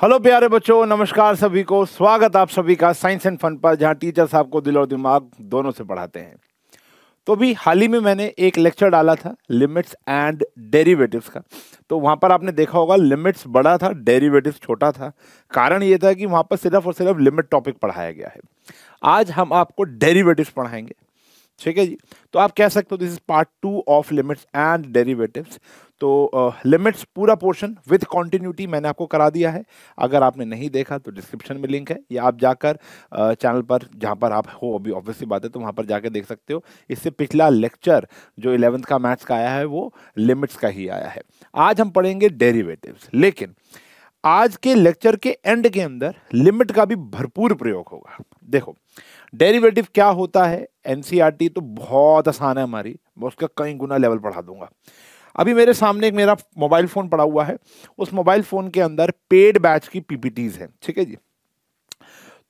Hello प्यारे बच्चों, नमस्कार सभी को। स्वागत आप सभी का साइंस एंड फन पर, जहां टीचर्स आपको दिल और दिमाग दोनों से पढ़ाते हैं। तो भी हाल ही में मैंने एक लेक्चर डाला था लिमिट्स एंड डेरिवेटिव्स का। तो वहां पर आपने देखा होगा लिमिट्स बड़ा था, डेरिवेटिव्स छोटा था। कारण ये था कि वहां पर सिर्फ और सिर्फ लिमिट टॉपिक पढ़ाया गया है। आज हम आपको डेरिवेटिव्स पढ़ाएंगे, ठीक है जी। तो आप कह सकते हो this is part 2 of limits and derivatives. तो लिमिट्स पूरा पोर्शन विद कॉन्टिन्यूटी मैंने आपको करा दिया है। अगर आपने नहीं देखा तो डिस्क्रिप्शन में लिंक है, या आप जाकर चैनल पर जहां पर आप हो, अभी ऑब्वियसली बात है, तो वहां पर जाकर देख सकते हो। इससे पिछला लेक्चर जो 11th का मैथ्स का आया है वो लिमिट्स का ही आया है। आज हम पढ़ेंगे डेरिवेटिव्स, लेकिन आज के लेक्चर के एंड के अंदर लिमिट का भी भरपूर प्रयोग होगा। देखो डेरिवेटिव क्या होता है, एनसीईआरटी तो बहुत आसान है हमारी, मैं उसका कई गुना लेवल पढ़ा दूंगा। अभी मेरे सामने एक मेरा मोबाइल फोन पड़ा हुआ है, उस मोबाइल फोन के अंदर पेड बैच की पीपीटीज है, ठीक है जी।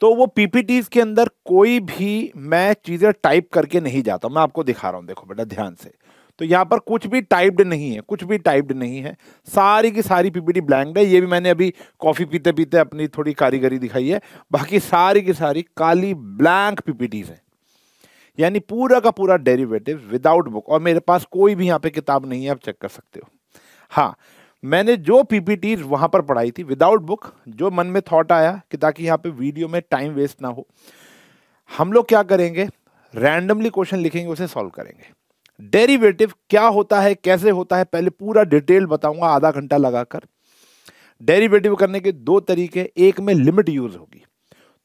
तो वो पीपीटीज के अंदर कोई भी मैं चीजें टाइप करके नहीं जाता, मैं आपको दिखा रहा हूं, देखो बेटा ध्यान से। तो यहाँ पर कुछ भी टाइप्ड नहीं है, कुछ भी टाइप्ड नहीं है, सारी की सारी पीपीटी ब्लैंक है। ये भी मैंने अभी कॉफी पीते पीते अपनी थोड़ी कारीगरी दिखाई है। बाकी सारी की सारी काली ब्लैंक पीपीटीज है, यानी पूरा का पूरा डेरिवेटिव विदाउट बुक। और मेरे पास कोई भी यहाँ पे किताब नहीं है, आप चेक कर सकते हो। हाँ, मैंने जो पीपीटी वहां पर पढ़ाई थी विदाउट बुक, जो मन में थॉट आया कि ताकि यहाँ पे वीडियो में टाइम वेस्ट ना हो, हम लोग क्या करेंगे, रैंडमली क्वेश्चन लिखेंगे, उसे सॉल्व करेंगे। डेरिवेटिव क्या होता है, कैसे होता है, पहले पूरा डिटेल बताऊंगा आधा घंटा लगाकर। डेरिवेटिव करने के दो तरीके, एक में लिमिट यूज होगी।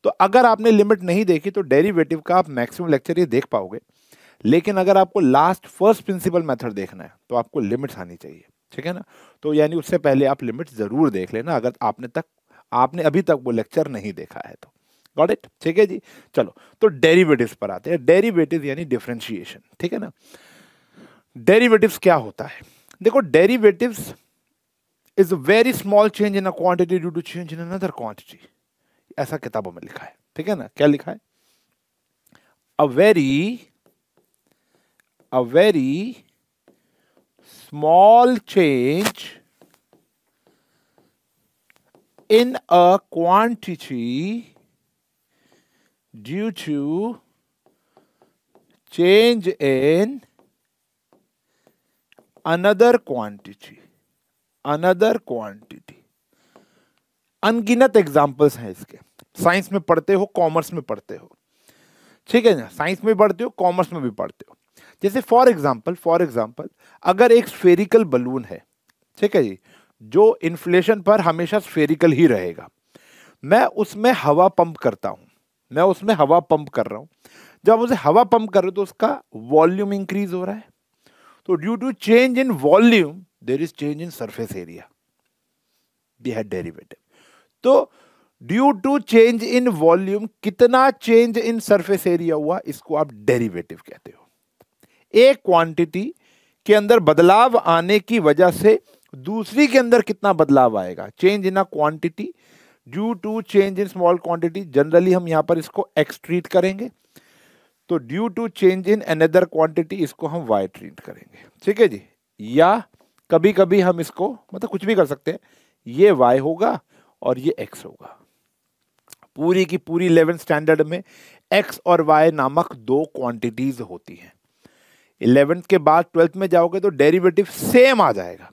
तो अगर आपने लिमिट नहीं देखी तो डेरिवेटिव का आप मैक्सिमम लेक्चर ये देख पाओगे, लेकिन अगर आपको लास्ट फर्स्ट प्रिंसिपल मेथड देखना है तो आपको लिमिट्स आनी चाहिए, ठीक है ना। तो यानी उससे पहले आप लिमिट्स जरूर देख लेना, अगर आपने अभी तक वो लेक्चर नहीं देखा है तो। गॉट इट, ठीक है जी। चलो तो डेरिवेटिव्स पर आते हैं। डेरिवेटिव यानी डिफरेंशिएशन, ठीक है ना। डेरिवेटिव्स क्या होता है, देखो derivatives is a very small change in a quantity due to change in another quantity. ऐसा किताबों में लिखा है, ठीक है ना। क्या लिखा है, a very small change in a quantity due to change in another quantity. अनगिनत एग्जाम्पल्स हैं इसके, साइंस में पढ़ते हो, कॉमर्स में पढ़ते हो, ठीक है ना। साइंस में पढ़ते हो, कॉमर्स में भी पढ़ते हो। जैसे फॉर एग्जाम्पल अगर एक स्फेरिकल बलून है, ठीक है जी, जो इन्फ्लेशन पर हमेशा स्फेरिकल ही रहेगा, मैं उसमें हवा पंप करता हूं, कर रहा हूं। जब उसे हवा पंप कर रहे हो तो उसका वॉल्यूम इंक्रीज हो रहा है। तो due to change in volume there is change in surface area, दी है डेरिवेटिव। तो due to change in volume कितना चेंज इन सरफेस एरिया हुआ, इसको आप डेरिवेटिव कहते हो। एक क्वांटिटी के अंदर बदलाव आने की वजह से दूसरी के अंदर कितना बदलाव आएगा, change in a quantity due to change in small quantity. Generally हम यहां पर इसको एक्स ट्रीट करेंगे, तो due to change in another quantity इसको हम वाई ट्रीट करेंगे, ठीक है जी। या कभी कभी हम इसको मतलब कुछ भी कर सकते हैं, ये वाई होगा और ये एक्स होगा। पूरी की पूरी 11th स्टैंडर्ड में एक्स और वाई नामक दो क्वांटिटीज होती हैं। 11th के बाद 12th में जाओगे तो डेरिवेटिव सेम आ जाएगा,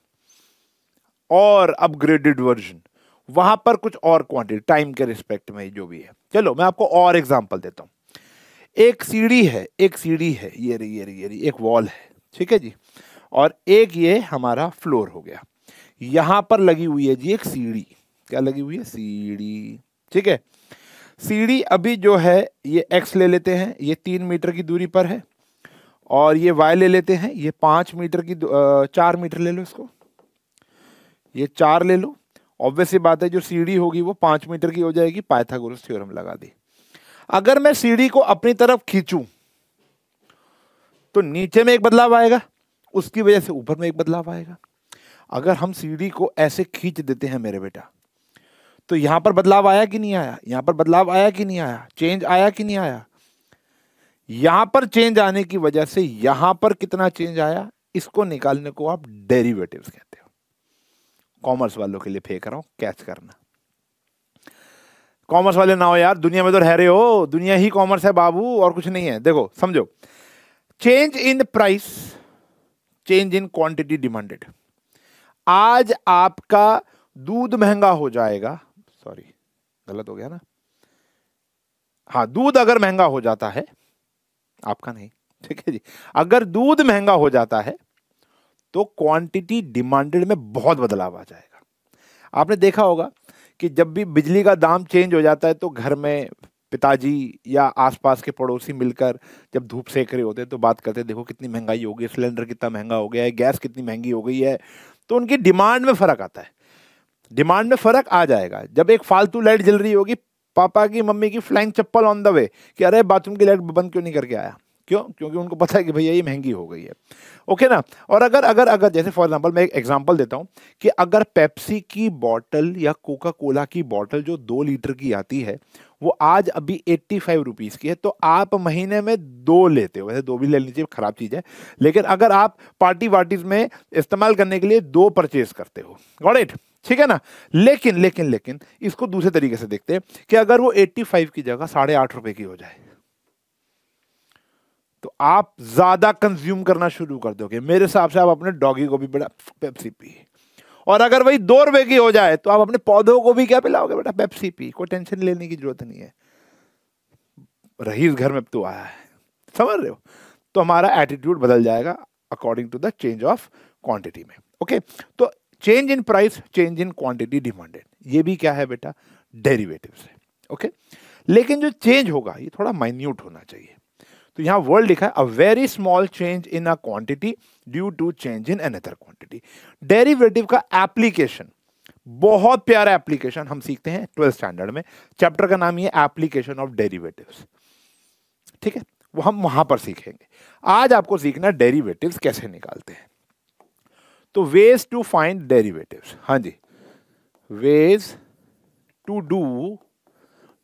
और अपग्रेडेड वर्जन, वहां पर कुछ और क्वांटिटी टाइम के रिस्पेक्ट में जो भी है। चलो मैं आपको और एग्जांपल देता हूं। एक सीढ़ी है, ये रही एक वॉल है, ठीक है जी, और एक ये हमारा फ्लोर हो गया। यहां पर लगी हुई है जी एक सीढ़ी। क्या लगी हुई है, सीढ़ी, ठीक है। सीढ़ी अभी जो है ये x ले लेते हैं, ये 3 मीटर की दूरी पर है, और ये y ले लेते हैं, ये 5 मीटर की 4 मीटर ले लो इसको, ये 4 ले लो। ऑब्वियसली बात है जो सीढ़ी होगी वो 5 मीटर की हो जाएगी, पाइथागोरस थ्योरम लगा दी। अगर मैं सीढ़ी को अपनी तरफ खींचूं तो नीचे में एक बदलाव आएगा, उसकी वजह से ऊपर में एक बदलाव आएगा। अगर हम सीढ़ी को ऐसे खींच देते हैं मेरे बेटा, तो यहां पर बदलाव आया कि नहीं आया, यहां पर बदलाव आया कि नहीं आया, चेंज आया कि नहीं आया। यहां पर चेंज आने की वजह से यहां पर कितना चेंज आया, इसको निकालने को आप डेरिवेटिव्स कहते हो। कॉमर्स वालों के लिए फेंक रहा हूं, कैच करना। कॉमर्स वाले ना हो यार, दुनिया में तो रह रहे हो, दुनिया ही कॉमर्स है बाबू, और कुछ नहीं है। देखो समझो, change in price, change in quantity demanded. आज आपका दूध महंगा हो जाएगा, सॉरी गलत हो गया ना, हाँ, दूध अगर महंगा हो जाता है, आपका नहीं, ठीक है जी, अगर दूध महंगा हो जाता है तो क्वांटिटी डिमांडेड में बहुत बदलाव आ जाएगा। आपने देखा होगा कि जब भी बिजली का दाम चेंज हो जाता है तो घर में पिताजी या आसपास के पड़ोसी मिलकर जब धूप सेक रहे होते हैं तो बात करते हैं, देखो कितनी महंगाई हो गई, सिलेंडर कितना महंगा हो गया है, गैस कितनी महंगी हो गई है। तो उनकी डिमांड में फर्क आता है, डिमांड में फर्क आ जाएगा। जब एक फालतू लाइट जल रही होगी, पापा की मम्मी की flying chappal on the way कि अरे बाथरूम की लाइट बंद क्यों नहीं करके आया, क्यों? क्योंकि उनको पता है कि भैया ये महंगी हो गई है। ओके ना। और अगर अगर अगर जैसे फॉर एग्जांपल मैं एक एग्जांपल देता हूं कि अगर पेप्सी की बोतल या कोका कोला की बोतल जो 2 लीटर की आती है वो आज अभी 85 रुपीज की है, तो आप महीने में 2 लेते हो। वैसे 2 भी ले लीजिए, खराब चीज है, लेकिन अगर आप पार्टी वार्टीज में इस्तेमाल करने के लिए 2 परचेज करते हो, गॉट इट, ठीक है ना। लेकिन लेकिन लेकिन इसको दूसरे तरीके से देखते हैं कि अगर वो 85 की जगह 8.5 रुपए की हो जाए तो आप ज्यादा कंज्यूम करना शुरू कर दोगे। मेरे हिसाब से आप अपने डॉगी को भी बेटा पेप्सी पी, और अगर वही 2 रुपए की हो जाए तो आप अपने पौधों को भी क्या पिलाओगे, बेटा पेप्सी पी, कोई टेंशन लेने की जरूरत नहीं है, रईस घर में तो आया है, समझ रहे हो। तो हमारा एटीट्यूड बदल जाएगा according to the change of quantity में। ओके, तो change in price, change in quantity demanded, ये भी क्या है बेटा, डेरिवेटिव्स है। ओके, लेकिन जो चेंज होगा ये थोड़ा माइन्यूट होना चाहिए। तो यहां वर्ड लिखा है a very small change in a quantity due to change in another quantity. Derivative का एप्लीकेशन, बहुत प्यारा एप्लीकेशन हम सीखते हैं 12th स्टैंडर्ड में, चैप्टर का नाम ही है एप्लीकेशन ऑफ डेरिवेटिव्स, ठीक है, वो हम वहां पर सीखेंगे। आज आपको सीखना डेरिवेटिव्स कैसे निकालते हैं। तो वेज टू फाइंड डेरिवेटिव्स, हाँ जी, वेज टू डू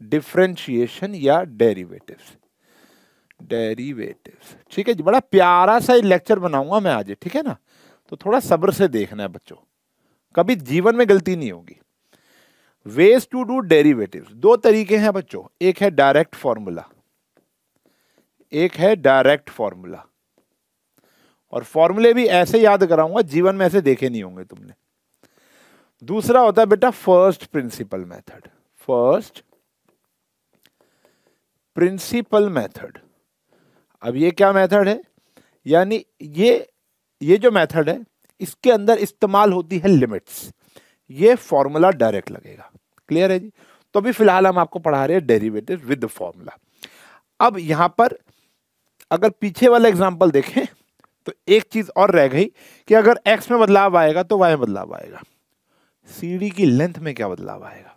डिफरेंशिएशन या डेरिवेटिव्स, डेरिवेटिव्स, ठीक है जी। बड़ा प्यारा सा लेक्चर बनाऊंगा मैं आज, ठीक है ना, तो थोड़ा सब्र से देखना है बच्चों, कभी जीवन में गलती नहीं होगी। वेज टू डू डेरिवेटिव्स, 2 तरीके हैं बच्चों, एक है डायरेक्ट फॉर्मूला, एक है डायरेक्ट फॉर्मूला, और फॉर्मूले भी ऐसे याद कराऊंगा, जीवन में ऐसे देखे नहीं होंगे तुमने। दूसरा होता है बेटा first principle method, first principle method. अब ये क्या मेथड है, यानी ये जो मेथड है इसके अंदर इस्तेमाल होती है लिमिट्स, ये फॉर्मूला डायरेक्ट लगेगा, क्लियर है जी। तो अभी फिलहाल हम आपको पढ़ा रहे हैं डेरिवेटिव विद फॉर्मूला। अब यहां पर अगर पीछे वाला एग्जांपल देखें तो एक चीज और रह गई कि अगर x में बदलाव आएगा तो y में बदलाव आएगा, सीढ़ी की लेंथ में क्या बदलाव आएगा।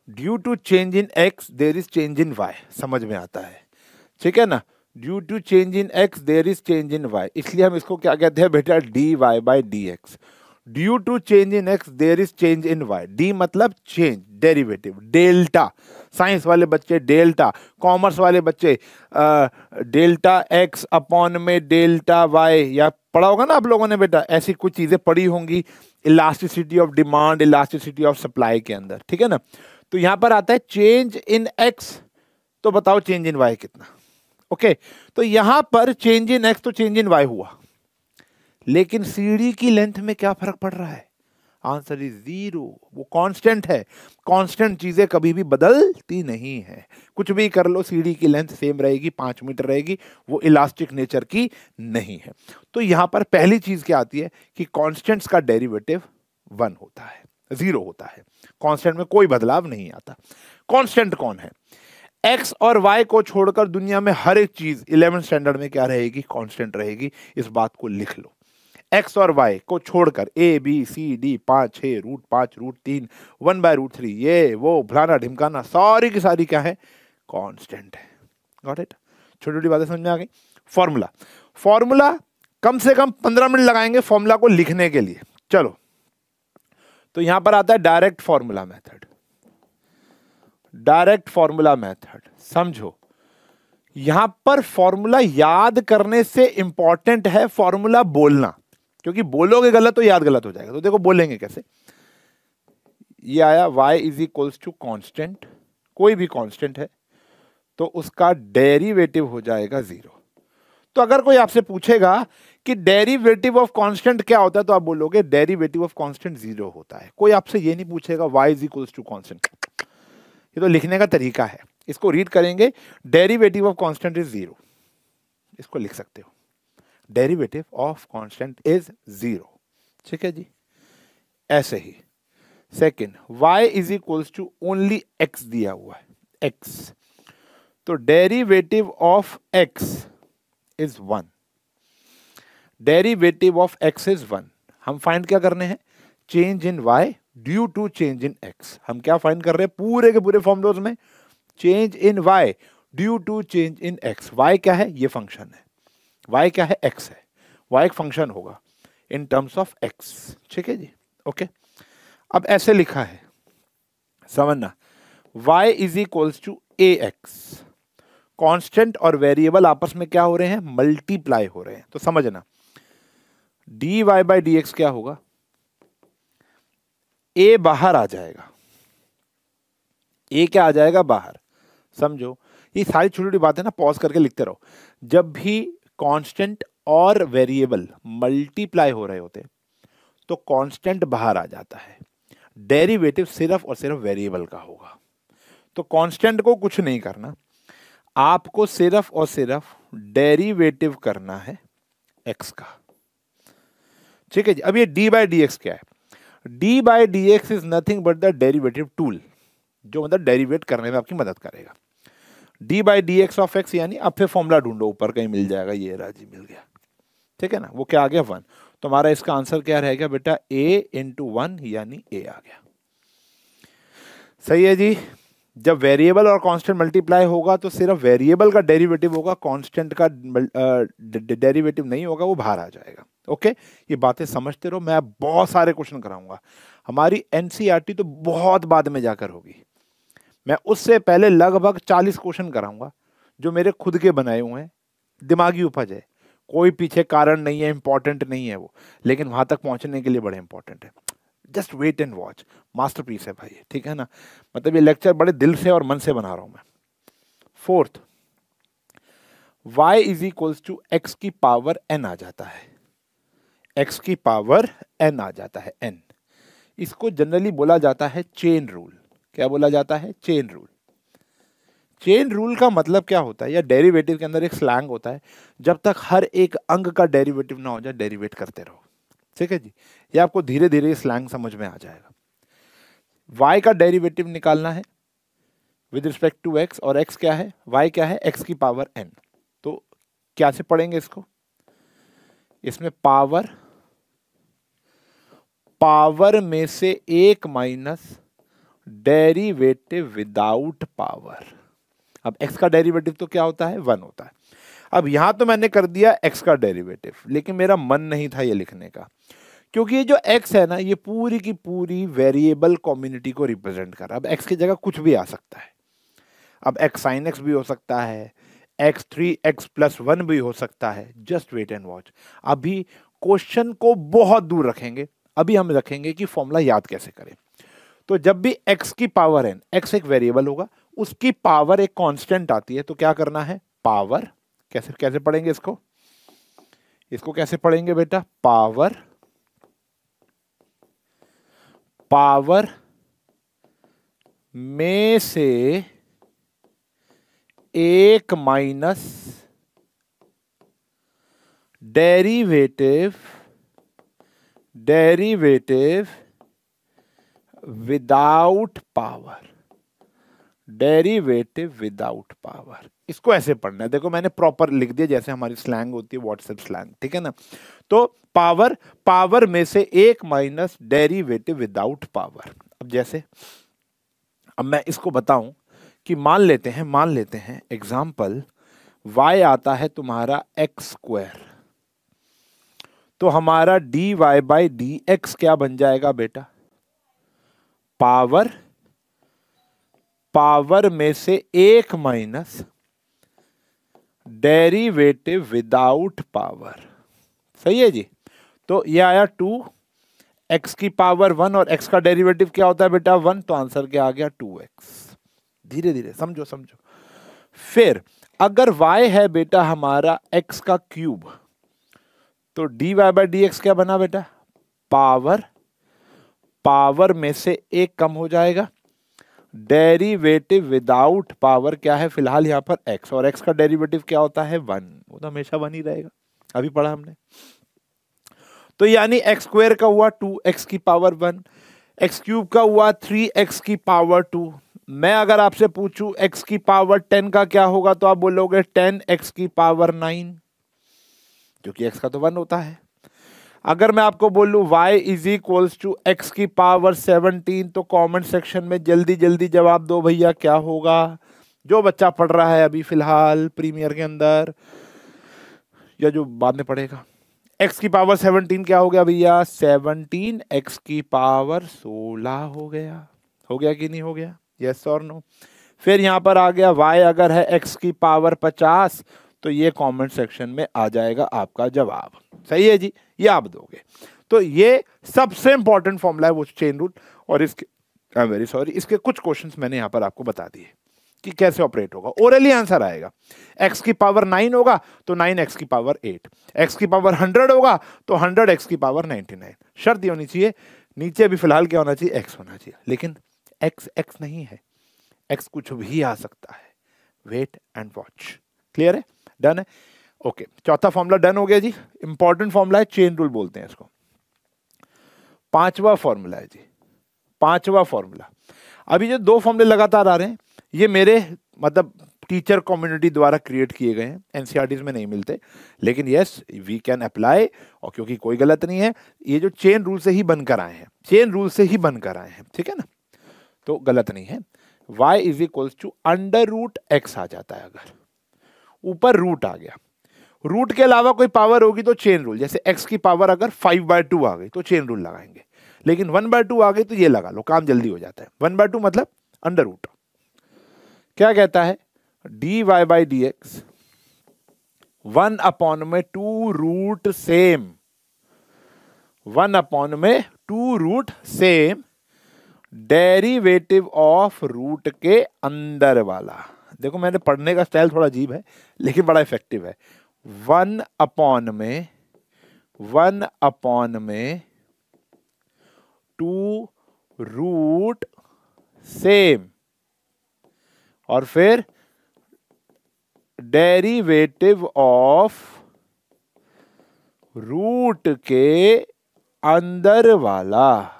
Due to change in x there is change in y, समझ में आता है, ठीक है ना। Due to change in x there is change in y, इसलिए हम इसको क्या कहते हैं बेटा, dy by dx। Due to change in x there is change in y, d मतलब चेंज, डेरिवेटिव, डेल्टा, साइंस वाले बच्चे डेल्टा, कॉमर्स वाले बच्चे डेल्टा x अपॉन में डेल्टा y, या पढ़ा होगा ना आप लोगों ने बेटा, ऐसी कुछ चीजें पढ़ी होंगी elasticity of demand, elasticity of supply के अंदर, ठीक है ना। तो यहां पर आता है चेंज इन x, तो बताओ चेंज इन y कितना। ओके, तो यहां पर चेंज इन x तो चेंज इन y हुआ, लेकिन सीढ़ी की लेंथ में क्या फर्क पड़ रहा है, आंसर इज 0, वो कांस्टेंट है। कांस्टेंट चीजें कभी भी बदलती नहीं है, कुछ भी कर लो सीढ़ी की लेंथ सेम रहेगी, 5 मीटर रहेगी, वो इलास्टिक नेचर की नहीं है। तो यहां पर पहली चीज क्या आती है कि कांस्टेंट्स का डेरिवेटिव 1 होता है, 0 होता है, कांस्टेंट में कोई बदलाव नहीं आता। कांस्टेंट कौन है, x और y को छोड़कर दुनिया में हर एक चीज 11th स्टैंडर्ड में क्या रहेगी, कांस्टेंट रहेगी, इस बात को लिख लो। x और y को छोड़कर a b c d 5 6 root 5 root 3 1 by root 3, ये वो फलाना ढिमकाना सारी की सारी क्या है, कांस्टेंट है, गॉट इट। छोटी छोटी बातें समझ में आ गई। फॉर्मूला, फॉर्मूला कम से कम 15 मिनट लगाएंगे फॉर्मूला को लिखने के लिए। चलो, तो यहां पर आता है direct formula method, direct formula method, समझो यहां पर फॉर्मूला याद करने से इंपॉर्टेंट है फॉर्मूला बोलना, क्योंकि बोलोगे गलत तो याद गलत हो जाएगा। तो देखो बोलेंगे कैसे, ये आया y is equals to constant, कोई भी कॉन्स्टेंट है तो उसका डेरिवेटिव हो जाएगा 0। तो अगर कोई आपसे पूछेगा कि डेरिवेटिव ऑफ कांस्टेंट क्या होता है, तो आप बोलोगे डेरिवेटिव ऑफ कांस्टेंट 0 होता है। कोई आपसे ये नहीं पूछेगा y is equals to constant. ये तो लिखने का तरीका है, इसको रीड करेंगे, डेरिवेटिव ऑफ कांस्टेंट इज 0, इसको लिख सकते हो, डेरिवेटिव ऑफ कांस्टेंट इज 0। ठीक है जी। ऐसे ही second, y is equals to only x दिया हुआ है, x, तो derivative of x is 1, derivative of x is 1। हम फाइंड क्या करने हैं, change in y due to change in x। हम क्या फाइंड कर रहे हैं पूरे के पूरे फॉर्मूलोज में, change in y due to change in x। y क्या है, ये फंक्शन है, y क्या है, x है, y एक फंक्शन होगा इन टर्म्स ऑफ x। ठीक है जी, ओके। अब ऐसे लिखा है, समझना, y is equals to ax। Constant और वेरिएबल आपस में क्या हो रहे हैं, मल्टीप्लाई हो रहे हैं। तो समझना, dy बाई डी एक्स क्या होगा, a बाहर आ जाएगा, a क्या आ जाएगा, बाहर। समझो, ये सारी छोटी छोटी बातें ना पॉज करके लिखते रहो। जब भी कांस्टेंट और वेरिएबल मल्टीप्लाई हो रहे होते तो कांस्टेंट बाहर आ जाता है, डेरिवेटिव सिर्फ और सिर्फ वेरिएबल का होगा। तो कांस्टेंट को कुछ नहीं करना, आपको सिर्फ और सिर्फ डेरिवेटिव करना है x का। ठीक है जी। अब ये d बाई डी एक्स क्या है, d by d x is nothing but the derivative tool, जो मतलब डेरिवेट करने में आपकी मदद करेगा। d by d x of x, यानी अब फिर फॉर्मूला ढूंढो, ऊपर कहीं मिल जाएगा, ये राजी मिल गया। ठीक है ना, वो क्या आ गया, 1। तो हमारा इसका आंसर क्या रहेगा बेटा, a इंटू 1, यानी a आ गया। सही है जी। जब वेरिएबल और कांस्टेंट मल्टीप्लाई होगा तो सिर्फ वेरिएबल का डेरिवेटिव होगा, कांस्टेंट का डेरिवेटिव नहीं होगा, वो बाहर आ जाएगा। ओके, ये बातें समझते रहो, मैं बहुत सारे क्वेश्चन कराऊंगा। हमारी एनसीईआरटी तो बहुत बाद में जाकर होगी, मैं उससे पहले लगभग 40 क्वेश्चन कराऊंगा जो मेरे खुद के बनाए हुए हैं, दिमागी उपज है, कोई पीछे कारण नहीं है, इंपॉर्टेंट नहीं है वो, लेकिन वहां तक पहुंचने के लिए बड़े इंपॉर्टेंट है। Just wait and watch, masterpiece है भाई, ठीक है ना। मतलब ये लेक्चर बड़े दिल से और मन से बना रहा हूं मैं। Fourth, y is equals to x की पावर n आ जाता है, x की पावर n आ जाता है, n। इसको जनरली बोला जाता है चेन रूल। क्या बोला जाता है, चेन रूल। चेन रूल का मतलब क्या होता है, या डेरिवेटिव के अंदर एक स्लैंग होता है, जब तक हर एक अंग का डेरिवेटिव ना हो जाए डेरिवेट करते रहो। ठीक है जी, ये आपको धीरे धीरे स्लैंग समझ में आ जाएगा। y का डेरिवेटिव निकालना है विद रिस्पेक्ट टू x, और x क्या है, y क्या है, x की पावर n। तो क्या से पढ़ेंगे इसको, इसमें पावर, पावर में से एक माइनस डेरिवेटिव विदाउट पावर। अब x का डेरिवेटिव तो क्या होता है, 1 होता है। अब यहां तो मैंने कर दिया x का डेरिवेटिव, लेकिन मेरा मन नहीं था ये लिखने का, क्योंकि ये जो x है ना, ये पूरी की पूरी वेरिएबल कम्युनिटी को रिप्रेजेंट कर रहा है। अब x की जगह कुछ भी आ सकता है, अब x साइन x भी हो सकता है, x 3x + 1 भी हो सकता है। Just wait and watch. अभी क्वेश्चन को बहुत दूर रखेंगे, अभी हम रखेंगे कि फॉर्मूला याद कैसे करें। तो जब भी x की पावर n, x एक वेरिएबल होगा, उसकी पावर एक कांस्टेंट आती है, तो क्या करना है, पावर, कैसे कैसे पढ़ेंगे इसको, इसको कैसे पढ़ेंगे बेटा, पावर, पावर में से एक minus derivative, derivative without power, derivative without power. इसको ऐसे पढ़ना है, देखो मैंने प्रॉपर लिख दिया जैसे हमारी स्लैंग होती है, व्हाट्सएप स्लैंग, ठीक है ना। तो पावर, पावर में से एक माइनस डेरिवेटिव विदाउट पावर। अब जैसे, अब मैं इसको बताऊं कि मान लेते हैं एग्जाम्पल, y आता है तुम्हारा x², तो हमारा dy बाई डी एक्स क्या बन जाएगा बेटा, पावर, पावर में से एक माइनस डेरिवेटिव विदाउट पावर। सही है जी। तो ये आया 2 x की पावर 1 और x का डेरिवेटिव क्या होता है बेटा 1, तो आंसर क्या आ गया 2x। धीरे धीरे समझो समझो। फिर अगर y है बेटा हमारा x का क्यूब, तो dy बाई डी एक्स क्या बना बेटा, पावर में से एक कम हो जाएगा, डेरिवेटिव विदाउट पावर क्या है फिलहाल यहाँ पर x, और x का डेरिवेटिव क्या होता है 1, वो तो हमेशा 1 ही रहेगा, अभी पढ़ा हमने। तो यानी x स्क्वायर का हुआ 2x की पावर 1, x क्यूब का हुआ 3x की पावर 2। मैं अगर आपसे पूछूं x की पावर 10 का क्या होगा, तो आप बोलोगे 10x की पावर 9, क्योंकि x का तो 1 होता है। अगर मैं आपको बोलूं y is equals to x की पावर 17, तो कमेंट सेक्शन में जल्दी जल्दी जवाब दो भैया क्या होगा। जो बच्चा पढ़ रहा है अभी फिलहाल प्रीमियर के अंदर, या जो बाद में पढ़ेगा, x की पावर 17 क्या हो गया भैया, 17 x की पावर 16 हो गया कि नहीं हो गया, यस और नो। फिर यहां पर आ गया y अगर है x की पावर 50, तो ये कमेंट सेक्शन में आ जाएगा आपका जवाब। सही है जी, ये आप दोगे। तो ये सबसे इंपॉर्टेंट फॉर्मूला है वो चेन रूल, और इसके इसके कुछ क्वेश्चंस मैंने यहां पर आपको बता दिए कि कैसे ऑपरेट होगा। ओरली आंसर आएगा, x की पावर 9 होगा तो 9x की पावर 8, x की पावर 100 होगा तो 100x की पावर 99। शर्त ये होनी चाहिए, नीचे भी फिलहाल क्या होना चाहिए, x होना चाहिए, लेकिन x नहीं है, x कुछ भी आ सकता है। Wait and watch. क्लियर है, डन है, ओके। चौथा फॉर्मूला डन हो गया जी, इंपॉर्टेंट फॉर्मूला है, चेन रूल बोलते हैं इसको। पांचवा फॉर्मूला है जी, पांचवा फॉर्मूला। अभी जो दो फॉर्मूले लगातार आ रहे हैं, ये मेरे मतलब टीचर कम्युनिटी द्वारा क्रिएट किए गए हैं, एनसीईआरटीज में नहीं मिलते, लेकिन यस वी कैन अप्लाई, और क्योंकि कोई गलत नहीं है, ये जो चेन रूल से ही बनकर आए हैं, चेन रूल से ही बनकर आए हैं, ठीक है ना, तो गलत नहीं है। y is equals to under root x आ जाता है, अगर ऊपर रूट आ गया, रूट के अलावा कोई पावर होगी तो चेन रूल, जैसे x की पावर अगर 5/2 आ गई तो चेन रूल लगाएंगे, लेकिन 1/2 आ गई तो ये लगा लो, काम जल्दी हो जाता है। 1/2 मतलब अंडर रूट। क्या कहता है, dy by d x 1/2 root same, 1/2 root same derivative of root के अंदर वाला। देखो मैंने पढ़ने का स्टाइल थोड़ा अजीब है, लेकिन बड़ा इफेक्टिव है। 1/2 रूट सेम, और फिर डेरिवेटिव ऑफ रूट के अंदर वाला,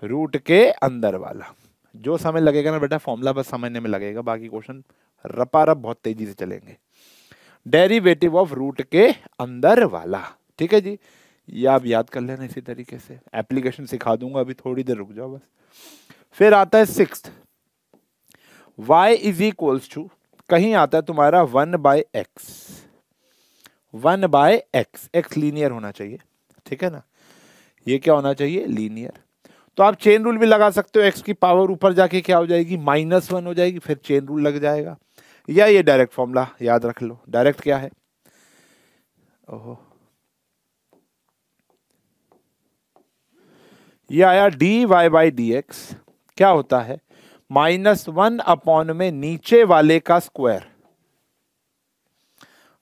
रूट के अंदर वाला। जो समय लगेगा ना बेटा फॉर्मूला बस समझने में लगेगा, बाकी क्वेश्चन रपारप बहुत तेजी से चलेंगे। डेरिवेटिव ऑफ रूट के अंदर वाला, ठीक है जी, ये आप याद कर लेना इसी तरीके से। एप्लीकेशन सिखा दूंगा, अभी थोड़ी देर रुक जाओ बस। फिर आता है sixth, y is equals to, कहीं आता है तुम्हारा 1/x, 1/x, x लीनियर होना चाहिए, ठीक है ना, ये क्या होना चाहिए, लीनियर। तो आप चेन रूल भी लगा सकते हो, x की पावर ऊपर जाके क्या हो जाएगी, -1 हो जाएगी, फिर चेन रूल लग जाएगा, या ये डायरेक्ट फॉर्मूला याद रख लो। डायरेक्ट क्या है, ओहो, ये आया dy बाई डी एक्स, क्या होता है, -1 नीचे वाले का स्क्वायर,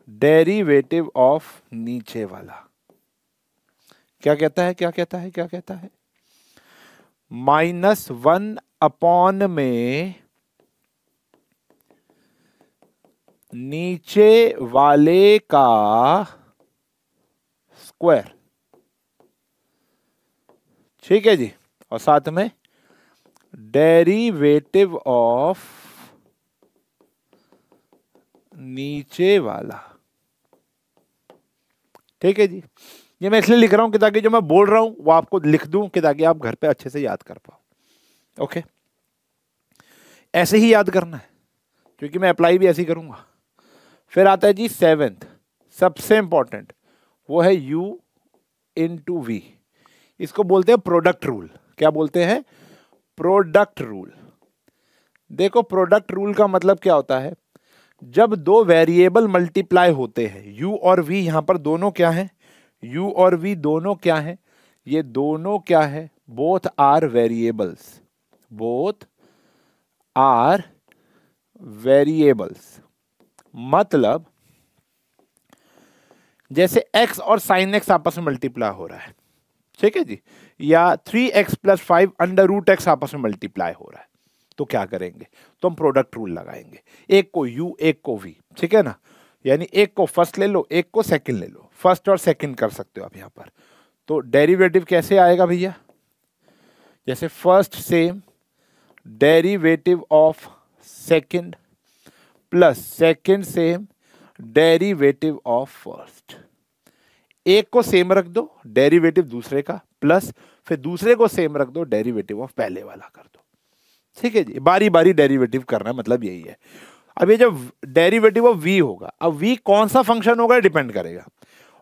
डेरिवेटिव ऑफ नीचे वाला। क्या कहता है, क्या कहता है, क्या कहता है, -1 नीचे वाले का स्क्वायर, ठीक है जी, और साथ में डेरिवेटिव ऑफ नीचे वाला, ठीक है जी। ये मैं इसलिए लिख रहा हूं कि ताकि जो मैं बोल रहा हूं वो आपको लिख दूं, कि ताकि आप घर पे अच्छे से याद कर पाओ। ओके, ऐसे ही याद करना है, क्योंकि मैं अप्लाई भी ऐसे ही करूंगा। फिर आता है जी सेवेंथ, सबसे इंपॉर्टेंट, वो है u इंटू वी। इसको बोलते हैं प्रोडक्ट रूल। क्या बोलते हैं, प्रोडक्ट रूल। देखो प्रोडक्ट रूल का मतलब क्या होता है, जब दो वेरिएबल मल्टीप्लाई होते हैं, u और v, यहां पर दोनों क्या हैं, u और v दोनों क्या हैं, ये दोनों क्या है, both are variables, both are variables. मतलब जैसे x और sin x आपस में मल्टीप्लाई हो रहा है, ठीक है जी, या 3x + 5 √x आपस में मल्टीप्लाई हो रहा है, तो क्या करेंगे, तो हम प्रोडक्ट रूल लगाएंगे, एक को u एक को v, ठीक है ना, यानी एक को फर्स्ट ले लो एक को सेकंड ले लो, फर्स्ट और सेकंड कर सकते हो आप यहां पर। तो डेरिवेटिव कैसे आएगा भैया, जैसे first same derivative of second plus second same derivative of first. एक को सेम रख दो डेरिवेटिव दूसरे का, प्लस फिर दूसरे को सेम रख दो डेरिवेटिव ऑफ पहले वाला कर दो, ठीक है जी, बारी बारी डेरिवेटिव करना, मतलब यही है। अब ये जब डेरिवेटिव ऑफ v होगा, अब v कौन सा फंक्शन होगा डिपेंड करेगा,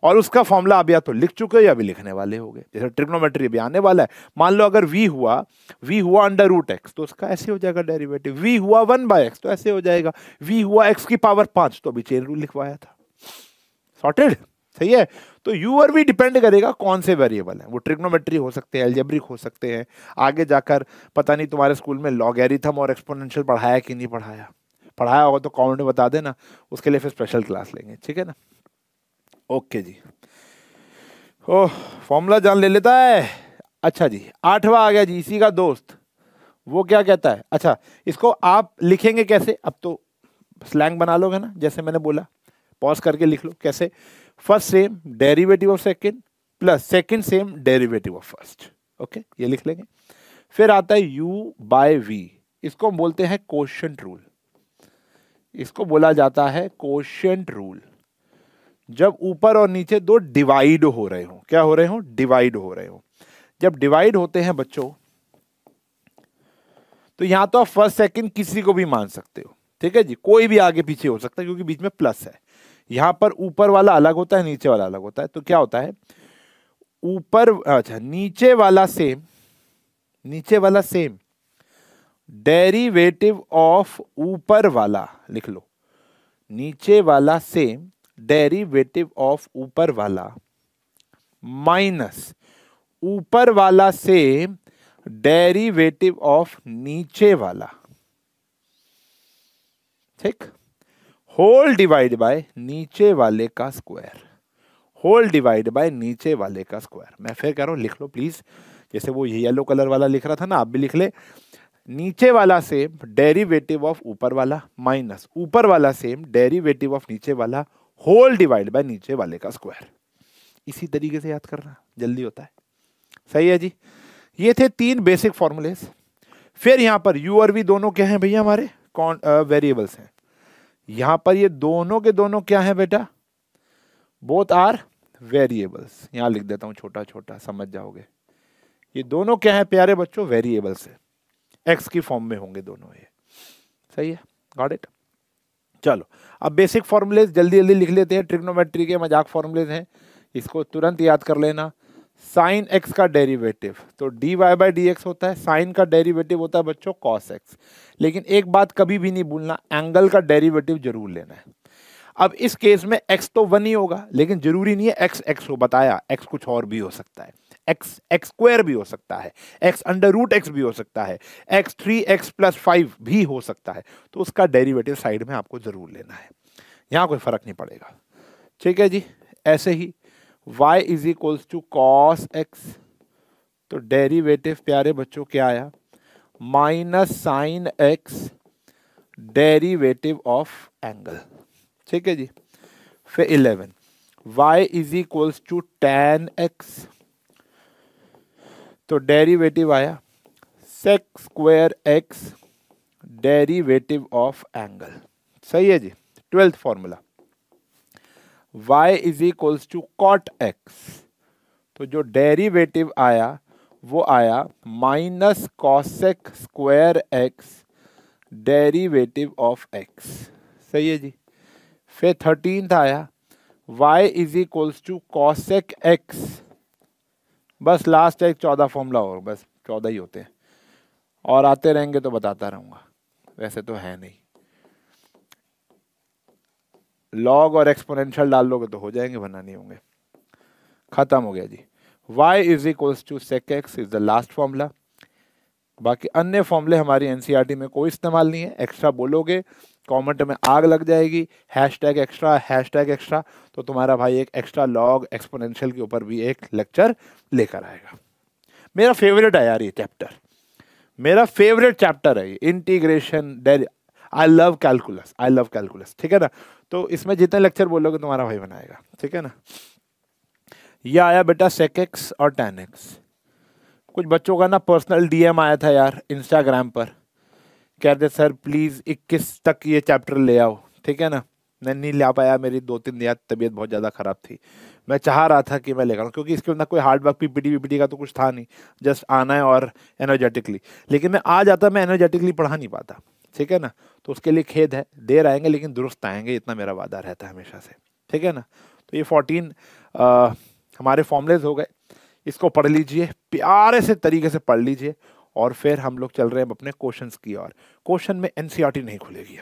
और उसका फॉर्मूला आप या तो लिख चुके हो या भी लिखने वाले होगे। जैसे ट्रिग्नोमेट्री भी आने वाला है, मान लो अगर v हुआ √x तो उसका ऐसे हो जाएगा डेरिवेटिव, v हुआ 1/x तो ऐसे हो जाएगा, v हुआ x⁵ तो अभी चेन रूल लिखवाया था, सॉर्टेड, सही है। तो u और v डिपेंड करेगा कौन से वेरिएबल है, वो ट्रिग्नोमेट्री हो सकते हैं, अलजेब्रिक हो सकते हैं, आगे जाकर पता नहीं तुम्हारे स्कूल में लॉगैरिथम और एक्सपोनेंशियल पढ़ाया कि नहीं पढ़ाया, पढ़ाया होगा तो कमेंट में बता देना, उसके लिए फिर स्पेशल क्लास लेंगे, ठीक है ना। ओके जी, ओह फॉर्मूला जान ले लेता है। अच्छा जी, 8वां आ गया जी, इसी का दोस्त, वो क्या कहता है, अच्छा इसको आप लिखेंगे कैसे, अब तो स्लैंग बना लोगे ना, जैसे मैंने बोला पॉज करके लिख लो, कैसे, first same derivative of second plus second same derivative of first, okay ये लिख लेंगे। फिर आता है u/v, इसको हम बोलते हैं कोशेंट रूल, इसको बोला जाता है कोशेंट रूल। जब ऊपर और नीचे दो डिवाइड हो रहे हो, क्या हो रहे हो, डिवाइड हो रहे हो, जब डिवाइड होते हैं बच्चों तो यहां तो आप फर्स्ट सेकंड किसी को भी मान सकते हो, ठीक है जी, कोई भी आगे पीछे हो सकता है क्योंकि बीच में प्लस है। यहां पर ऊपर वाला अलग होता है नीचे वाला अलग होता है, तो क्या होता है ऊपर, अच्छा नीचे वाला सेम, नीचे वाला सेम डेरिवेटिव ऑफ ऊपर वाला लिख लो, नीचे वाला सेम डेरिवेटिव ऑफ ऊपर वाला माइनस ऊपर वाला सेम डेरिवेटिव ऑफ नीचे वाला, ठीक, होल डिवाइड बाय नीचे वाले का स्क्वायर, होल डिवाइड बाय नीचे वाले का स्क्वायर। मैं फिर कह रहा हूं लिख लो प्लीज, जैसे वो येलो कलर वाला लिख रहा था ना, आप भी लिख ले, नीचे वाला सेम डेरिवेटिव ऑफ ऊपर वाला माइनस ऊपर वाला सेम डेरिवेटिव ऑफ नीचे वाला होल डिवाइड बाय नीचे वाले का स्क्वायर। इसी तरीके से याद करना, जल्दी होता है, सही है जी। ये थे 3 बेसिक फॉर्मूलेज। फिर यहां पर u और v दोनों क्या हैं भैया, हमारे कौन वेरिएबल्स हैं। यहां पर ये दोनों के दोनों क्या हैं बेटा, बोथ आर वेरिएबल्स, यहां लिख देता हूं छोटा छोटा, समझ जाओगे। ये दोनों क्या है प्यारे बच्चों, वेरिएबल्स है, एक्स की फॉर्म में होंगे दोनों, ये सही है, गॉट इट। चलो अब बेसिक फॉर्मूलेज जल्दी जल्दी लिख लेते हैं, ट्रिग्नोमेट्री के मजाक फॉर्मूलेज हैं, इसको तुरंत याद कर लेना। साइन एक्स का डेरिवेटिव तो dy/dx होता है, साइन का डेरिवेटिव होता है बच्चों cos x। लेकिन एक बात कभी भी नहीं भूलना, एंगल का डेरिवेटिव जरूर लेना है। अब इस केस में x तो 1 ही होगा, लेकिन जरूरी नहीं है x हो, बताया x कुछ और भी हो सकता है, x² भी हो सकता है, x√x भी हो सकता है, x 3x + 5 भी हो सकता है, तो उसका डेरिवेटिव साइड में आपको जरूर लेना है, यहां कोई फर्क नहीं पड़ेगा, ठीक है जी। ऐसे ही y = cos x, तो डेरिवेटिव प्यारे बच्चों क्या आया, minus sine x derivative of angle, ठीक है जी। फिर 11 y = tan x, तो डेरिवेटिव आया sec² x derivative of angle, सही है जी। 12th formula y = cot x, तो जो डेरिवेटिव आया वो आया minus cosec² x derivative of x, सही है जी। फिर 13th आया y = cosec x, बस लास्ट एक 14 फॉर्मूला और, बस 14 ही होते हैं, और आते रहेंगे तो बताता रहूंगा, वैसे तो है नहीं, लॉग और एक्सपोनेंशियल डाल लोगे तो हो जाएंगे, वरना नहीं होंगे। खत्म हो गया जी। y is equals to sec x is the last formula. बाकी अन्य फॉर्मूले हमारी एनसीईआरटी में कोई इस्तेमाल नहीं है। एक्स्ट्रा बोलोगे कमेंट में आग लग जाएगी, हैशटैग एक्स्ट्रा, तो तुम्हारा भाई एक एक्स्ट्रा लॉग एक्सपोनेंशियल के ऊपर भी एक लेक्चर लेकर आएगा। मेरा फेवरेट है यार ये चैप्टर, मेरा फेवरेट चैप्टर है ये इंटीग्रेशन। आई लव कैलकुलस, ठीक है ना। तो इसमें जितने लेक्चर बोलोगे तुम्हारा भाई बनाएगा, ठीक है ना। ये आया बेटा sec x और tan x। कुछ बच्चों का ना पर्सनल डीएम आया था यार इंस्टाग्राम पर, कहते सर प्लीज 21 तक ये चैप्टर ले आओ, ठीक है ना। मैं नहीं ला पाया, मेरी 2-3 दिन तबीयत बहुत ज़्यादा ख़राब थी। मैं चाह रहा था कि मैं लेकर आऊँ, क्योंकि इसके अंदर कोई हार्ड वर्क पीपीटी का तो कुछ था नहीं, जस्ट आना है और एनर्जेटिकली। लेकिन मैं आ जाता, मैं एनर्जेटिकली पढ़ा नहीं पाता, ठीक है ना। तो उसके लिए खेद है, देर आएंगे लेकिन दुरुस्त आएंगे, इतना मेरा वादा रहता है हमेशा से, ठीक है ना। तो ये 14 हमारे फॉर्मूलेज हो गए, इसको पढ़ लीजिए, प्यारे से तरीके से पढ़ लीजिए, और फिर हम लोग चल रहे हैं अपने क्वेश्चंस की ओर। क्वेश्चन में एनसीईआरटी नहीं खुलेगी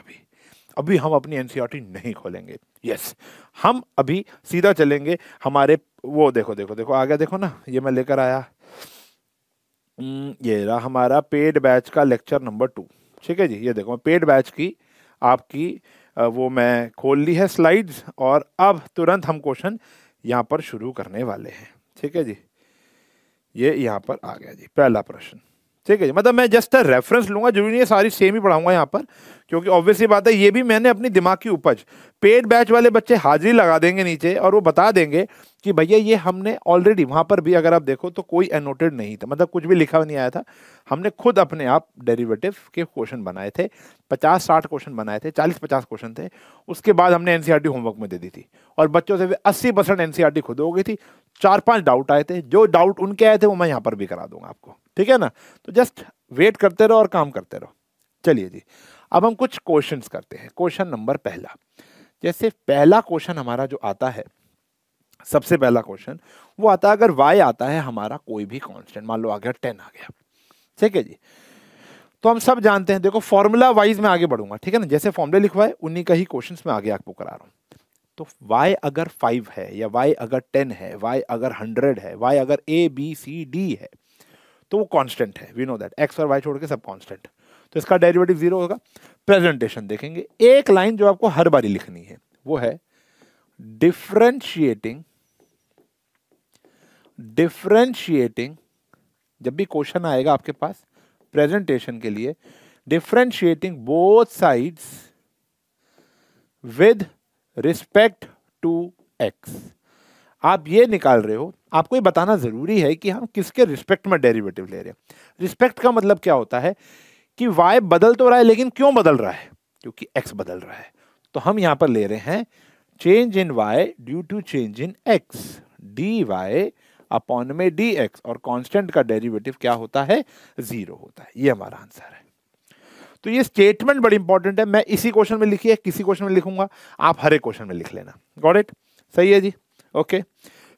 अभी हम अपनी एनसीईआरटी नहीं खोलेंगे। यस, हम अभी सीधा चलेंगे हमारे वो देखो आ गया, देखो ना, ये मैं लेकर आया, ये रहा हमारा पेड बैच का लेक्चर नंबर 2, ठीक है जी। ये देखो पेड बैच की आपकी वो मैं खोल ली है स्लाइड्स, और अब तुरंत हम क्वेश्चन यहाँ पर शुरू करने वाले हैं, ठीक है जी। ये यहाँ पर आ गया जी पहला प्रश्न, ठीक है जी। मतलब मैं जस्ट रेफरेंस लूंगा, जरूरी नहीं है सारी सेम ही पढ़ाऊंगा यहाँ पर, क्योंकि ऑब्वियसली बात है ये भी मैंने अपनी दिमाग की उपज, पेड बैच वाले बच्चे हाजिरी लगा देंगे नीचे और वो बता देंगे कि भैया ये हमने ऑलरेडी, वहाँ पर भी अगर आप देखो तो कोई एनोटेड नहीं था, मतलब कुछ भी लिखा नहीं आया था, हमने खुद अपने आप डेरिवेटिव के क्वेश्चन बनाए थे, 50-60 क्वेश्चन बनाए थे, 40-50 क्वेश्चन थे। उसके बाद हमने एनसीईआरटी होमवर्क में दे दी थी, और बच्चों से 80% एनसीईआरटी खुद हो गई थी। 4-5 डाउट आए थे, जो डाउट उनके आए थे वो मैं यहाँ पर भी करा दूंगा आपको, ठीक है ना। तो जस्ट वेट करते रहो और काम करते रहो। चलिए जी, अब हम कुछ क्वेश्चंस करते हैं। क्वेश्चन नंबर पहला, जैसे पहला क्वेश्चन हमारा जो आता है, सबसे पहला क्वेश्चन वो आता है, अगर y आता है हमारा कोई भी कांस्टेंट, मान लो आ गया 10 आ गया, ठीक है जी। तो हम सब जानते हैं, देखो फॉर्मूला वाइज में आगे बढ़ूंगा, ठीक है ना, जैसे फॉर्मूले लिखवाए उन्हीं का ही क्वेश्चंस में आगे आपको करा रहा हूं। तो y अगर 5 है, या y अगर 10 है, y अगर 100 है, y अगर a b c d है, तो वो कांस्टेंट है, वी नो दैट, x और y छोड़ के सब कांस्टेंट। तो इसका डेरिवेटिव 0 होगा। प्रेजेंटेशन देखेंगे, एक लाइन जो आपको हर बारी लिखनी है वो है डिफरेंशिएटिंग, जब भी क्वेश्चन आएगा आपके पास प्रेजेंटेशन के लिए, differentiating both sides with respect to x। आप ये निकाल रहे हो, आपको ये बताना जरूरी है कि हम किसके रिस्पेक्ट में डेरिवेटिव ले रहे हैं। रिस्पेक्ट का मतलब क्या होता है कि y बदल तो रहा है, लेकिन क्यों बदल रहा है, क्योंकि x बदल रहा है। तो हम यहां पर ले रहे हैं change in y due to change in x, dy upon में dx, और कांस्टेंट का डेरिवेटिव क्या होता है, 0 होता है। ये हमारा आंसर है। तो ये स्टेटमेंट बड़ी इंपॉर्टेंट है, मैं इसी क्वेश्चन में लिखी है, किसी क्वेश्चन में लिखूंगा, आप हर एक क्वेश्चन में लिख लेना। गॉट इट, सही है जी, ओके।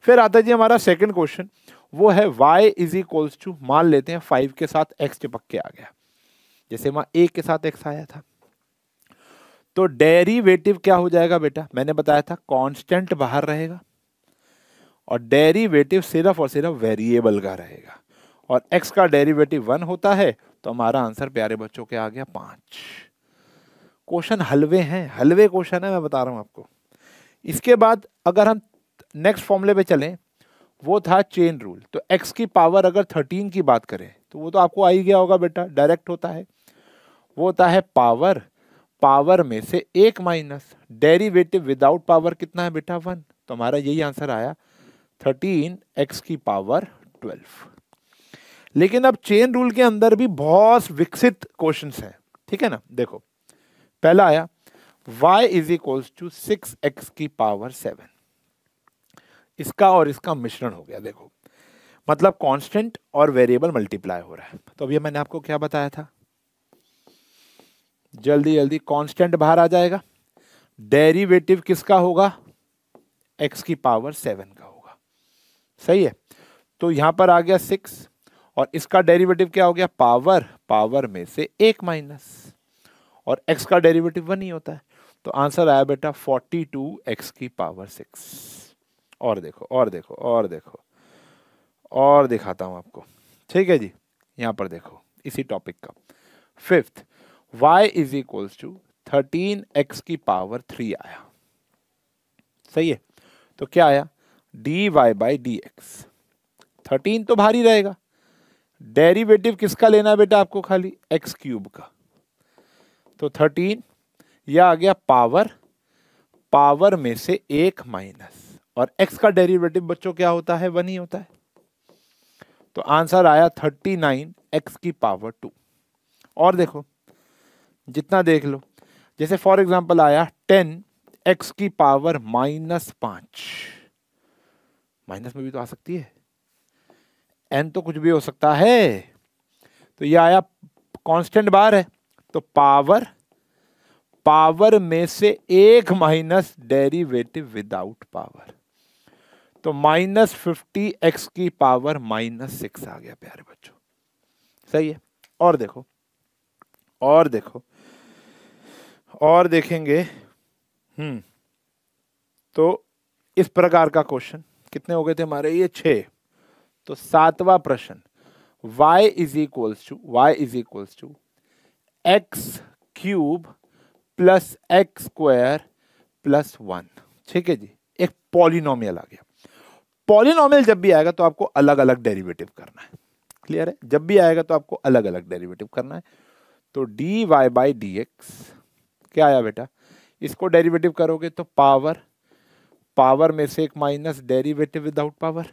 फिर आता है जी हमारा सेकंड क्वेश्चन, वो है y इज इक्वल्स टू, मान लेते हैं 5 के साथ x चिपक के आ गया, जैसे वहां a के साथ x आया था। तो डेरिवेटिव क्या हो जाएगा बेटा, मैंने बताया था कांस्टेंट बाहर रहेगा, और डेरिवेटिव सिर्फ और सिर्फ वेरिएबल का रहेगा, और x का डेरिवेटिव 1 होता है। तो हमारा आंसर प्यारे बच्चों के आ गया 5। क्वेश्चन हलवे हैं, हलवे क्वेश्चन है, मैं बता रहा हूं आपको। इसके बाद अगर हम नेक्स्ट फॉर्मूले पे चलें, वो था चेन रूल। तो x की पावर अगर 13 की बात करें तो वो तो आपको आ ही गया होगा बेटा, डायरेक्ट होता है, वो होता है पावर, पावर में से 1 माइनस, डेरिवेटिव विदाउट पावर कितना है बेटा, 1। तो हमारा यही आंसर आया 13 x की पावर 12। लेकिन अब चेन रूल के अंदर भी बहुत विकसित क्वेश्चंस हैं, ठीक है ना। देखो पहला आया y is equals to 6x की पावर 7, इसका और इसका मिश्रण हो गया। देखो मतलब कांस्टेंट और वेरिएबल मल्टीप्लाई हो रहा है। तो अभी मैंने आपको क्या बताया था, जल्दी जल्दी, कांस्टेंट बाहर आ जाएगा, डेरिवेटिव किसका होगा, x की पावर 7 का होगा, सही है। तो यहां पर आ गया 6, और इसका डेरिवेटिव क्या हो गया, पावर, पावर में से 1 माइनस, और x का डेरिवेटिव 1 ही होता है। तो आंसर आया बेटा 42 x की पावर 6। और देखो और देखो और देखो और दिखाता हूं आपको, ठीक है जी। यहां पर देखो इसी टॉपिक का fifth, y is equals to 13x³ आया, सही है। तो क्या आया, dy/dx। 13 तो भारी रहेगा, डेरिवेटिव किसका लेना है बेटा आपको, खाली x³ का। तो 13 यह आ गया पावर में से 1 माइनस, और x का डेरिवेटिव बच्चों क्या होता है, 1 ही होता है। तो आंसर आया 39x²। और देखो जितना देख लो, जैसे फॉर एग्जांपल आया 10x⁻⁻5, माइनस में भी तो आ सकती है, n तो कुछ भी हो सकता है। तो ये आया कांस्टेंट बार है, तो पावर में से 1 माइनस डेरिवेटिव विदाउट पावर, तो -50x⁻⁻6 आ गया प्यारे बच्चों, सही है। और देखो और देखेंगे, तो इस प्रकार का क्वेश्चन कितने हो गए थे हमारे, ये 6। तो 7वां प्रश्न, y is equals to x³ plus x² plus 1, ठीक है जी। एक पॉलिनोमियल आ गया। पॉलिनोमियल जब भी आएगा तो आपको अलग अलग डेरिवेटिव करना है, क्लियर है। जब भी आएगा तो आपको अलग अलग डेरिवेटिव करना है। तो dy/dx क्या आया बेटा, इसको डेरिवेटिव करोगे तो पावर में से 1 माइनस डेरिवेटिव विदाउट पावर,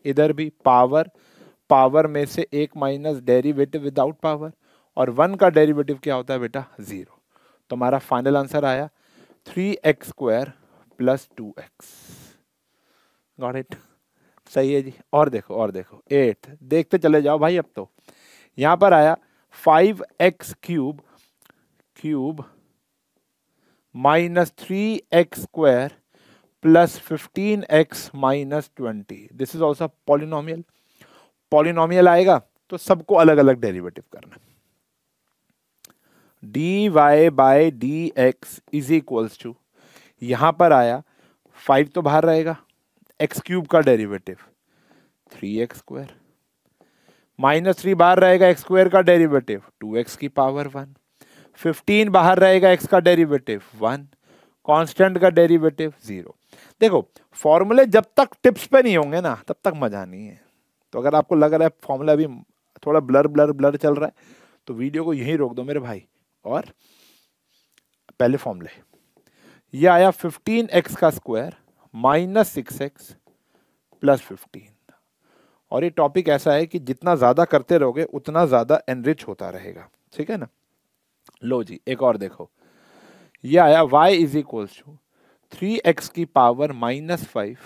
इधर भी पावर में से 1 माइनस डेरिवेटिव विदाउट पावर, और 1 का डेरिवेटिव क्या होता है बेटा, 0। तो हमारा फाइनल आंसर आया 3x² plus 2x। Got it, सही है जी। और देखो 8, देखते चले जाओ भाई। अब तो यहां पर आया 5x³ minus 3x² plus 15x minus 20। This is also polynomial. Polynomial आएगा तो सबको अलग अलग डेरिवेटिव करना। dy/dx इज इक्वल्स टू, यहां पर आया 5 तो बाहर रहेगा, x³ का डेरिवेटिव 3x², -3 बाहर रहेगा, x² का डेरिवेटिव 2x⁻1, 15 बाहर रहेगा, x का डेरिवेटिव 1, कांस्टेंट का डेरिवेटिव 0। देखो फॉर्मूले जब तक टिप्स पे नहीं होंगे ना तब तक मजा नहीं है। तो अगर आपको लग रहा है फॉर्मूला अभी थोड़ा ब्लर चल रहा है तो वीडियो को यहीं रोक दो मेरे भाई, और पहले फॉर्मूले। ये आया 15x² माइनस 6x प्लस 15। और ये टॉपिक ऐसा है कि जितना ज्यादा करते रहोगे उतना ज्यादा एनरिच होता रहेगा, ठीक है ना। लो जी एक और देखो, ये आया y is equals to 3x⁻⁻5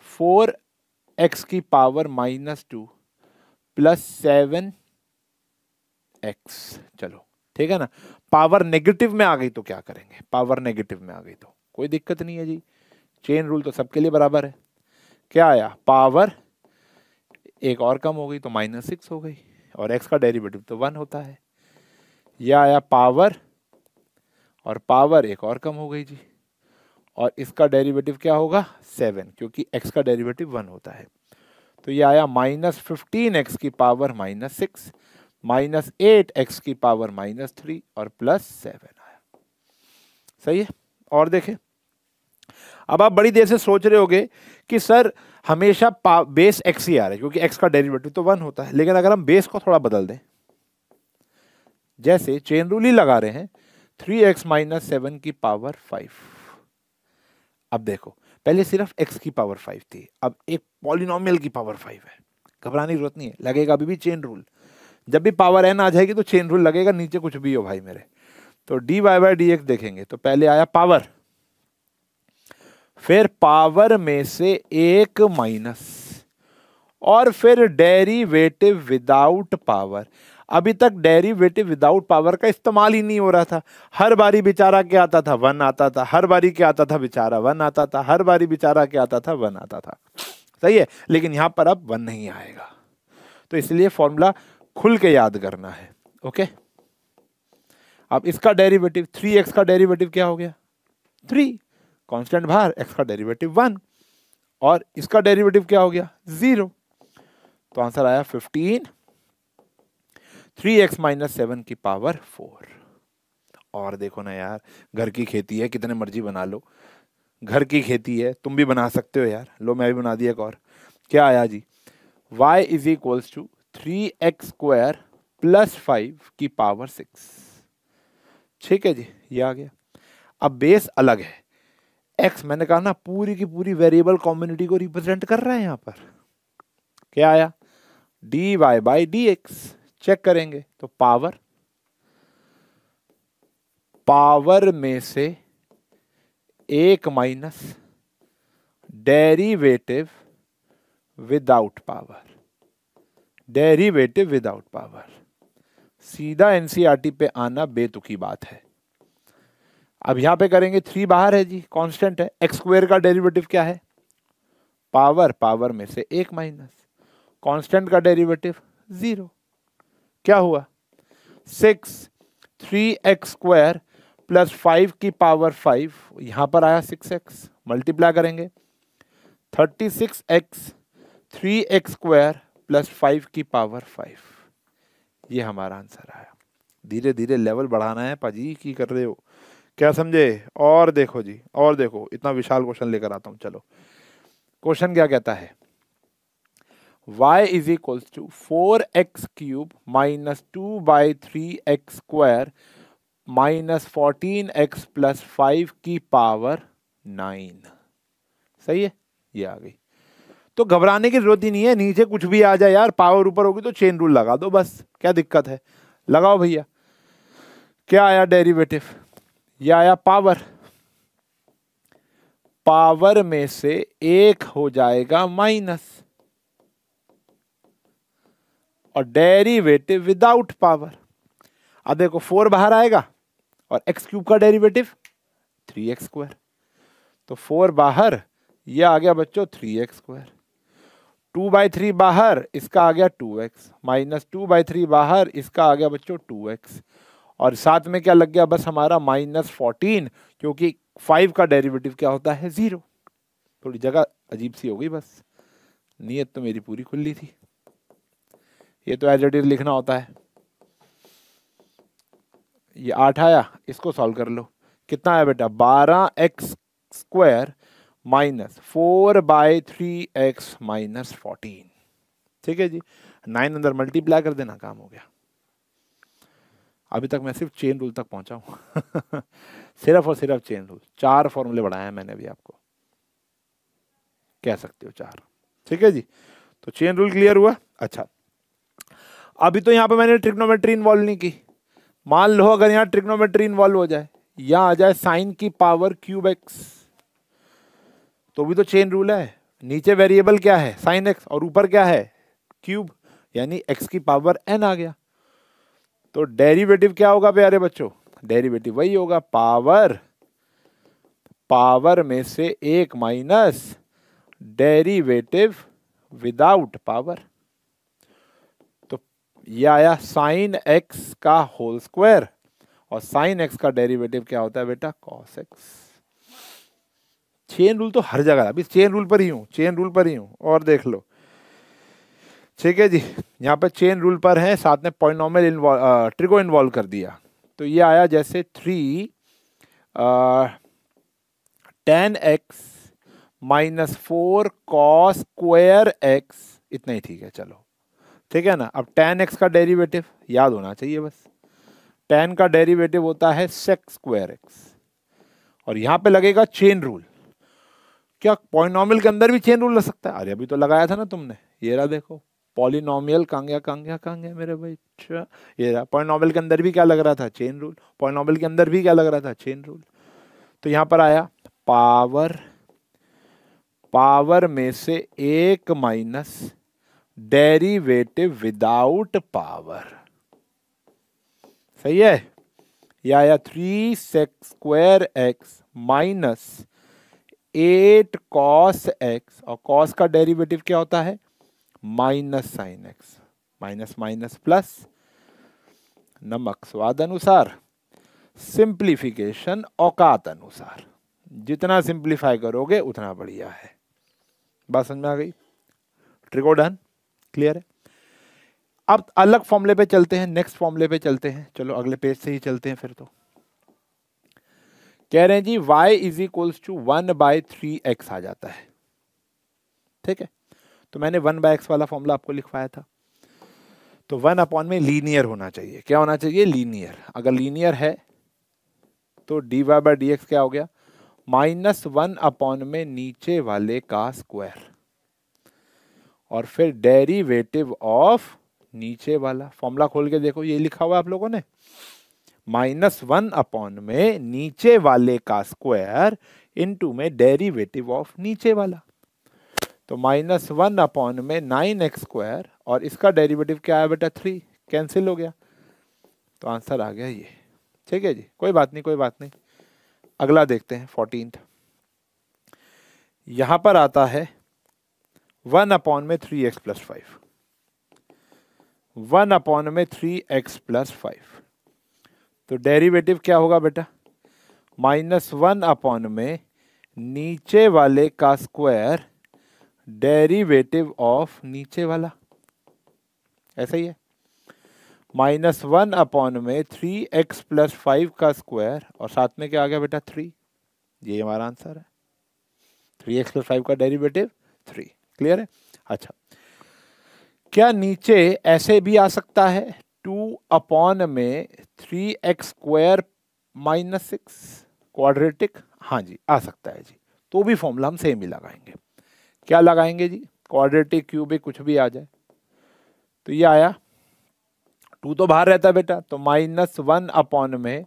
4x⁻⁻2 plus 7x। चलो ठीक है ना। पावर नेगेटिव में आ गई तो क्या करेंगे, पावर नेगेटिव में आ गई तो कोई दिक्कत नहीं है जी, चेन रूल तो सबके लिए बराबर है। क्या आया, पावर एक और कम हो गई तो -6 हो गई, और x का डेरिवेटिव तो 1 होता है। यह आया पावर, और पावर एक और कम हो गई जी, और इसका डेरिवेटिव क्या होगा 7, क्योंकि x का डेरिवेटिव 1 होता है। तो ये आया -15x⁻⁻6 -8x⁻⁻3 और प्लस 7 आया। सही है। और देखें, अब आप बड़ी देर से सोच रहे होगे कि सर हमेशा बेस x ही आ रहा है क्योंकि x का डेरिवेटिव तो 1 होता है। लेकिन अगर हम बेस को थोड़ा बदल दें, जैसे चेन रूल ही लगा रहे हैं, 3x - 7 की पावर 5। अब देखो पहले सिर्फ x की पावर 5 थी, अब एक पॉलिनोमियल की पावर 5 है। घबराने की जरूरत नहीं है, लगेगा अभी भी चेन रूल। जब भी पावर n आ जाएगी तो चेन रूल लगेगा, नीचे कुछ भी हो भाई मेरे। तो dy/dx देखेंगे तो पहले आया पावर, फिर पावर में से 1 माइनस, और फिर डेरिवेटिव विदाउट पावर। अभी तक डेरिवेटिव विदाउट पावर का इस्तेमाल ही नहीं हो रहा था। हर बारी बेचारा क्या आता था, 1 आता था, हर बारी क्या आता था बेचारा 1 आता था, हर बारी बेचारा क्या आता था 1 आता था। सही है, लेकिन यहां पर अब 1 नहीं आएगा, तो इसलिए फॉर्मूला खुल के याद करना है। ओके, अब इसका डेरिवेटिव 3x का डेरिवेटिव क्या हो गया 3, कांस्टेंट बाहर, x का डेरिवेटिव 1, और इसका डेरिवेटिव क्या हो गया 0। तो आंसर आया 15, 3x माइनस 7 की पावर 4। और देखो ना यार, घर की खेती है, कितने मर्जी बना लो, घर की खेती है, तुम भी बना सकते हो यार। लो मैं भी बना दिया एक और। क्या आया जी, y is equals to 3x square plus 5 की पावर 6। ठीक है जी, ये आ गया। अब बेस अलग है, x मैंने कहा ना पूरी की पूरी वेरिएबल कम्युनिटी को रिप्रेजेंट कर रहा है यहां पर। क्या आया, dy by d x. Check करेंगे तो पावर में से एक minus derivative without power, derivative without power. सीधा एनसीईआरटी पे आना बेतुकी बात है। अब यहां पे करेंगे, 3 बाहर है जी, कांस्टेंट है। एक्स स्क्वायर का डेरिवेटिव क्या है, पावर में से एक माइनस कांस्टेंट का डेरिवेटिव 0। क्या हुआ, 6, 3x स्क्वायर प्लस 5 की पावर 5, यहां पर आया 6x, मल्टीप्लाई करेंगे 36x 3x स्क्वायर प्लस 5 की पावर 5। ये हमारा आंसर आया। धीरे धीरे लेवल बढ़ाना है पाजी, की कर रहे हो, क्या समझे। और देखो जी, और देखो, इतना विशाल क्वेश्चन लेकर आता हूं। चलो क्वेश्चन क्या कहता है, y is equals to 4x cube minus 2 by 3x square minus 14x plus 5 की पावर 9। सही है, ये आ गई। तो घबराने की जरूरत ही नहीं है, नीचे कुछ भी आ जाए यार, पावर ऊपर होगी तो चेन रूल लगा दो बस, क्या दिक्कत है, लगाओ भैया। क्या आया डेरिवेटिव, ये आया पावर में से एक हो जाएगा माइनस, और डेरिवेटिव विदाउट पावर। अब देखो 4 बाहर आएगा और एक्स क्यूब का डेरिवेटिव 3x स्क्वायर, तो 4 बाहर, ये आ गया बच्चों 3x स्क्वायर। 2/3 बाहर, इसका आ गया 2x, माइनस 2/3 बाहर, इसका आ गया बच्चों 2x, और साथ में क्या लग गया बस हमारा -14, क्योंकि 5 का डेरिवेटिव क्या होता है 0। थोड़ी जगह अजीब सी हो गई, बस नीयत तो मेरी पूरी खुली थी। ये तो एज इट इज लिखना होता है। ये 8 आया, इसको सॉल्व कर लो। कितना आया बेटा, 12x square minus 4/3x minus 14। ठीक है जी, 9 अंदर मल्टीप्लाई कर देना, काम हो गया। अभी तक मैं सिर्फ चेन रूल तक पहुंचा हूं सिर्फ और सिर्फ चेन रूल। 4 फॉर्मूले बढ़ाए हैं मैंने अभी, आपको कह सकते हो 4। ठीक है जी, तो चेन रूल क्लियर हुआ। अच्छा, अभी तो यहां पे मैंने ट्रिग्नोमेट्री इन्वॉल्व नहीं की। मान लो अगर यहां ट्रिग्नोमेट्री इन्वॉल्व हो जाए, यहां आ जाए साइन की पावर क्यूब एक्स, तो भी तो चेन रूल है। नीचे वेरिएबल क्या है साइन एक्स, और ऊपर क्या है क्यूब, यानी एक्स की पावर n आ गया। तो डेरिवेटिव क्या होगा प्यारे बच्चों, डेरिवेटिव वही होगा, पावर में से एक माइनस डेरिवेटिव विदाउट पावर। तो ये आया साइन एक्स का होल स्क्वायर, और साइन एक्स का डेरिवेटिव क्या होता है बेटा, कॉस एक्स। चेन रूल तो हर जगह, अभी चेन रूल पर ही हूं, चेन रूल पर ही हूं, और देख लो। ठीक है जी, यहाँ पे चेन रूल पर है, साथ में पॉलिनोमियल ट्रिगो इन्वॉल्व कर दिया। तो ये आया जैसे 3 10x minus 4 cos square x, इतना ही ठीक है। चलो ठीक है ना। अब tan x का डेरिवेटिव याद होना चाहिए बस, tan का डेरिवेटिव होता है sec स्क्वायर एक्स, और यहां पे लगेगा चेन रूल। क्या पॉलिनोमियल के अंदर भी चेन रूल लग सकता है, अरे अभी तो लगाया था ना तुमने, ये रहा देखो पॉलिनोमियल, कांग्या मेरे भाई। अच्छा, ये रहा पॉलिनोमियल के अंदर भी क्या लग रहा था, चेन रूल। पॉलिनोमियल के अंदर भी क्या लग रहा था, चेन रूल। तो यहां पर आया पावर में से एक माइनस डेरिवेटिव विदाउट पावर। सही है, यह आया 3 sec square x minus 8 cos x, और cos का डेरिवेटिव क्या होता है minus sign x, minus minus plus, नमक स्वाद अनुसार, सिंप्लीफिकेशन औकात अनुसार। जितना सिंप्लीफाई करोगे उतना बढ़िया है। बात समझ में आ गई, ट्रिगो डन। क्लियर है? अब अलग फॉर्मूले पे चलते हैं, नेक्स्ट फॉर्मूले पे चलते हैं। चलो अगले पेज से ही चलते हैं फिर। तो कह रहे हैं जी y is equals to 1/3x आ जाता है। ठीक है, तो मैंने 1/x वाला फॉर्मूला आपको लिखवाया था। तो 1 अपॉन में लीनियर होना चाहिए। क्या होना चाहिए? लीनियर। अगर लीनियर है तो dy/dx क्या हो गया? -1 अपॉन में नीचे वाले का स्क्वायर, और फिर डेरिवेटिव ऑफ नीचे वाला। फॉर्मूला खोल के देखो, ये लिखा हुआ है आप लोगों ने, -1 अपॉन में नीचे वाले का स्क्वायर इनटू में डेरिवेटिव ऑफ नीचे वाला। तो -1 अपॉन में 9x², और इसका डेरिवेटिव क्या है बेटा? 3। कैंसिल हो गया, तो आंसर आ गया ये। ठीक है जी, कोई बात नहीं, कोई बात नहीं। अगला देखते हैं 14th। यहां पर आता है 1 अपॉन में 3x + 5। 1 अपॉन में 3x + 5, तो डेरिवेटिव क्या होगा बेटा? -1 अपॉन में नीचे वाले का स्क्वायर डेरिवेटिव ऑफ नीचे वाला। ऐसा ही है, -1 अपॉन में 3x + 5 का स्क्वायर, और साथ में क्या आ गया बेटा? 3। ये हमारा आंसर है। 3x + 5 का डेरिवेटिव 3। क्लियर है? अच्छा, क्या नीचे ऐसे भी आ सकता है? 2 अपॉन में 3x² - 6 क्वाड्रेटिक। हाँ जी, आ सकता है जी। तो भी फॉर्मूला हम सेम ही लगाएंगे। क्या लगाएंगे जी? क्वाड्रेटिक, क्यूबिक, कुछ भी आ जाए। तो ये आया, 2 तो बाहर रहता है बेटा, तो -1 अपॉन में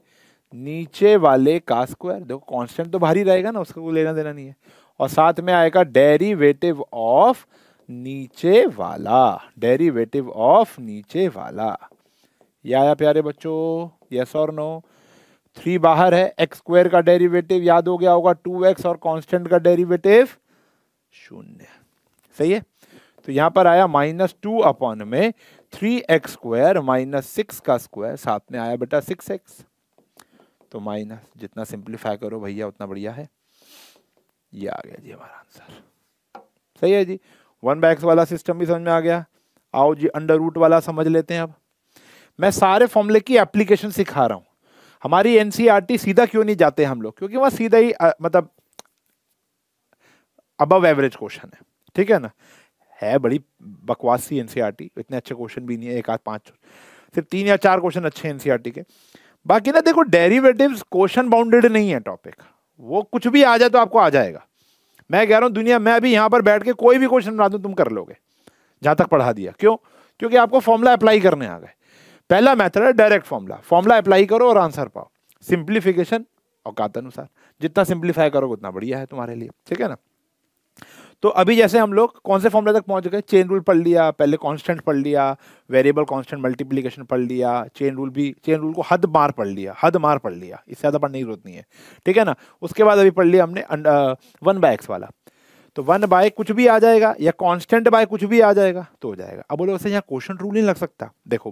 नीचे वाले का स्क्वायर। देखो कांस्टेंट तो बाहर ही रहेगा ना, उसका कोई लेना देना नहीं है। और साथ में आएगा डेरिवेटिव ऑफ नीचे वाला, डेरिवेटिव ऑफ नीचे वाला। ये आया प्यारे बच्चों? यस और नो? 3 बाहर है, x² का डेरिवेटिव याद हो गया होगा 2x, और कांस्टेंट का डेरिवेटिव 0। सही है? तो यहां पर आया -2 अपॉन में 3x² - 6 का स्क्वायर, साथ में आया बेटा 6x। तो माइनस, जितना सिंप्लीफाई करो भैया उतना बढ़िया है। ये आ गया जी हमारा आंसर। सही है जी, 1/x वाला सिस्टम भी समझ में आ गया। आओ जी अंडर रूट वाला समझ लेते हैं। अब मैं सारे फॉर्मूले की एप्लीकेशन सिखा रहा हूं। हमारी एनसीईआरटी सीधा क्यों नहीं जाते हम लोग? क्योंकि वहां सीधा ही मतलब अबव एवरेज क्वेश्चन है। ठीक है ना? है बड़ी बकवास सी एनसीईआरटी, इतने अच्छे क्वेश्चन भी नहीं है। 1 आध 5, सिर्फ 3 या 4 क्वेश्चन अच्छे एनसीईआरटी के। बाकी ना देखो, डेरिवेटिव्स क्वेश्चन बाउंडेड नहीं है टॉपिक, वो कुछ भी आ जाए तो आपको आ जाएगा। मैं कह रहा हूं दुनिया, मैं अभी यहां पर बैठ के कोई भी क्वेश्चन बना दूं तुम कर लोगे, जहां तक पढ़ा दिया। क्यों? क्योंकि आपको फॉर्मूला अप्लाई करने आ गए। पहला मेथड है डायरेक्ट फॉर्मूला, फॉर्मूला अप्लाई करो और आंसर पाओ। सिंप्लीफिकेशन औकात अनुसार, जितना सिंप्लीफाई करोगे उतना बढ़िया है तुम्हारे लिए। ठीक है ना? तो अभी जैसे हम लोग कौन से फॉर्मूले तक पहुंच गए? चेन रूल पढ़ लिया, पहले कांस्टेंट पढ़ लिया, वेरिएबल कांस्टेंट मल्टीप्लिकेशन पढ़ लिया, चेन रूल को हद मार पढ़ लिया, हद मार पढ़ लिया, इससे ज़्यादा पढ़ने की जरूरत नहीं है। ठीक है ना? उसके बाद अभी पढ़ लिया हमने 1/x वाला। तो 1/ कुछ भी आ जाएगा, या कांस्टेंट बाय कुछ भी आ जाएगा तो हो जाएगा। अब बोलो वैसे यहाँ क्वोशंट रूल नहीं लग सकता? देखो,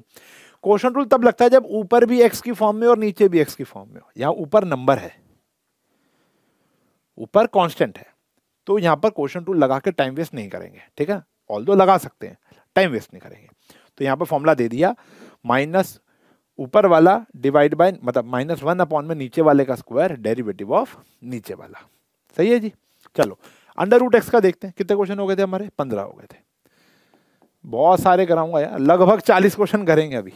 क्वोशंट रूल तब लगता है जब ऊपर भी x की फॉर्म में और नीचे भी x की फॉर्म में हो। यहाँ ऊपर नंबर है, ऊपर कांस्टेंट है, तो यहां पर क्वोशंट रूल लगा के टाइम वेस्ट नहीं करेंगे। ठीक है? ऑल्दो लगा सकते हैं, टाइम वेस्ट नहीं करेंगे। तो यहां पर फॉर्मूला दे दिया, माइनस ऊपर वाला डिवाइड बाय, मतलब -1 अपॉन में नीचे वाले का स्क्वायर डेरिवेटिव ऑफ नीचे वाला। सही है जी? चलो अंडर रूट x का देखते हैं। कितने क्वेश्चन हो गए थे हमारे? 15 हो गए थे। बहुत सारे कराऊंगा यार, लगभग 40 क्वेश्चन करेंगे अभी।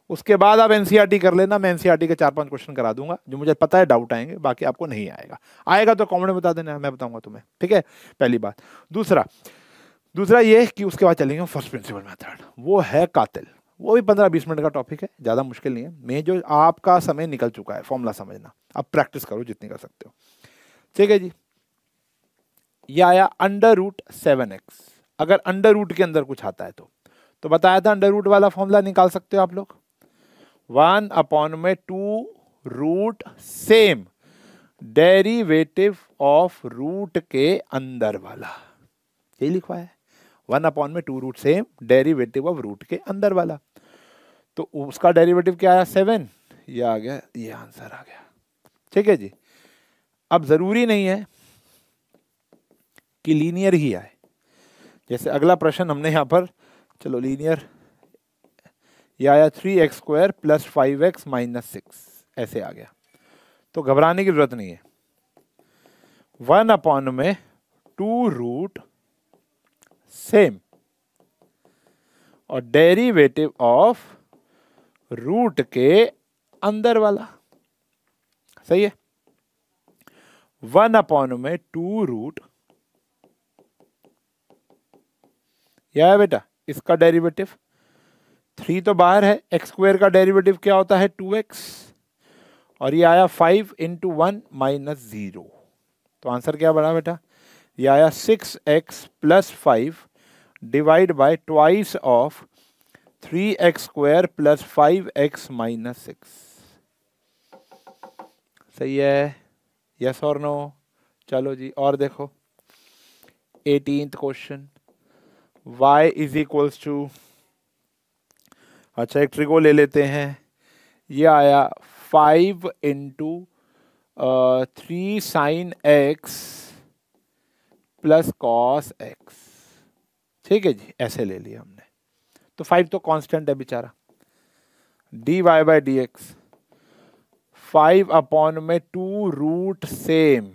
उसके बाद आप एनसीईआरटी कर लेना, मैं एनसीईआरटी के 4-5 क्वेश्चन करा दूंगा, जो मुझे पता है डाउट आएंगे, बाकी आपको नहीं आएगा। आएगा तो कमेंट में बता देना, मैं बताऊंगा तुम्हें। ठीक है? पहली बात। दूसरा ये कि उसके बाद चलेंगे फर्स्ट प्रिंसिपल मेथड, वो है कातिल। वो भी 15-20 मिनट का टॉपिक है, ज़्यादा मुश्किल नहीं है। मैं जो आपका समय निकल चुका है फॉर्मूला समझना, अब प्रैक्टिस करो जितनी कर सकते हो। ठीक है जी? ये आया √7x। अगर अंडर रूट के अंदर कुछ आता है तो बताया था अंडर रूट वाला फॉर्मूला निकाल सकते हो आप लोग। 1 अपॉन में 2 root same derivative of root के अंदर वाला, यही लिखवा है। 1 अपॉन में 2 root same derivative of root के अंदर वाला। तो उसका डेरिवेटिव क्या आया? 7। ये आ गया, ये आंसर आ गया। ठीक है जी? अब जरूरी नहीं है कि लीनियर ही आए। जैसे अगला प्रश्न हमने यहां पर चलो लीनियर, ये आया 3x² + 5x - 6, ऐसे आ गया। तो घबराने की जरूरत नहीं है। 1/2 सेम और डेरिवेटिव ऑफ रूट के अंदर वाला, सही है। 1/2 यह है बेटा इसका डेरिवेटिव। 3 तो बाहर है, x² का डेरिवेटिव क्या होता है 2x, और ये आया 5 × 1 - 0। तो आंसर क्या बना बेटा, ये आया 6x + 5 divide by twice of 3x² + 5x - 6। सही है, यस और नो। चलो जी और देखो 18th क्वेश्चन, y = अच्छा एक ट्रिको ले लेते हैं। ये आया 5 × 3 sin x + cos x। ठीक है जी, ऐसे ले लिया हमने। तो 5 तो कांस्टेंट है बेचारा। dy/dx 5/2 सेम,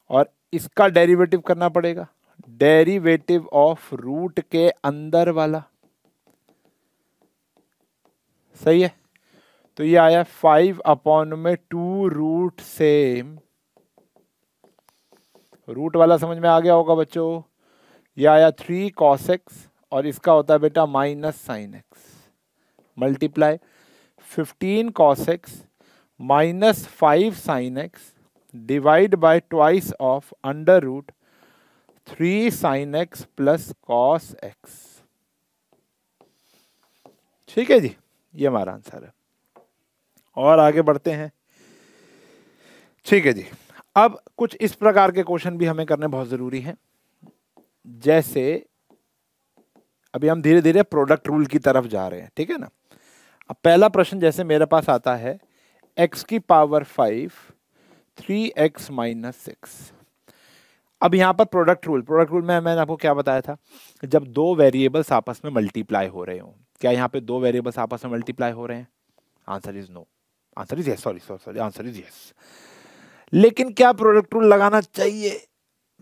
और इसका डेरिवेटिव करना पड़ेगा, डेरिवेटिव ऑफ रूट के अंदर वाला, सही है। तो ये आया 5/2 सेम, रूट वाला समझ में आ गया होगा बच्चों। ये आया 3 cos x और इसका होता है बेटा -sin x, multiply 15 cos x -5 sin x divide by twice of √3 sin x + cos x। ठीक है जी, ये हमारा आंसर है। और आगे बढ़ते हैं। ठीक है जी, अब कुछ इस प्रकार के क्वेश्चन भी हमें करने बहुत जरूरी हैं। जैसे अभी हम धीरे धीरे प्रोडक्ट रूल की तरफ जा रहे हैं, ठीक है ना। अब पहला प्रश्न जैसे मेरे पास आता है x⁵ 3x - 6। अब यहां पर प्रोडक्ट रूल में मैंने आपको क्या बताया था, जब दो वेरिएबल्स आपस में मल्टीप्लाई हो रहे हो। क्या यहाँ पे दो वेरिएबल्स आपस में मल्टीप्लाई हो रहे हैं? Answer is no, answer is yes, sorry answer is yes. लेकिन क्या प्रोडक्ट रूल लगाना चाहिए?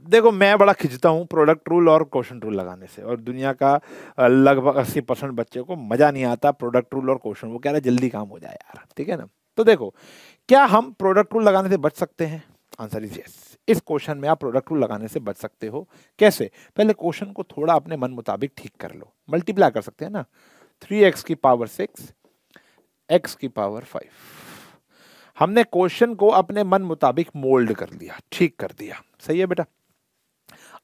देखो मैं बड़ा खिंचता हूँ प्रोडक्ट रूल और क्वेश्चन रूल लगाने से, और दुनिया का लगभग 80% बच्चे को मजा नहीं आता प्रोडक्ट रूल और क्वेश्चन। वो कह रहा है जल्दी काम हो जाए यार, ठीक है ना। तो देखो, क्या हम प्रोडक्ट रूल लगाने से बच सकते हैं? Answer is yes. इस क्वेश्चन में आप प्रोडक्ट रूल लगाने से बच सकते हो। कैसे? पहले क्वेश्चन को थोड़ा अपने मन मुताबिक ठीक कर लो। मल्टीप्लाई कर सकते हैं ना, 3x⁵ x⁵ 5। हमने क्वेश्चन को अपने मन मुताबिक मोल्ड कर लिया, ठीक कर दिया। सही है बेटा।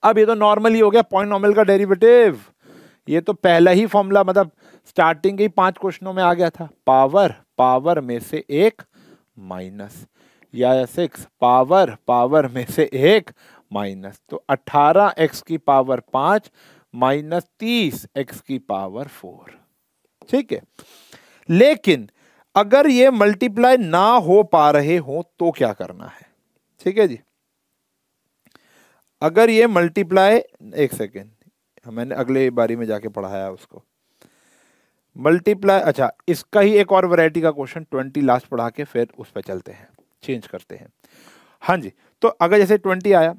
अब ये तो नॉर्मल ही हो गया, पॉलिनोमियल का डेरिवेटिव। ये तो पहला ही फॉर्मूला, मतलब स्टार्टिंग के ही 5 क्वेश्चनों में आ गया था। पावर में से 1 माइनस, या 6 पावर में से 1 माइनस, तो 18x⁵ माइनस 30x⁴। ठीक है। लेकिन अगर ये मल्टीप्लाई ना हो पा रहे हो तो क्या करना है? ठीक है जी, अगर ये मल्टीप्लाई, एक सेकेंड, मैंने अगले बारी में जाके पढ़ाया उसको मल्टीप्लाई। अच्छा, इसका ही एक और वैरायटी का क्वेश्चन 20 लास्ट पढ़ा के फिर उस पर चलते हैं, चेंज करते हैं। हाँ जी, तो अगर जैसे 20 आया,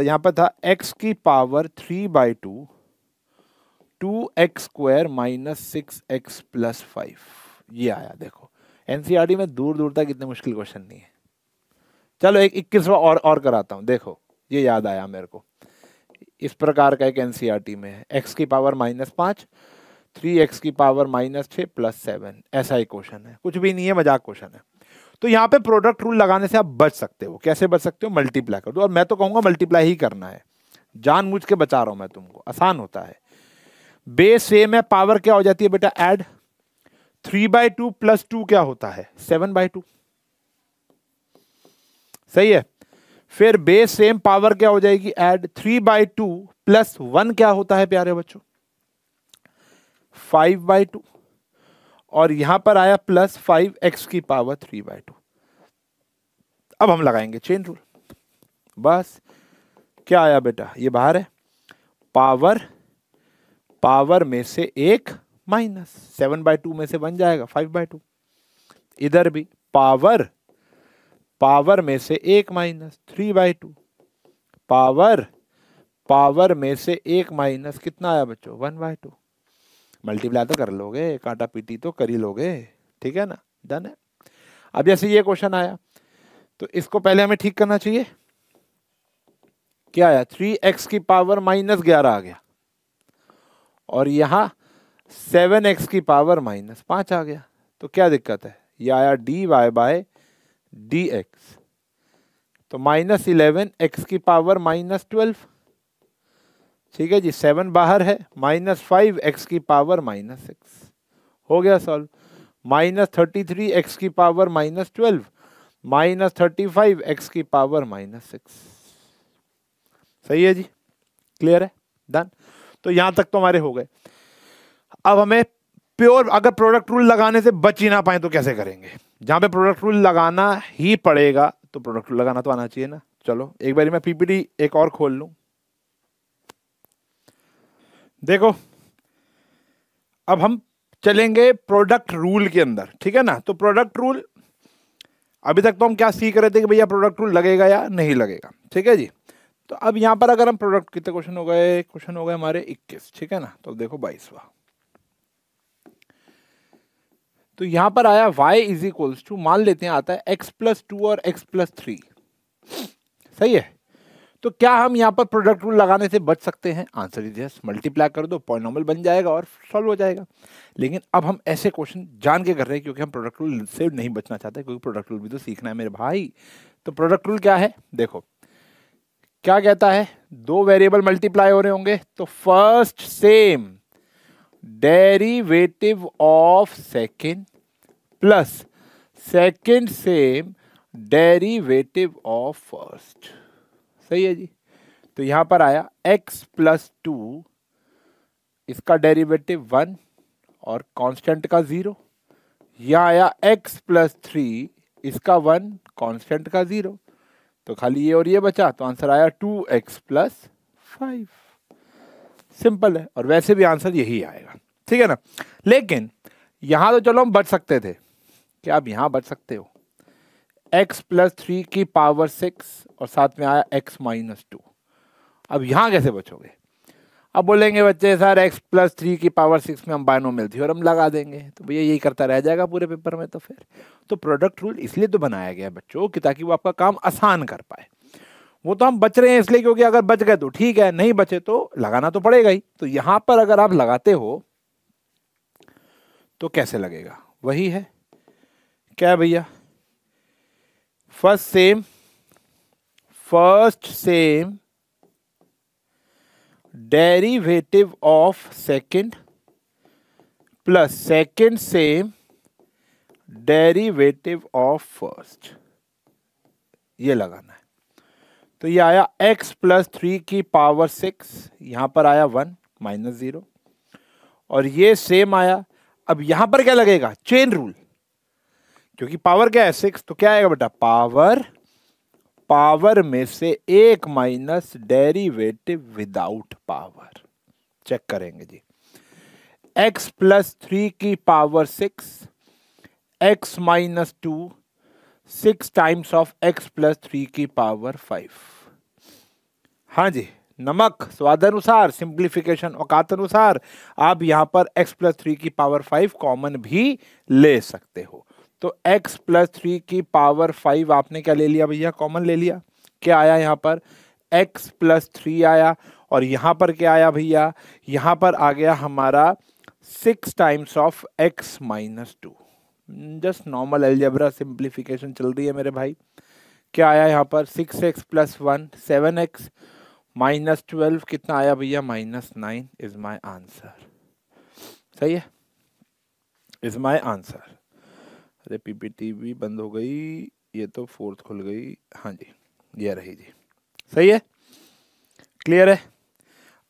यहां पर था x⁵3/2 2x² - 6x + 5। ये आया। देखो एनसीईआरटी में दूर दूर तक इतने मुश्किल क्वेश्चन नहीं है। चलो एक 21वां और कराता हूं। देखो ये याद आया मेरे को, इस प्रकार का एक एनसीईआरटी में है, x⁵ -5 3x⁵ -6 + 7, ऐसा ही क्वेश्चन है। कुछ भी नहीं है, मजाक क्वेश्चन है। तो यहाँ पे प्रोडक्ट रूल लगाने से आप बच सकते हो। कैसे बच सकते हो? मल्टीप्लाई कर दो, और मैं तो कहूंगा मल्टीप्लाई ही करना है, जानबूझ के बचा रहा हूं मैं तुमको, आसान होता है। बेस सेम है, पावर क्या हो जाती है बेटा? ऐड। 3/2 + 2 क्या होता है? 7/2। सही है। फिर बेस सेम, पावर क्या हो जाएगी? ऐड। 3/2 + 1 क्या होता है प्यारे बच्चों? 5/2। और यहां पर आया प्लस 5x⁵ 3/2। अब हम लगाएंगे चेन रूल। बस क्या आया बेटा? ये बाहर है, पावर में से एक माइनस, 7/2 में से बन जाएगा 5/2। इधर भी पावर में से एक माइनस 3/2, पावर में से एक माइनस कितना आया बच्चों 1/2। मल्टीप्लाई तो कर लोगे, कांटा पीटी तो कर ही लोगे, ठीक है ना, डन है। अब जैसे ये क्वेश्चन आया तो इसको पहले हमें ठीक करना चाहिए। क्या आया 3x की पावर -11 आ गया, और यहां 7x की पावर -5 आ गया। तो क्या दिक्कत है, ये आया dy/dx, तो -11 x की पावर -12, ठीक है जी, 7 बाहर है, -5 x की पावर -6 हो गया सॉल्व। -33 x की पावर -12, -35 x की पावर -6। सही है जी, क्लियर है, डन। तो यहां तक तो हमारे हो गए। अब हमें प्योर, अगर प्रोडक्ट रूल लगाने से बच ही ना पाए तो कैसे करेंगे। जहां पे प्रोडक्ट रूल लगाना ही पड़ेगा तो प्रोडक्ट रूल लगाना तो आना चाहिए ना। चलो एक बार मैं पीपीटी एक और खोल लूं। देखो अब हम चलेंगे प्रोडक्ट रूल के अंदर, ठीक है ना। तो प्रोडक्ट रूल, अभी तक तो हम क्या सीख रहे थे कि भैया प्रोडक्ट रूल लगेगा या नहीं लगेगा, ठीक है जी। तो अब यहां पर अगर हम प्रोडक्ट, कितने क्वेश्चन हो गए, क्वेश्चन हो गए हमारे 21, ठीक है ना। तो देखो 22वां, तो यहां पर आया y इज इक्वल्स टू, मान लेते हैं आता है x+2 और x+3, सही है। तो क्या हम यहां पर प्रोडक्ट रूल लगाने से बच सकते हैं? आंसर इज यस, मल्टीप्लाई कर दो, पॉलिनोमियल बन जाएगा और सॉल्व हो जाएगा। लेकिन अब हम ऐसे क्वेश्चन जान के कर रहे हैं क्योंकि हम प्रोडक्ट रूल से नहीं बचना चाहते, क्योंकि प्रोडक्ट रूल भी तो सीखना है मेरे भाई। तो प्रोडक्ट रूल क्या है, देखो क्या कहता है, दो वेरिएबल मल्टीप्लाई हो रहे होंगे तो first same derivative of second plus second same derivative of first, सही है जी। तो यहां पर आया x+2, इसका डेरिवेटिव 1 और कांस्टेंट का 0। यहां आया x+3, इसका 1 कांस्टेंट का 0। तो खाली ये और ये बचा, तो आंसर आया 2x+5। सिंपल है, और वैसे भी आंसर यही आएगा, ठीक है ना। लेकिन यहां तो चलो हम बच सकते थे, क्या आप यहां बच सकते हो, x+3 की पावर 6 और साथ में आया x-2। अब यहां कैसे बचोगे? अब बोलेंगे बच्चे सर x+3 की पावर 6 में हम बायनोमियल थ्योरम लगा देंगे, तो भैया यही करता रह जाएगा पूरे पेपर में। तो फिर तो प्रोडक्ट रूल इसलिए तो बनाया गया है बच्चों कि ताकि वो आपका काम आसान कर पाए। वो तो हम बच रहे हैं इसलिए क्योंकि अगर बच गए तो ठीक है, नहीं बचे तो लगाना तो पड़ेगा ही। तो यहां पर अगर आप लगाते हो तो कैसे लगेगा, वही है क्या भैया, first same derivative of second plus second same derivative of first, ये लगाना है। तो ये आया x+3 की पावर 6, यहां पर आया 1 -0, और ये सेम आया। अब यहां पर क्या लगेगा, चेन रूल, क्योंकि पावर क्या है 6, तो क्या आएगा बेटा, पावर में से एक minus derivative without power. Check करेंगे जी, x+3 की power 6, x-2, 6 times of x+3 की पावर 5। हाँ जी, नमक स्वादानुसार, सिंप्लीफिकेशन औकात अनुसार आप यहां पर x+3 की पावर 5 कॉमन भी ले सकते हो। तो x+3 की पावर 5 आपने क्या ले लिया भैया, कॉमन ले लिया। क्या आया यहां पर, x+3 आया, और यहां पर क्या आया भैया, यहां पर आ गया हमारा 6 times of x-2। Just normal algebra simplification चल रही है मेरे भाई। क्या आया यहां पर, 6x + 1 7x -12 कितना आया भैया, -9 इज माई आंसर। सही है, इज माई आंसर। अरे पीपीटी भी बंद हो गई, ये तो फोर्थ खुल गई, हाँ जी ये रही जी, सही है, क्लियर है।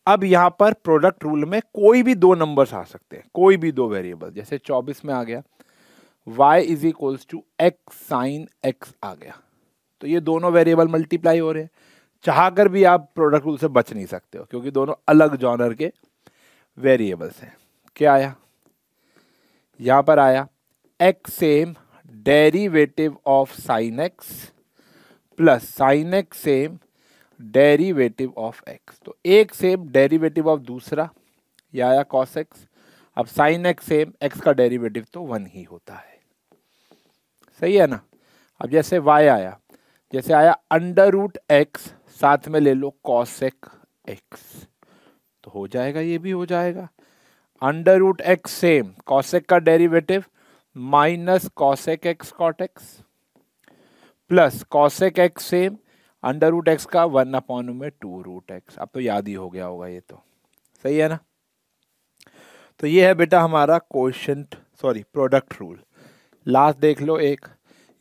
अब यहां पर प्रोडक्ट रूल में कोई भी दो नंबर्स आ सकते हैं, कोई भी दो वेरिएबल, जैसे 24 में आ गया y = x sin x आ गया, तो ये दोनों वेरिएबल मल्टीप्लाई हो रहे हैं। चाहकर भी आप प्रोडक्ट रूल से बच नहीं सकते हो, क्योंकि दोनों अलग जॉनर के वेरिएबल्स हैं। क्या आया यहां पर? आया x same derivative of sine x plus sine x same derivative of x. तो एक सेम डेरिवेटिव ऑफ दूसरा, यह आया कॉस एक्स। अब साइन एक्स सेम, एक्स का डेरिवेटिव तो 1 ही होता है, सही है ना। अब जैसे y आया, जैसे आया अंडर रूट एक्स, साथ में ले लो कॉसेक एक्स, तो हो जाएगा, ये भी हो जाएगा। Under root x same, cosec का derivative minus cosec x cot x plus cosec x same under root x का 1/2 रूट एक्स। अब तो याद ही हो गया होगा ये, तो सही है ना। तो ये है बेटा हमारा coefficient, sorry product rule. Last देख लो एक,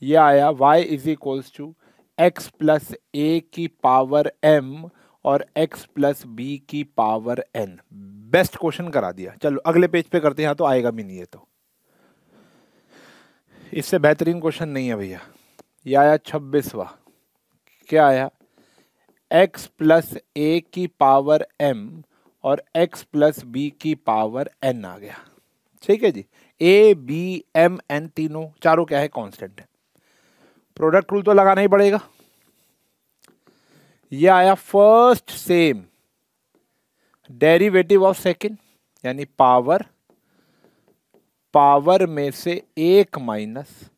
ये आया y is equals to x plus a की पावर m और x प्लस बी की पावर n। बेस्ट क्वेश्चन करा दिया। चलो अगले पेज पे करते हैं, यहाँ तो आएगा भी नहीं है, तो इससे बेहतरीन क्वेश्चन नहीं है भैया। ये आया 26वां। क्या आया? x प्लस ए की पावर m और x प्लस बी की पावर n आ गया। ठीक है जी। a b m n तीनों चारों क्या है? कांस्टेंट है। प्रोडक्ट रूल तो लगाना ही पड़ेगा। ये आया first same derivative of second, यानी पावर में से एक minus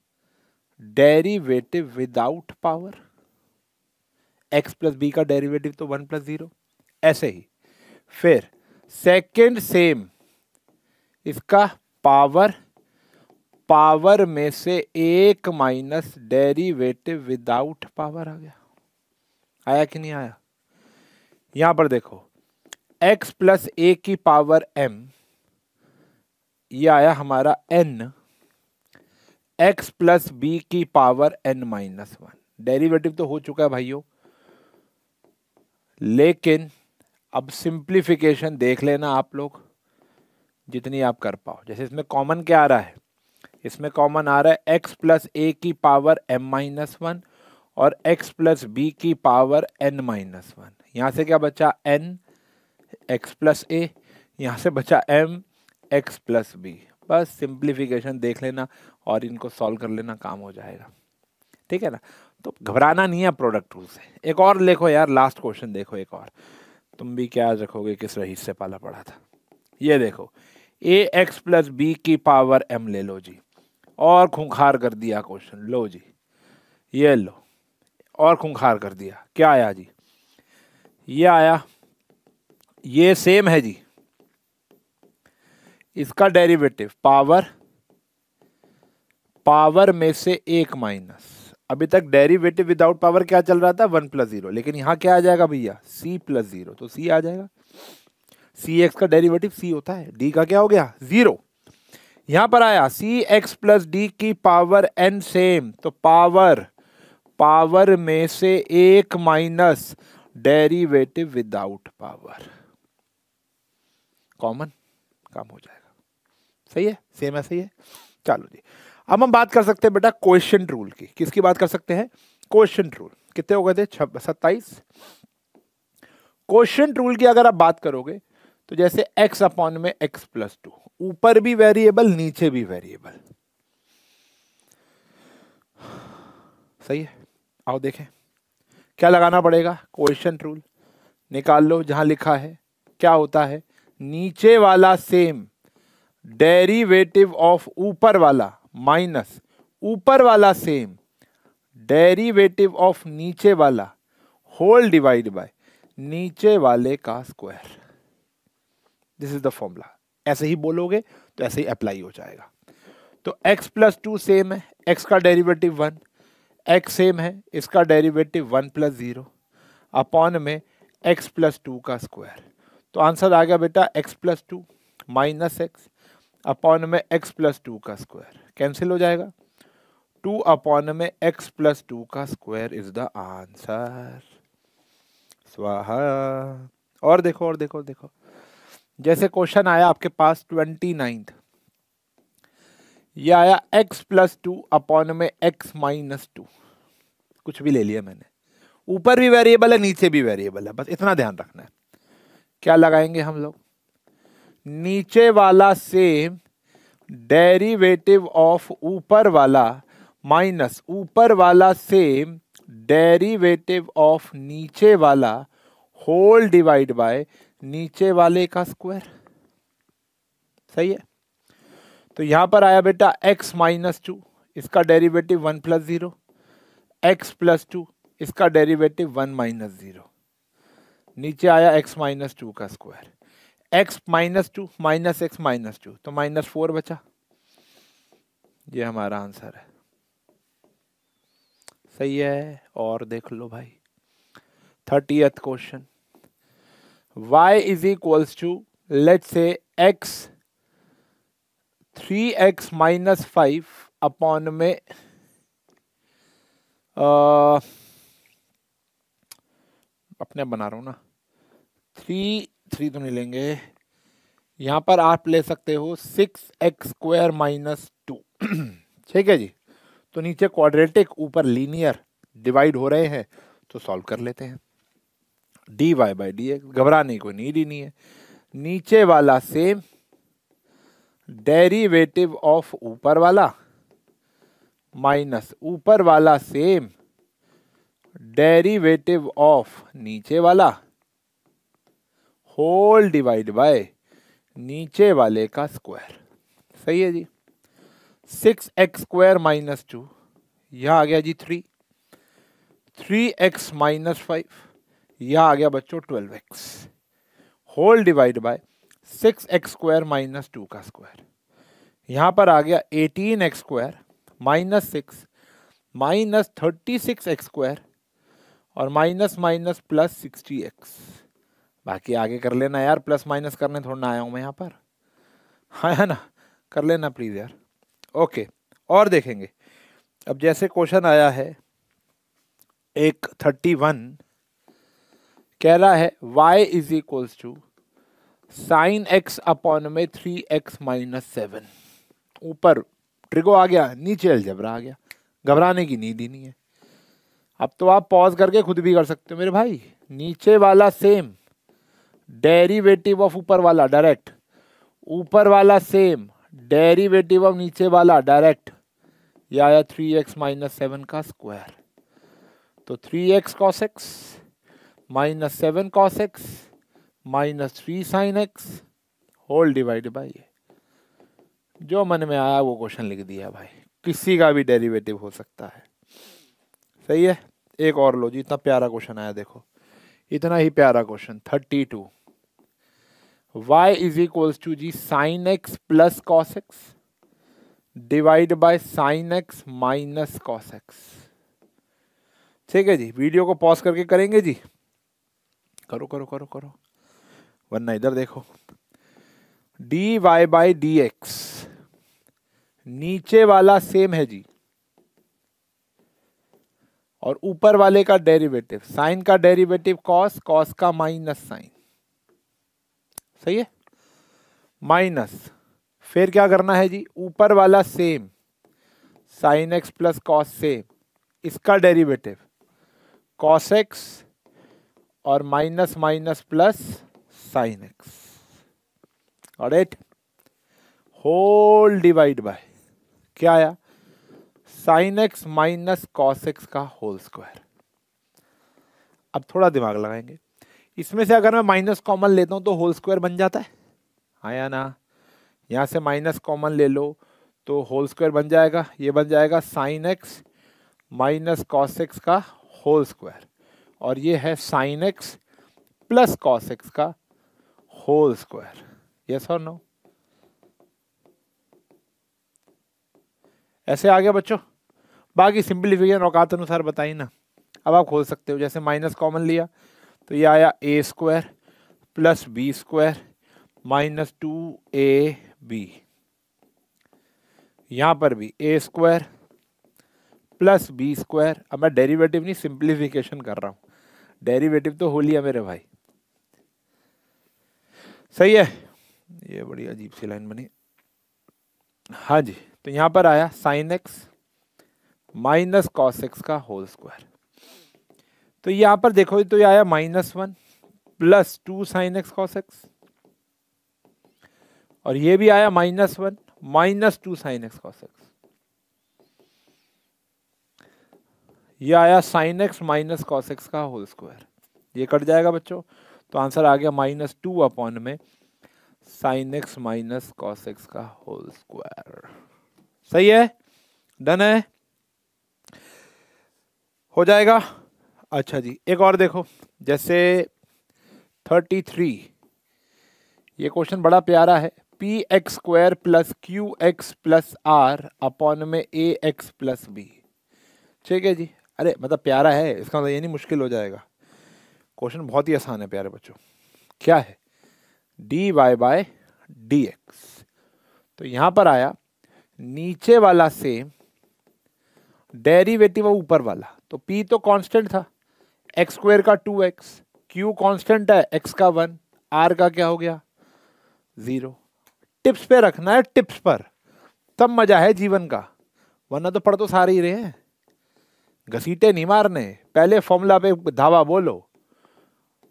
derivative without power. x plus B का डेरिवेटिव तो 1 प्लस 0, ऐसे ही। फिर सेकंड सेम, इसका पावर में से एक माइनस डेरिवेटिव विदाउट पावर आ गया। आया कि नहीं आया? यहां पर देखो, x प्लस ए की पावर m, ये आया हमारा n, x प्लस बी की पावर n माइनस 1। डेरिवेटिव तो हो चुका है भाइयों, लेकिन अब सिंप्लीफिकेशन देख लेना आप लोग जितनी आप कर पाओ। जैसे इसमें कॉमन क्या आ रहा है? इसमें कॉमन आ रहा है x प्लस ए की पावर m माइनस 1 और x प्लस बी की पावर n माइनस 1। यहां से क्या बचा? n x प्लस ए, यहां से बचा m x प्लस बी। बस सिंप्लीफिकेशन देख लेना और इनको सॉल्व कर लेना, काम हो जाएगा। ठीक है ना। तो घबराना नहीं है प्रोडक्ट रूल से। एक और देखो यार, लास्ट क्वेश्चन देखो एक और, तुम भी क्या रखोगे, किस रहीस से पाला पड़ा था। ये देखो, ए एक्स प्लस बी की पावर m ले लो जी, और खूंखार कर दिया क्वेश्चन। लो जी, ये लो, और खूंखार कर दिया। क्या आया जी? ये आया, ये सेम है जी, इसका डेरिवेटिव पावर में से एक माइनस। अभी तक डेरिवेटिव विदाउट पावर क्या चल रहा था? 1 प्लस 0, लेकिन यहां क्या आ जाएगा भैया? c प्लस 0, तो c आ जाएगा। सी एक्स का डेरिवेटिव c होता है, d का क्या हो गया? 0। यहां पर आया सी एक्स प्लस डी की पावर n सेम, तो पावर में से एक minus derivative without power, common, काम हो जाएगा। सही है, सेम ऐसे ही है। चलो जी, अब हम बात कर सकते हैं बेटा कोएफिशिएंट रूल की। किसकी बात कर सकते हैं? Coefficient rule. कितने हो गए थे? 27। कोएफिशिएंट रूल की अगर आप बात करोगे तो जैसे x अपॉन में x प्लस 2, ऊपर भी वेरिएबल नीचे भी वेरिएबल। सही है, आओ देखें क्या लगाना पड़ेगा। कोएफिशिएंट रूल निकाल लो, जहां लिखा है क्या होता है, नीचे वाला सेम डेरिवेटिव ऑफ ऊपर वाला माइनस ऊपर वाला सेम डेरिवेटिव ऑफ नीचे वाला होल डिवाइड बाय नीचे वाले का square. This is the formula. ऐसे ही बोलोगे तो ऐसे ही अप्लाई हो जाएगा। तो x प्लस 2 सेम है, x का डेरिवेटिव 1, x सेम है, इसका डेरिवेटिव 1 प्लस 0 अपॉन में x प्लस 2 का स्क्वायर। तो आंसर आ गया बेटा x plus 2 minus x upon में x प्लस 2 का स्क्वायर। कैंसिल हो जाएगा, 2 अपॉन में x प्लस 2 का स्क्वायर इज द आंसर। स्वाहा। और देखो, और देखो, देखो जैसे क्वेश्चन आया आपके पास 29th, यह आया x प्लस 2 अपॉन में x माइनस 2, कुछ भी ले लिया मैंने, ऊपर भी वेरिएबल है, नीचे भी वेरिएबल है, बस इतना ध्यान रखना है। क्या लगाएंगे हम लोग? नीचे वाला सेम डेरिवेटिव ऑफ ऊपर वाला माइनस ऊपर वाला सेम डेरिवेटिव ऑफ नीचे वाला होल डिवाइड बाय नीचे वाले का स्क्वायर। सही है। तो यहां पर आया बेटा x माइनस 2, इसका डेरिवेटिव 1 प्लस 0, x प्लस 2, इसका डेरिवेटिव 1 माइनस 0, नीचे आया x माइनस 2 का square. x minus 2 minus x minus 2 तो माइनस 4 बचा। ये हमारा आंसर है। सही है। और देख लो भाई 30th question. y is equals to let's say x 3x minus 5 upon में अपने बना रहा हूं ना, 3 तो नहीं लेंगे, यहां पर आप ले सकते हो 6x स्क्वायर माइनस 2। ठीक है जी। तो नीचे क्वाड्रेटिक ऊपर लीनियर डिवाइड हो रहे हैं तो सॉल्व कर लेते हैं। dy बाई डी एक्स, घबराने की कोई नीड ही नहीं है। नीचे वाला सेम डेरिवेटिव ऑफ ऊपर वाला माइनस ऊपर वाला सेम डेरिवेटिव ऑफ नीचे वाला होल डिवाइड बाय नीचे वाले का स्क्वायर। सही है जी। 6x स्क्वायर माइनस 2, यह आ गया जी 3x माइनस 5, यह आ गया बच्चों 12x, whole divide by 6x square minus 2 का स्क्वायर। यहां पर आ गया 18x square minus 6 minus 36x square और माइनस माइनस प्लस 60x। बाकी आगे कर लेना यार, प्लस माइनस करने थोड़ा ना आया हूं मैं यहाँ पर, हाँ है ना, कर लेना प्लीज यार। ओके, और देखेंगे अब जैसे क्वेश्चन आया है एक 31, कह रहा है y is equals to sine x upon में 3x माइनस 7। ऊपर ट्रिगो आ गया, नीचे अलजेब्रा आ गया, घबराने की नीड ही नहीं है। अब तो आप पॉज करके खुद भी कर सकते हो मेरे भाई। नीचे वाला सेम डेरिवेटिव ऑफ ऊपर वाला डायरेक्ट, ऊपर वाला सेम डेरिवेटिव ऑफ नीचे वाला डायरेक्ट, ये आया 3x माइनस 7 का स्क्वायर। तो 3x cos x minus 7 cos x minus 3 sine x whole divide by, जो मन में आया वो क्वेश्चन लिख दिया भाई, किसी का भी डेरिवेटिव हो सकता है। सही है। एक और लो जी, इतना प्यारा क्वेश्चन आया देखो, इतना ही प्यारा question 32। y is equals to जी sine x plus cos x divide by sine x minus cos x. ठीक है जी। वीडियो को पॉज करके करेंगे जी, करो करो करो करो, वरना इधर देखो। dy बाई डी एक्स, नीचे वाला सेम है जी और ऊपर वाले का डेरिवेटिव, साइन का डेरिवेटिव कॉस, कॉस का माइनस साइन। सही है। माइनस, फिर क्या करना है जी, ऊपर वाला same sign x plus cos same, इसका डेरिवेटिव कॉस एक्स और minus minus plus sine x, और एट होल डिवाइड बाय क्या आया, sign x minus cos x का होल स्क्वायर। अब थोड़ा दिमाग लगाएंगे, इसमें से अगर मैं माइनस कॉमन लेता हूं तो होल स्क्वायर बन जाता है, हाँ या ना। यहां से माइनस कॉमन ले लो तो होल स्क्वायर बन जाएगा, ये बन जाएगा sign x minus cos x का होल स्क्वायर, और ये है sign x plus cos x का होल स्क्वायर। यस और नो? ऐसे आ गया बच्चों। बाकी सिंप्लीफिकेशन औकात अनुसार बताइए ना। अब आप खोल सकते हो, जैसे माइनस कॉमन लिया तो ये आया a square plus b square minus 2ab, यहां पर भी a square plus b square. अब मैं डेरिवेटिव नहीं सिंप्लीफिकेशन कर रहा हूं, डेरिवेटिव तो हो लिया मेरे भाई। सही है। ये बड़ी अजीब सी लाइन बनी, हाँ जी। तो यहां पर आया sign x minus cos x का होल स्क्वायर। तो यहां पर देखो तो ये आया -1 plus 2 sin x cos x, और ये भी आया -1 minus 2 sin x cos x, ये आया sin x minus cos x का होल स्क्वायर। ये कट जाएगा बच्चों, तो आंसर आ गया -2 अपॉन में sin x minus cos x का होल स्क्वायर। सही है, डन है, हो जाएगा। अच्छा जी, एक और देखो, जैसे 33, ये क्वेश्चन बड़ा प्यारा है। P x square plus q x plus r upon में ए एक्स प्लस बी। ठीक है जी, अरे मतलब प्यारा है, इसका मतलब ये नहीं मुश्किल हो जाएगा। क्वेश्चन बहुत ही आसान है प्यारे बच्चों। क्या है? D y by d x. तो यहां पर आया नीचे वाला सेम, डेरिवेटिव ऊपर वाला। तो पी तो कांस्टेंट था, एक्स स्क्वायर का 2x, क्यू कांस्टेंट है x का 1, आर का क्या हो गया 0। टिप्स पे रखना है, टिप्स पर, तब मजा है जीवन का, वरना तो पढ़ तो सारे ही रहे हैं, घसीटे नहीं मारने। पहले फॉर्मूला पे धावा बोलो।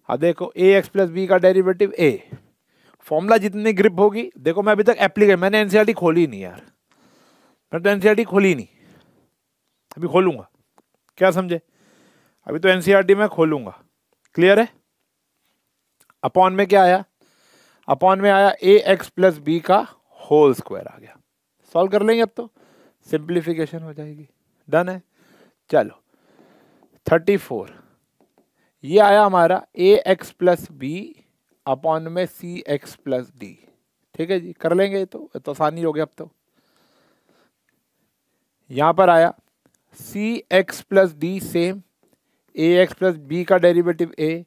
अब देखो ए एक्स प्लस बी का डेरिवेटिव ए, फॉर्मूला जितनी ग्रिप होगी। देखो मैं अभी तक एप्लीकेशन, मैंने एनसीईआरटी खोली नहीं यार, मैं तो एनसीईआरटी खोली नहीं, अभी खोलूंगा, क्या समझे? अभी तो एनसीईआरटी में खोलूंगा, क्लियर है? अपॉन में क्या आया? अपॉन में आया ए एक्स प्लस बी का होल स्क्वायर आ गया। सॉल्व कर लेंगे, अब तो सिंप्लीफिकेशन हो जाएगी। डन है, चलो 34, ये आया हमारा ए एक्स प्लस बी अपॉन में सी एक्स प्लस डी। ठीक है जी, कर लेंगे, तो आसानी हो गया अब तो। यहां पर आया c x plus d same, a x plus B का डेरिवेटिव ए,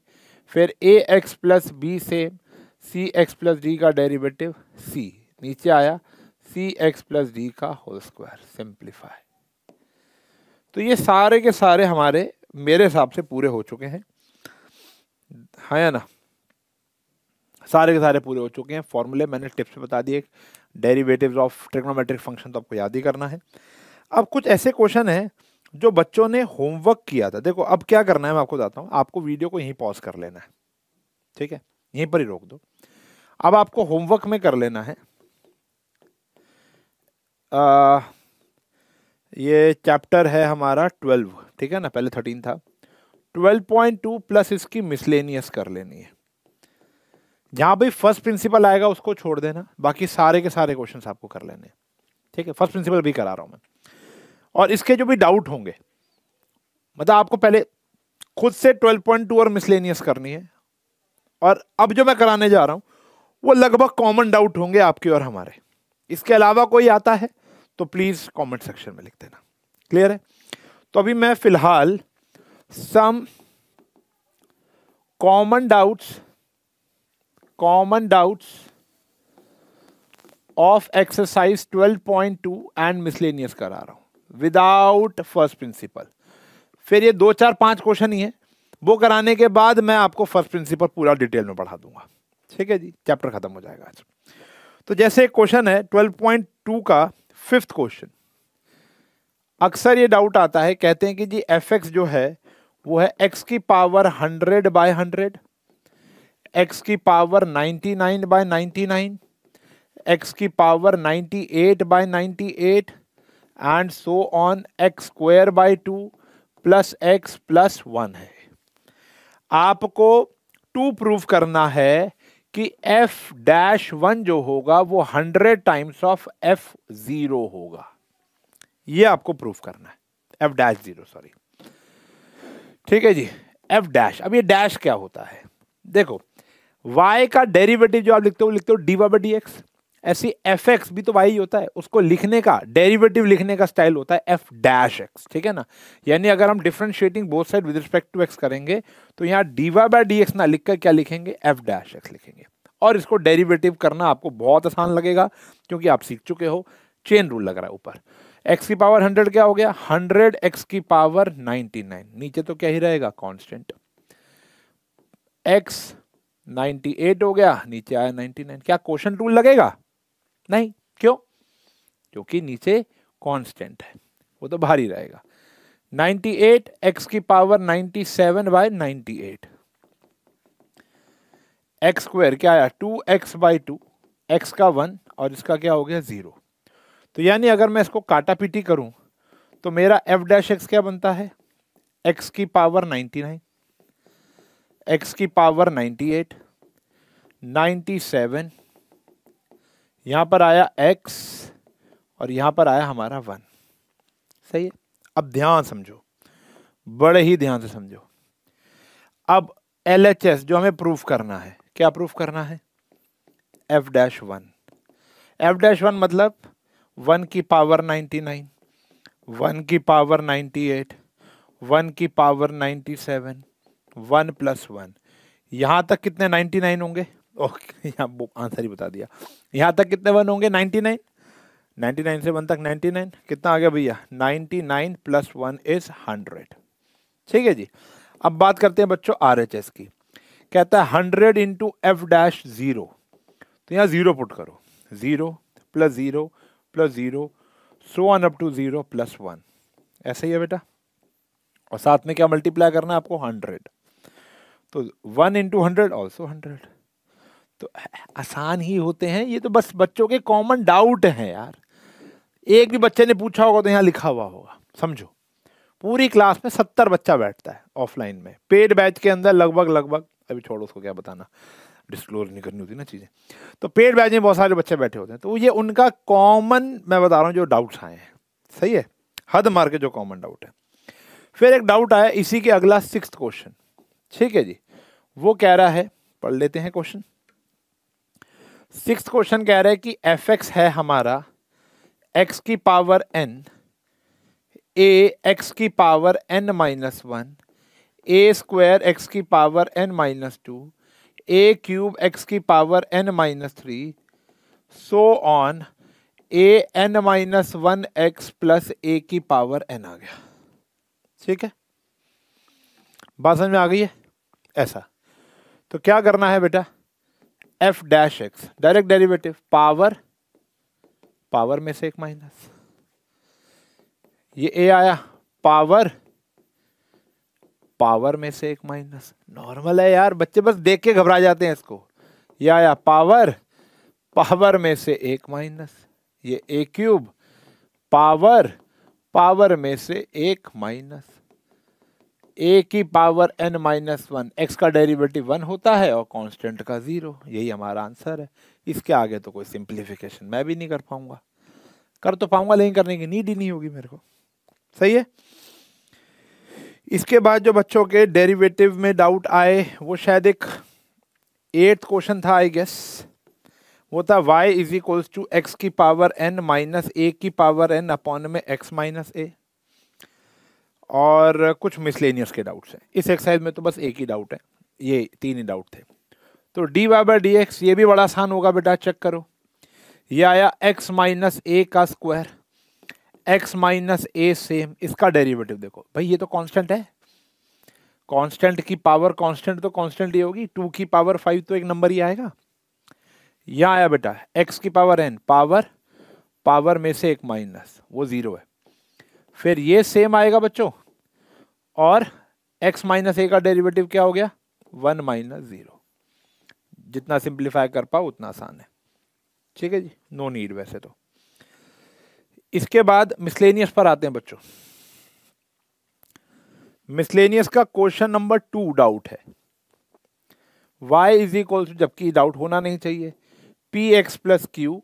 फिर a x plus b same, c x plus d का डेरिवेटिव सी, नीचे आया सी एक्स प्लस डी का होल स्क्वायर, सिंप्लीफाई। तो ये सारे के सारे हमारे मेरे हिसाब से पूरे हो चुके हैं, हाँ या ना? सारे के सारे पूरे हो चुके हैं। फॉर्मूले मैंने टिप्स में बता दिए, डेरिवेटिव्स ऑफ ट्रिग्नोमेट्रिक फंक्शन तो आपको याद ही करना है। अब कुछ ऐसे क्वेश्चन हैं जो बच्चों ने होमवर्क किया था। देखो अब क्या करना है मैं आपको बताता हूँ, आपको वीडियो को यहीं पॉज कर लेना है, ठीक है, यहीं पर ही रोक दो। अब आपको होमवर्क में कर लेना है, ये चैप्टर है हमारा 12, ठीक है ना, पहले 13 था। 12.2 प्लस इसकी मिसलेनियस कर लेनी है। जहां भी फर्स्ट प्रिंसिपल आएगा उसको छोड़ देना, बाकी सारे के सारे क्वेश्चंस आपको कर लेने, ठीक है। फर्स्ट प्रिंसिपल भी करा रहा हूं मैं, और इसके जो भी डाउट होंगे, मतलब आपको पहले खुद से 12.2 और मिसलेनियस करनी है, और अब जो मैं कराने जा रहा हूं वो लगभग कॉमन डाउट होंगे आपके और हमारे। इसके अलावा कोई आता है तो प्लीज कमेंट सेक्शन में लिख देना, क्लियर है? तो अभी मैं फिलहाल some common doubts of exercise 12.2 and miscellaneous करा रहा हूं विदाउट फर्स्ट प्रिंसिपल। फिर ये 2 4 5 क्वेश्चन ही है, वो कराने के बाद मैं आपको फर्स्ट प्रिंसिपल पूरा डिटेल में पढ़ा दूंगा, ठीक है जी, चैप्टर खत्म हो जाएगा आज। तो जैसे एक क्वेश्चन है 12.2 का 5th क्वेश्चन, अक्सर ये डाउट आता है, कहते हैं कि जी एफ एक्स जो है वो है x की पावर 100/100, x की पावर 99/99, x की power 98/98 and so on x²/2 plus x plus 1 है। आपको 2 प्रूव करना है कि f-1 जो होगा वो 100 टाइम्स ऑफ f0 होगा, ये आपको प्रूफ करना है, f-0 सॉरी, ठीक है जी, f-। अब ये डैश क्या होता है? देखो y का डेरिवेटिव जो आप लिखते हो dy/dx, ऐसी fx भी तो y ही होता है, उसको लिखने का, डेरिवेटिव लिखने का स्टाइल होता है f-x, ठीक है ना। यानी अगर हम differentiating both side with respect to x करेंगे तो यहाँ dy/dx ना लिखकर क्या लिखेंगे, f-x लिखेंगे। और इसको डेरिवेटिव करना आपको बहुत आसान लगेगा क्योंकि आप सीख चुके हो, चेन रूल लग रहा है ऊपर। x की पावर 100 क्या हो गया, 100 x की पावर 99, नीचे तो क्या ही रहेगा, कांस्टेंट। x 98 हो गया, नीचे आया 99, क्या क्वोशंट रूल लगेगा? नहीं, क्यों? क्योंकि नीचे कांस्टेंट है, वो तो बाहर ही रहेगा। 98 एक्स की पावर 97 बाय 98, एक्स स्क्वायर क्या आया 2x बाई 2, एक्स का 1 और इसका क्या हो गया 0। तो यानी अगर मैं इसको काटा पीटी करूं तो मेरा एफ डैश एक्स क्या बनता है, एक्स की पावर 99, एक्स की पावर 98, 97, यहां पर आया x और यहां पर आया हमारा 1। सही है। अब ध्यान समझो, बड़े ही ध्यान से समझो। अब LHS जो हमें प्रूफ करना है, क्या प्रूफ करना है, f डैश 1। f डैश 1 मतलब 1 की पावर 99, 1 की पावर 98, 1 की पावर 97, 1 प्लस 1, यहां तक कितने 99 होंगे, ओके यहाँ आंसर ही बता दिया। यहां तक कितने 1 होंगे 99, 99 से 1 तक 99, कितना आ गया भैया 99 प्लस 1 इज 100। ठीक है जी। अब बात करते हैं बच्चों RHS की। कहता है 100 इंटू एफ डैश 0, तो यहाँ 0 पुट करो, 0 plus 0 plus 0 so on up to 0 plus 1, ऐसे ही है बेटा। और साथ में क्या मल्टीप्लाई करना है आपको 100, तो 1 इंटू 100 ऑल्सो 100। तो आसान ही होते हैं ये, तो बस बच्चों के कॉमन डाउट हैं यार। एक भी बच्चे ने पूछा होगा तो यहाँ लिखा हुआ होगा, समझो। पूरी क्लास में 70 बच्चा बैठता है ऑफलाइन में, पेड बैच के अंदर लगभग अभी छोड़ो उसको क्या बताना, डिस्क्लोज नहीं करनी होती ना चीजें। तो पेड बैच में बहुत सारे बच्चे बैठे होते हैं, तो ये उनका कॉमन मैं बता रहा हूँ जो डाउट्स आए हैं। सही है, हद मार के जो कॉमन डाउट है। फिर एक डाउट आया इसी के अगला 6th क्वेश्चन। ठीक है जी, वो कह रहा है, पढ़ लेते हैं क्वेश्चन। 6th क्वेश्चन कह रहा है कि एफ एक्स है हमारा x की पावर n, a x की power n minus 1, a square x की power n minus 2, a cube x की power n minus 3, so on a n minus 1 x plus a की पावर n आ गया। ठीक है, बात समझ में आ गई है। ऐसा तो क्या करना है बेटा, f dash x direct derivative, power power में से एक माइनस, ये a आया पावर पावर में से एक माइनस, नॉर्मल है यार, बच्चे बस देख के घबरा जाते हैं इसको। ये आया पावर पावर में से एक माइनस, ये a क्यूब पावर पावर में से एक माइनस, a की पावर n माइनस 1, x का डेरिवेटिव 1 होता है और कांस्टेंट का 0। यही हमारा आंसर है। इसके आगे तो कोई सिंप्लीफिकेशन मैं भी नहीं कर पाऊंगा, कर तो पाऊंगा लेकिन करने की नीड ही नहीं होगी मेरे को। सही है। इसके बाद जो बच्चों के डेरिवेटिव में डाउट आए वो शायद एक 8th क्वेश्चन था आई गेस, वो था y is equals to x की पावर n माइनस a की पावर n अपॉन में x माइनस a, और कुछ मिसलेनियस के डाउट्स हैं। इस एक्सरसाइज में तो बस एक ही डाउट है, ये 3 ही डाउट थे। तो dy बाई डी एक्स ये भी बड़ा आसान होगा बेटा, चेक करो। ये आया x माइनस a का square, x minus a same, इसका डेरिवेटिव देखो भाई, ये तो कांस्टेंट है, कांस्टेंट की पावर कांस्टेंट तो कांस्टेंट ही होगी, 2 की पावर 5 तो एक नंबर ही आएगा। यहां आया बेटा x की पावर n, पावर पावर में से एक माइनस, वो 0 है। फिर ये सेम आएगा बच्चों, और x माइनस a का डेरिवेटिव क्या हो गया 1 माइनस 0। जितना सिंप्लीफाई कर पाओ उतना आसान है। ठीक है जी, नो नीड वैसे तो। इसके बाद मिसलेनियस पर आते हैं बच्चों। मिसलेनियस का क्वेश्चन नंबर 2 डाउट है, y इज इक्वल टू, जबकि डाउट होना नहीं चाहिए, P x plus Q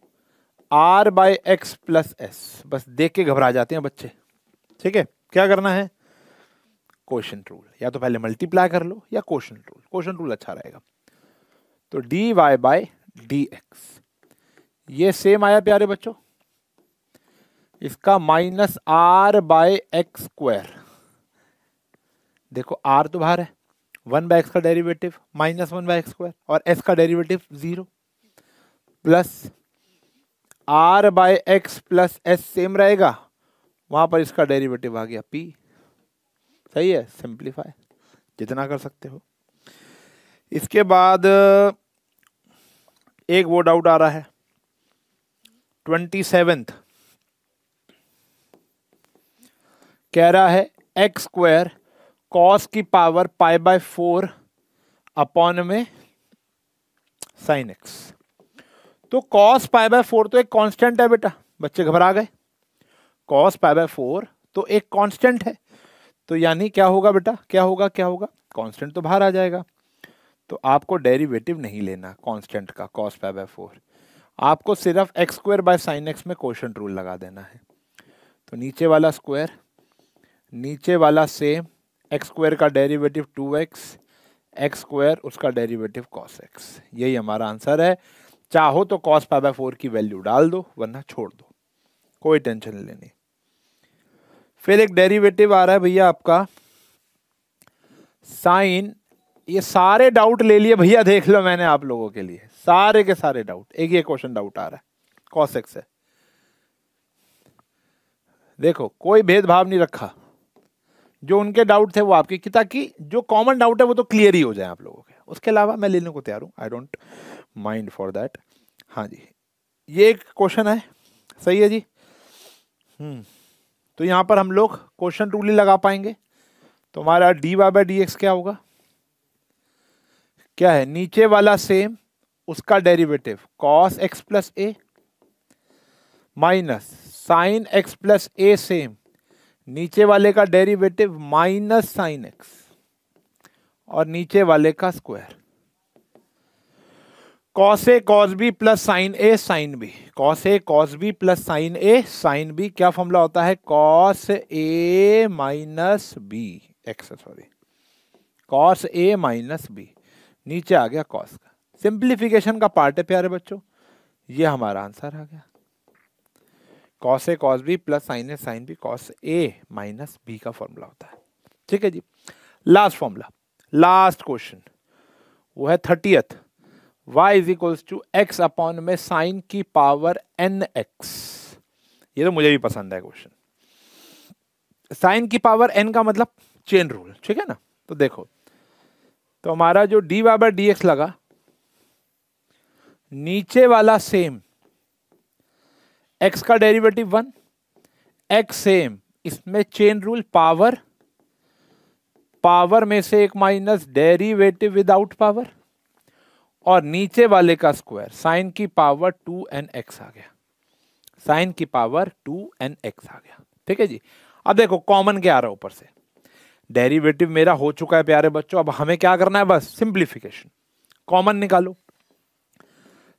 R by x plus S. बस देख के घबरा जाते हैं बच्चे। ठीक है, क्या करना है, क्वेश्चन रूल, या तो पहले मल्टीप्लाई कर लो या क्वेश्चन रूल, क्वेश्चन रूल अच्छा रहेगा। तो d y by d x, ये सेम आया प्यारे बच्चों, इसका minus r by x square, देखो आर तो बाहर है, 1 बाय एक्स का derivative minus 1 by x square, और एस का derivative 0, plus r by x plus s same रहेगा, वहां पर इसका डेरिवेटिव आ गया p। सही है, सिंप्लीफाई जितना कर सकते हो। इसके बाद एक वो डाउट आ रहा है 27th, कह रहा है एक्स स्क्वायर कॉस की पावर π/4 अपॉन में साइन एक्स। तो कॉस π/4 तो एक कांस्टेंट है बेटा, बच्चे घबरा गए। कॉस π/4 तो एक कांस्टेंट है, तो यानी क्या होगा बेटा, क्या होगा कांस्टेंट तो बाहर आ जाएगा। तो आपको डेरिवेटिव नहीं लेना कांस्टेंट का कॉस π/4, आपको सिर्फ x square by sine x में कोशेंट रूल लगा देना है। तो नीचे वाला स्क्वायर, नीचे वाला सेम, एक्स स्क्वायर का डेरिवेटिव 2x, एक्स स्क्वायर उसका डेरिवेटिव कॉस एक्स। यही हमारा आंसर है। चाहो तो कॉस π/4 की वैल्यू डाल दो, वरना छोड़ दो, कोई टेंशन नहीं लेनी। फिर एक डेरिवेटिव आ रहा है भैया आपका साइन, ये सारे डाउट ले लिए भैया, देख लो मैंने आप लोगों के लिए सारे के सारे डाउट। एक ये क्वेश्चन डाउट आ रहा है, कॉस एक्स है। देखो कोई भेदभाव नहीं रखा, जो उनके डाउट थे वो आपके, ताकि जो कॉमन डाउट है वो तो क्लियर ही हो जाए आप लोगों के। उसके अलावा मैं लेने को तैयार हूँ, I don't mind for that. हाँ जी, ये एक क्वेश्चन है, सही है जी। तो यहाँ पर हम लोग क्वेश्चन रूल ही लगा पाएंगे। तो हमारा dy/dx क्या होगा, क्या है, नीचे वाला सेम, उसका डेरिवेटिव cos x प्लस ए माइनस साइन x प्लस ए सेम, नीचे वाले का डेरिवेटिव माइनस साइन एक्स और नीचे वाले का square. Cos A cos B plus sine A sine B, cos A cos B plus sine A sine B, क्या formula होता है, cos A minus B x, sorry cos A minus B, नीचे आ गया कॉस का। Simplification का part है प्यारे बच्चों, ये हमारा आंसर आ गया। Cos A cos B plus sine A sine B, cos A minus B का फॉर्मूला होता है। ठीक है जी। लास्ट फॉर्मूला, लास्ट क्वेश्चन, वो है 30th, y is equals to x upon में साइन की पावर nx। ये तो मुझे भी पसंद है क्वेश्चन। साइन की पावर n का मतलब चेन रूल, ठीक है ना। तो देखो, तो हमारा जो dy/dx लगा, नीचे वाला सेम, x का डेरिवेटिव 1, x सेम, इसमें चेन रूल, पावर, पावर में से एक माइनस, डेरिवेटिव विदाउट पावर, और नीचे वाले का स्क्वायर, साइन की पावर 2nx आ गया, साइन की पावर 2nx आ गया। ठीक है जी। अब देखो कॉमन क्या आ रहा है ऊपर से, डेरिवेटिव मेरा हो चुका है प्यारे बच्चों, अब हमें क्या करना है, बस सिंप्लीफिकेशन, कॉमन निकालो।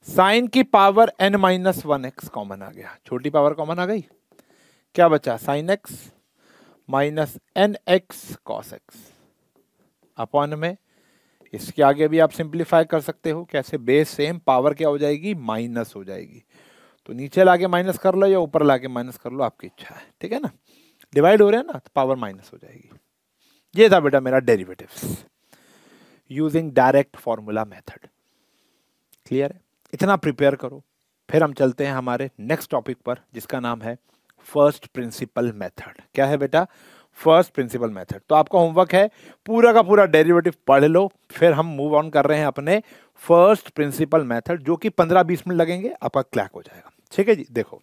साइन की पावर n-1x कॉमन आ गया, छोटी पावर कॉमन आ गई, क्या बचा, sign x minus nx cos x upon में, इसके आगे भी आप सिंप्लीफाई कर सकते हो, कैसे, बेस सेम, पावर क्या हो जाएगी, माइनस हो जाएगी। तो नीचे लाके माइनस कर लो या ऊपर लाके माइनस कर लो, आपकी इच्छा है। ठीक है ना, डिवाइड हो रहे हैं ना, तो पावर माइनस हो जाएगी। ये था बेटा मेरा derivatives using direct formula method. Clear है, इतना प्रिपेयर करो। फिर हम चलते हैं हमारे नेक्स्ट टॉपिक पर, जिसका नाम है फर्स्ट प्रिंसिपल मेथड। क्या है बेटा, फर्स्ट प्रिंसिपल मेथड। तो आपका होमवर्क है पूरा का पूरा डेरिवेटिव पढ़ लो, फिर हम मूव ऑन कर रहे हैं अपने फर्स्ट प्रिंसिपल मेथड, जो कि 15-20 मिनट लगेंगे, आपका क्लैक हो जाएगा। ठीक है जी। देखो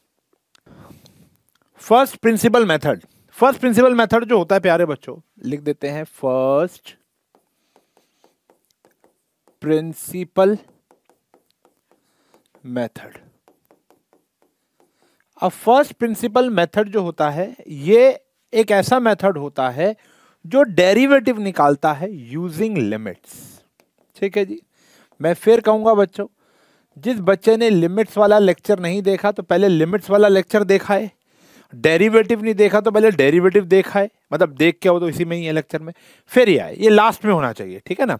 first principle method, first principle method जो होता है प्यारे बच्चों, लिख देते हैं फर्स्ट प्रिंसिपल मेथड। अब फर्स्ट प्रिंसिपल मेथड जो होता है, ये एक ऐसा मेथड होता है जो डेरिवेटिव निकालता है यूजिंग लिमिट्स। ठीक है जी। मैं फिर कहूंगा बच्चों, जिस बच्चे ने लिमिट्स वाला लेक्चर नहीं देखा तो पहले लिमिट्स वाला लेक्चर देखा है, डेरिवेटिव नहीं देखा तो पहले डेरिवेटिव देखा है, मतलब देख के हो तो इसी में ही है लेक्चर में, फिर ये आए, ये लास्ट में होना चाहिए। ठीक है ना।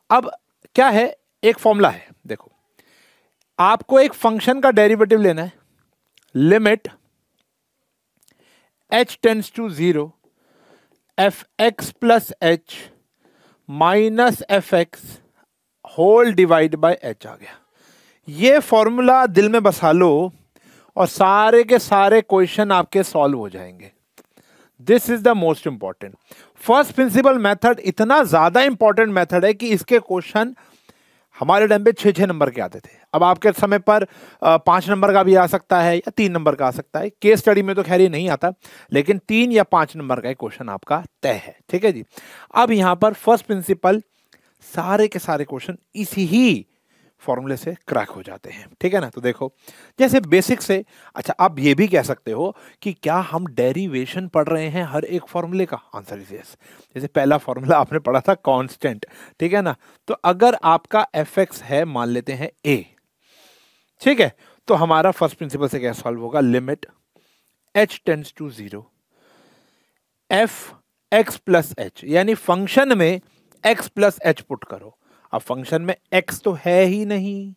अब क्या है, एक फॉर्मूला है, देखो आपको एक फंक्शन का डेरिवेटिव लेना है, limit h tends to 0 fx plus h minus fx whole divide by h आ गया। ये फॉर्मूला दिल में बसा लो और सारे के सारे क्वेश्चन आपके सॉल्व हो जाएंगे। This is the most important first principle method. इतना ज्यादा इंपॉर्टेंट मेथड है कि इसके क्वेश्चन हमारे टाइम पे 6-6 नंबर के आते थे, अब आपके समय पर 5 नंबर का भी आ सकता है या 3 नंबर का आ सकता है। केस स्टडी में तो खैर ये नहीं आता, लेकिन 3 या 5 नंबर का एक क्वेश्चन आपका तय है। ठीक है जी। अब यहाँ पर फर्स्ट प्रिंसिपल सारे के सारे क्वेश्चन इसी ही फॉर्मूले से क्रैक हो जाते हैं। ठीक है ना। तो देखो जैसे बेसिक से, अच्छा आप ये भी कह सकते हो कि क्या हम डेरिवेशन पढ़ रहे हैं हर एक फॉर्मूले का? Answer is yes. जैसे पहला फॉर्मूला आपने पढ़ा था कांस्टेंट, ठीक है ना। तो अगर आपका एफ एक्स है, मान लेते हैं ए, ठीक है, तो हमारा फर्स्ट प्रिंसिपल से क्या सॉल्व होगा? Limit h tends to 0 f x plus h, यानी फंक्शन में x प्लस एच पुट करो। अब फंक्शन में x तो है ही नहीं,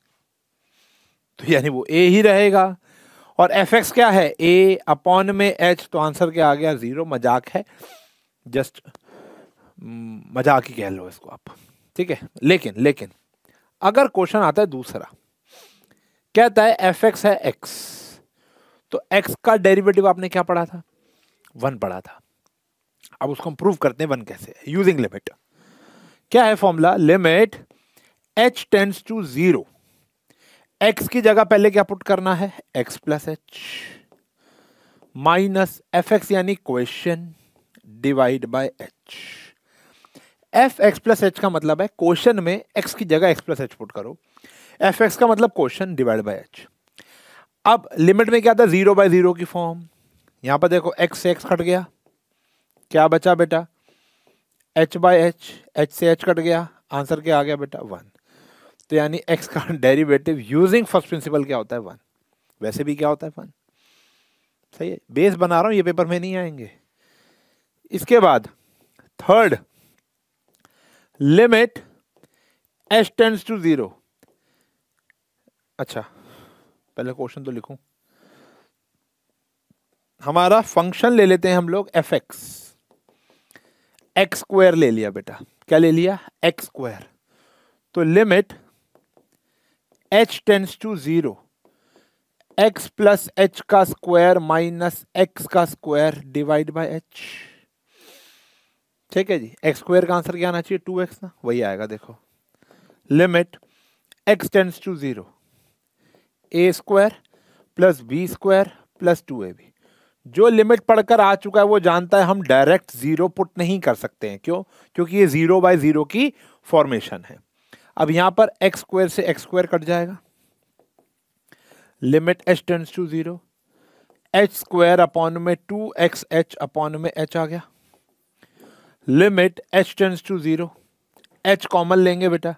तो यानी वो a ही रहेगा। और fx क्या है? a अपॉन में h, तो आंसर क्या आ गया? 0। मजाक है, जस्ट मजाक ही कह लो इसको आप। ठीक है। लेकिन अगर क्वेश्चन आता है दूसरा, कहता है fx है x, तो x का डेरिवेटिव आपने क्या पढ़ा था? 1 पढ़ा था। अब उसको हम प्रूव करते हैं 1 कैसे, यूजिंग लिमिट। क्या है formula? Limit h tends to 0, x की जगह पहले क्या पुट करना है? x plus H minus f x यानी question divide by h। F x plus h का मतलब है क्वेश्चन में x की जगह x प्लस एच पुट करो, एफ एक्स का मतलब क्वेश्चन डिवाइड बाय h। अब लिमिट में क्या था? 0 बाय 0 की फॉर्म। यहां पर देखो x से x कट गया, क्या बचा बेटा? h बाय h, h से h कट गया, आंसर क्या आ गया बेटा? 1। तो यानी x का डेरिवेटिव यूजिंग फर्स्ट प्रिंसिपल क्या होता है? 1। वैसे भी क्या होता है? 1। सही है, बेस बना रहा हूं, ये पेपर में नहीं आएंगे। इसके बाद third, limit h tends to 0। अच्छा पहले क्वेश्चन तो लिखूं। हमारा फंक्शन ले लेते हैं हम लोग एफ एक्स, एक्स स्क्वायर ले लिया बेटा। क्या ले लिया? X square. तो limit h tends to 0 x plus h का स्क्वायर माइनस x का स्क्वायर डिवाइड बाय h। ठीक है जी। x स्क्वायर का आंसर क्या आना चाहिए? 2x ना, वही आएगा। देखो limit x tends to 0 a square plus b square plus 2ab। जो लिमिट पढ़कर आ चुका है वो जानता है हम डायरेक्ट 0 पुट नहीं कर सकते हैं। क्यों? क्योंकि ये 0 बाय 0 की फॉर्मेशन है। अब यहां पर x स्क्वायर से x स्क्वायर कट जाएगा, limit h tends to 0 h square upon में 2xh अपॉन में h आ गया। Limit h tends to 0, h common लेंगे बेटा,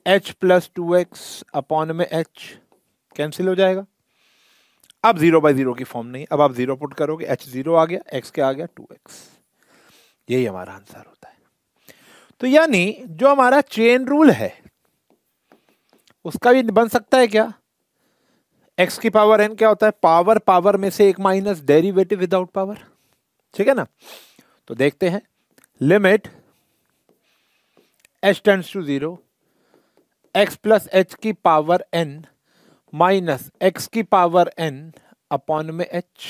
h प्लस 2x अपॉन में h कैंसिल हो जाएगा। अब 0 बाय 0 की फॉर्म नहीं, अब आप 0 पुट करोगे, h 0 आ गया, x क्या आ गया? 2x। यही हमारा आंसर होता है। तो यानी जो हमारा चेन रूल है उसका भी बन सकता है क्या? x की पावर n क्या होता है? पावर, पावर में से एक माइनस, डेरिवेटिव विदाउट पावर। ठीक है ना। तो देखते हैं, limit h tends to 0 x plus h की पावर n माइनस x की पावर n अपॉन में h।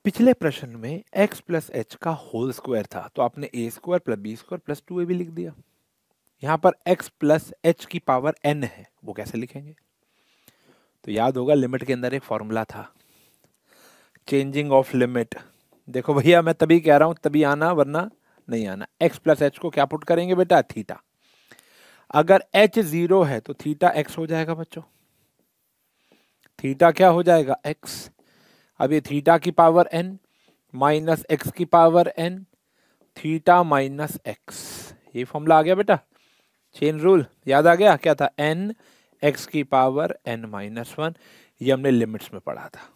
पिछले प्रश्न में x प्लस एच का होल स्क्वायर था, तो आपने a square plus b square plus 2ab लिख दिया। यहां पर x प्लस एच की पावर n है, वो कैसे लिखेंगे? तो याद होगा लिमिट के अंदर एक फॉर्मूला था, चेंजिंग ऑफ लिमिट। देखो भैया मैं तभी कह रहा हूं, तभी आना वरना नहीं आना। x प्लस एच को क्या पुट करेंगे बेटा? थीटा। अगर h 0 है तो थीटा x हो जाएगा बच्चों। थीटा क्या हो जाएगा? x। अब ये थीटा की पावर n माइनस x की power n, theta minus x। ये फॉर्मूला आ गया बेटा, चेन रूल याद आ गया। क्या था? n x की पावर n माइनस 1। ये हमने लिमिट्स में पढ़ा था।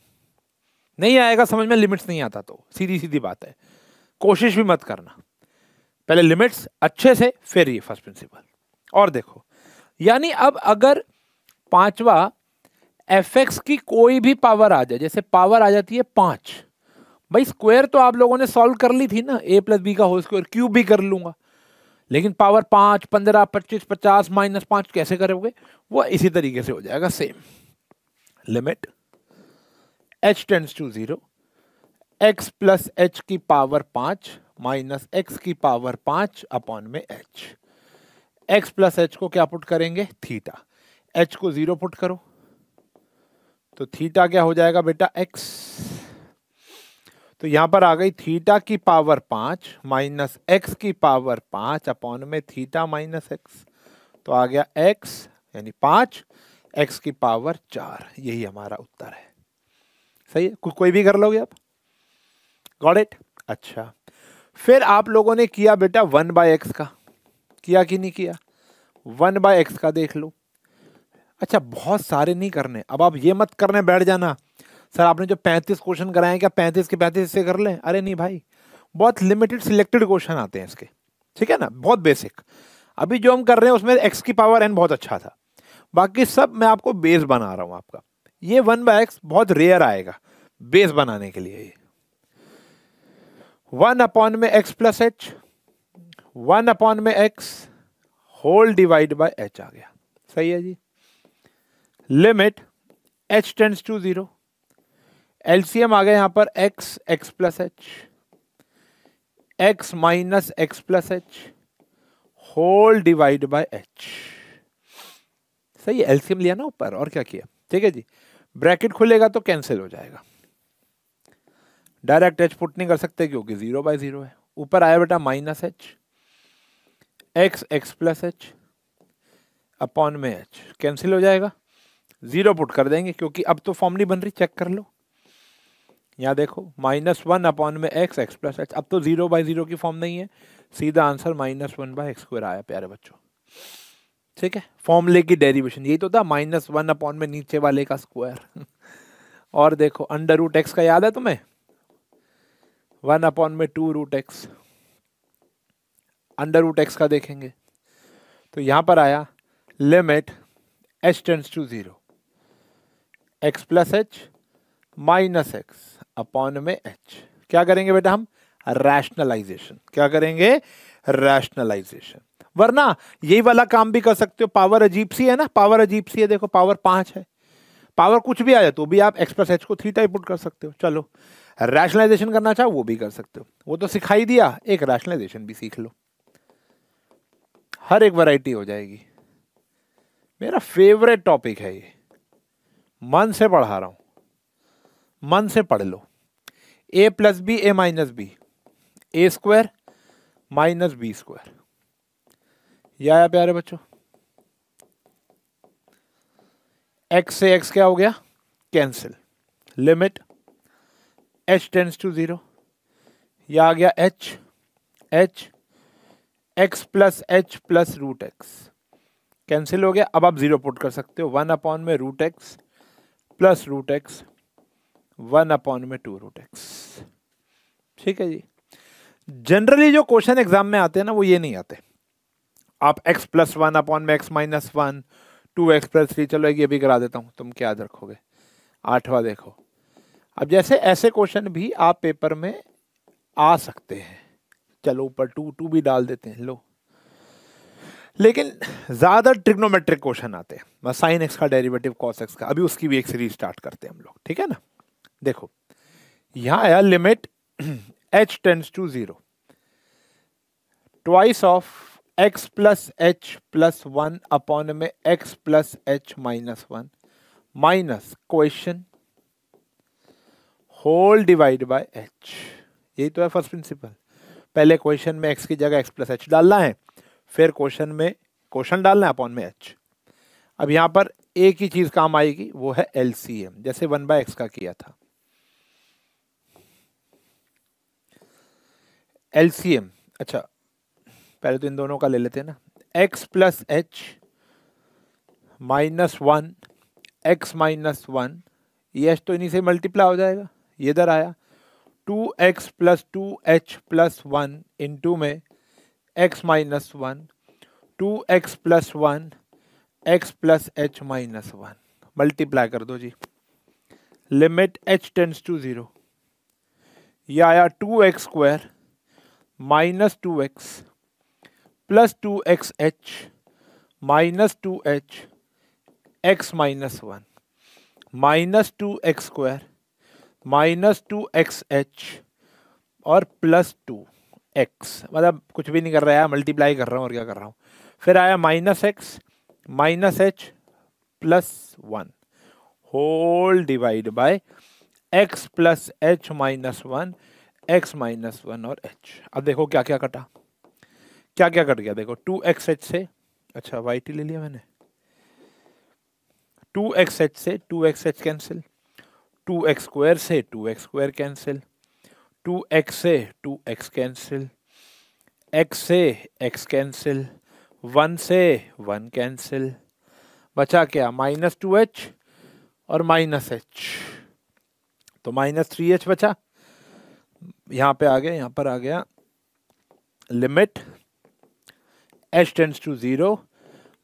नहीं आएगा समझ में, लिमिट्स नहीं आता तो सीधी सीधी बात है, कोशिश भी मत करना। पहले लिमिट्स अच्छे से, फिर ये फर्स्ट प्रिंसिपल। और देखो, यानी अब अगर पांचवा एफ एक्स की कोई भी पावर आ जाए, जैसे पावर आ जाती है 5, भाई स्क्वायर तो आप लोगों ने सॉल्व कर ली थी ना, a प्लस बी का होल स्क्वायर, क्यूब भी कर लूंगा, लेकिन पावर 5, 15, 25, 50 माइनस 5 कैसे करोगे? वो इसी तरीके से हो जाएगा same. Limit h tends to 0 x plus h की पावर 5 माइनस x की पावर 5 अपॉन में h। एक्स प्लस एच को क्या पुट करेंगे, थीटा। एच को 0 पुट करो तो थीटा क्या हो जाएगा बेटा, एक्स। तो यहां पर आ गई थीटा की पावर 5 माइनस एक्स की पावर 5 अपॉन में थीटा माइनस एक्स। तो आ गया एक्स यानी 5 एक्स की पावर 4। यही हमारा उत्तर है। सही है, कोई भी कर लोगे आप। Got it. अच्छा, फिर आप लोगों ने किया बेटा 1/x का, किया कि नहीं किया, 1/x का देख लो। अच्छा, बहुत सारे नहीं करने। अब आप ये मत करने बैठ जाना सर आपने जो 35 क्वेश्चन कराए क्या 35 के 35 से कर लें। अरे नहीं भाई, बहुत लिमिटेड सिलेक्टेड क्वेश्चन आते हैं इसके, ठीक है ना, बहुत बेसिक। अभी जो हम कर रहे हैं उसमें x की पावर n बहुत अच्छा था, बाकी सब मैं आपको बेस बना रहा हूं आपका। ये 1/x बहुत रेयर आएगा बेस बनाने के लिए। 1 अपॉन में x प्लस एच, 1 अपॉन में x whole divide by h आ गया। सही है जी। Limit h tends to 0, LCM आ गया यहां पर x plus h, x minus x plus h whole divide by h। सही है, एलसीएम लिया ना ऊपर, और क्या किया। ठीक है जी, ब्रैकेट खुलेगा तो कैंसिल हो जाएगा। डायरेक्ट एच पुट नहीं कर सकते क्योंकि 0/0 है। ऊपर आया बेटा minus H, x plus h upon में एच कैंसिल हो जाएगा। 0 पुट कर देंगे क्योंकि अब तो फॉर्म नहीं बन रही, चेक कर लो। यहाँ देखो -1 अपॉन में एक्स प्लस एच, अब तो 0/0 की फॉर्म नहीं है, सीधा आंसर -1/x² आया प्यारे बच्चों। ठीक है, फॉर्मूले की डेरिवेशन यही तो था, -1 अपॉन में नीचे वाले का स्क्वायर। और देखो √x का याद है तुम्हें, 1 अपॉन में 2√x, √x का देखेंगे तो यहां पर आया limit h tends to 0, x plus H minus x upon में h। क्या करेंगे बेटा हम, रैशनलाइजेशन। क्या करेंगे, रैशनलाइजेशन। वरना यही वाला काम भी कर सकते हो। पावर अजीब सी है ना, पावर अजीब सी है, देखो पावर 5 है, पावर कुछ भी आ जाए तो भी आप x प्लस एच को थीटा ही पुट कर सकते हो। चलो, रैशनलाइजेशन करना चाहो वो भी कर सकते हो, वो तो सिखाई दिया, एक रैशनलाइजेशन भी सीख लो, हर एक वैरायटी हो जाएगी। मेरा फेवरेट टॉपिक है ये, मन से पढ़ा रहा हूं, मन से पढ़ लो। a plus b a minus b, a² minus b²। यह आया प्यारे बच्चों। x से x क्या हो गया, cancel. Limit h tends to 0, यह आ गया h x plus H plus √x cancel हो गया। अब आप 0 पुट कर सकते हो, 1 अपॉन में √x प्लस √x, 1 अपॉन में 2√x। ठीक है जी। जनरली जो क्वेश्चन एग्जाम में आते हैं ना वो ये नहीं आते। आप x प्लस 1 अपॉन में x माइनस 1, 2x प्लस 3, चलो ये भी करा देता हूं, तुम क्या याद रखोगे। 8वां देखो, अब जैसे ऐसे क्वेश्चन भी आप पेपर में आ सकते हैं, चलो ऊपर 2 भी डाल देते हैं, लो। लेकिन ज्यादा ट्रिग्नोमेट्रिक क्वेश्चन आते हैं, साइन एक्स का डेरिवेटिव कॉस एक्स का, अभी उसकी भी एक सीरीज स्टार्ट करते हैं हम लोग, ठीक है ना। देखो यहां आया limit h tends to 0, twice of x plus H plus 1 upon में x plus H minus 1 minus question whole divide by h। यही तो है फर्स्ट प्रिंसिपल। पहले क्वेश्चन में x की जगह x प्लस एच डालना है, फिर क्वेश्चन में क्वेश्चन डालना है अपॉन में h। अब यहां पर एक ही चीज काम आएगी, वो है एलसीएम, जैसे 1/x का किया था। एलसीएम, अच्छा पहले तो इन दोनों का ले लेते हैं ना, x plus H minus 1 x minus 1, ये h तो इन्हीं से मल्टीप्लाई हो जाएगा, ये इधर आया 2x plus 2h plus 1 into में x minus 1, 2x plus 1 x plus H minus 1, multiply कर दो जी। लिमिट h टेंड्स टू 0, यह आया 2x² minus 2x plus 2xh minus 2h x minus 1 minus 2x² minus 2xh और plus 2x, मतलब कुछ भी नहीं कर रहा है, मल्टीप्लाई कर रहा हूँ और क्या कर रहा हूँ। फिर आया minus x minus h plus 1 whole divide by x plus H minus 1 x minus 1 और एच। अब देखो क्या क्या कटा, क्या क्या कट गया, देखो 2xh से, अच्छा वाई टी ले लिया मैंने, 2xh से 2xh कैंसिल, 2x स्क्वायर से 2x स्क्वायर कैंसिल, 2x से 2x कैंसिल, x से x कैंसिल, 1 से 1 कैंसिल, बचा क्या माइनस 2h और माइनस h, तो माइनस 3h बचा, यहां पे आ गया, यहां पर आ गया limit h tends to 0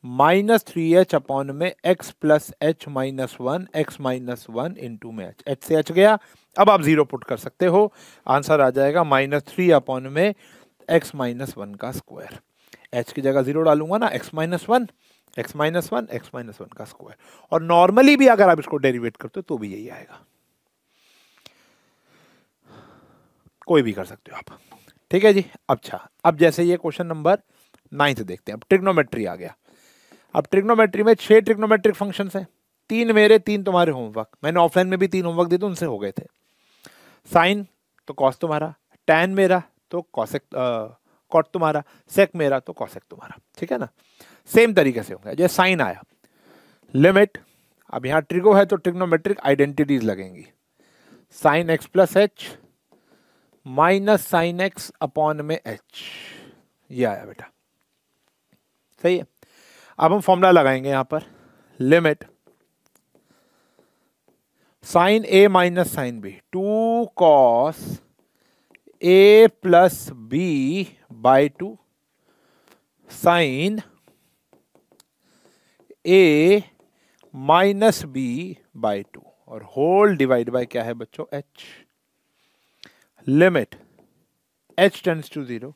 minus 3h upon में x plus H minus 1 x minus 1 into में h से h गया। अब आप 0 पुट कर सकते हो, आंसर आ जाएगा माइनस 3 अपॉन में x माइनस 1 का स्क्वायर। h की जगह 0 डालूंगा ना, x minus 1 x minus 1 x minus 1 का स्क्वायर। और नॉर्मली भी अगर आप इसको डेरिवेट करते हो तो भी यही आएगा, कोई भी कर सकते हो आप, ठीक है जी। अच्छा, अब जैसे ये क्वेश्चन नंबर 9 देखते हैं। अब ट्रिग्नोमेट्री आ गया। अब ट्रिग्नोमेट्री में 6 ट्रिग्नोमेट्रिक फंक्शंस हैं, 3 मेरे 3 तुम्हारे होमवर्क, मैंने ऑफलाइन में भी 3 होमवर्क दिए तो उनसे हो गए थे। साइन तो कॉस तुम्हारा, टैन मेरा तो कॉसेक कॉट तुम्हारा, सेक मेरा तो कॉसेक तुम्हारा, ठीक है ना। सेम तरीके से होंगे। जैसे साइन आया, लिमिट, अब यहाँ ट्रिगो है तो ट्रिग्नोमेट्रिक आइडेंटिटीज लगेंगी, sign x plus H minus sign x upon में एच, ये आया बेटा, सही है। अब हम फॉर्मूला लगाएंगे यहां पर, limit sine A minus sine B, 2 cos A plus B by 2 sine A minus B by 2 और होल डिवाइड बाय क्या है बच्चों, h. Limit h tends to 0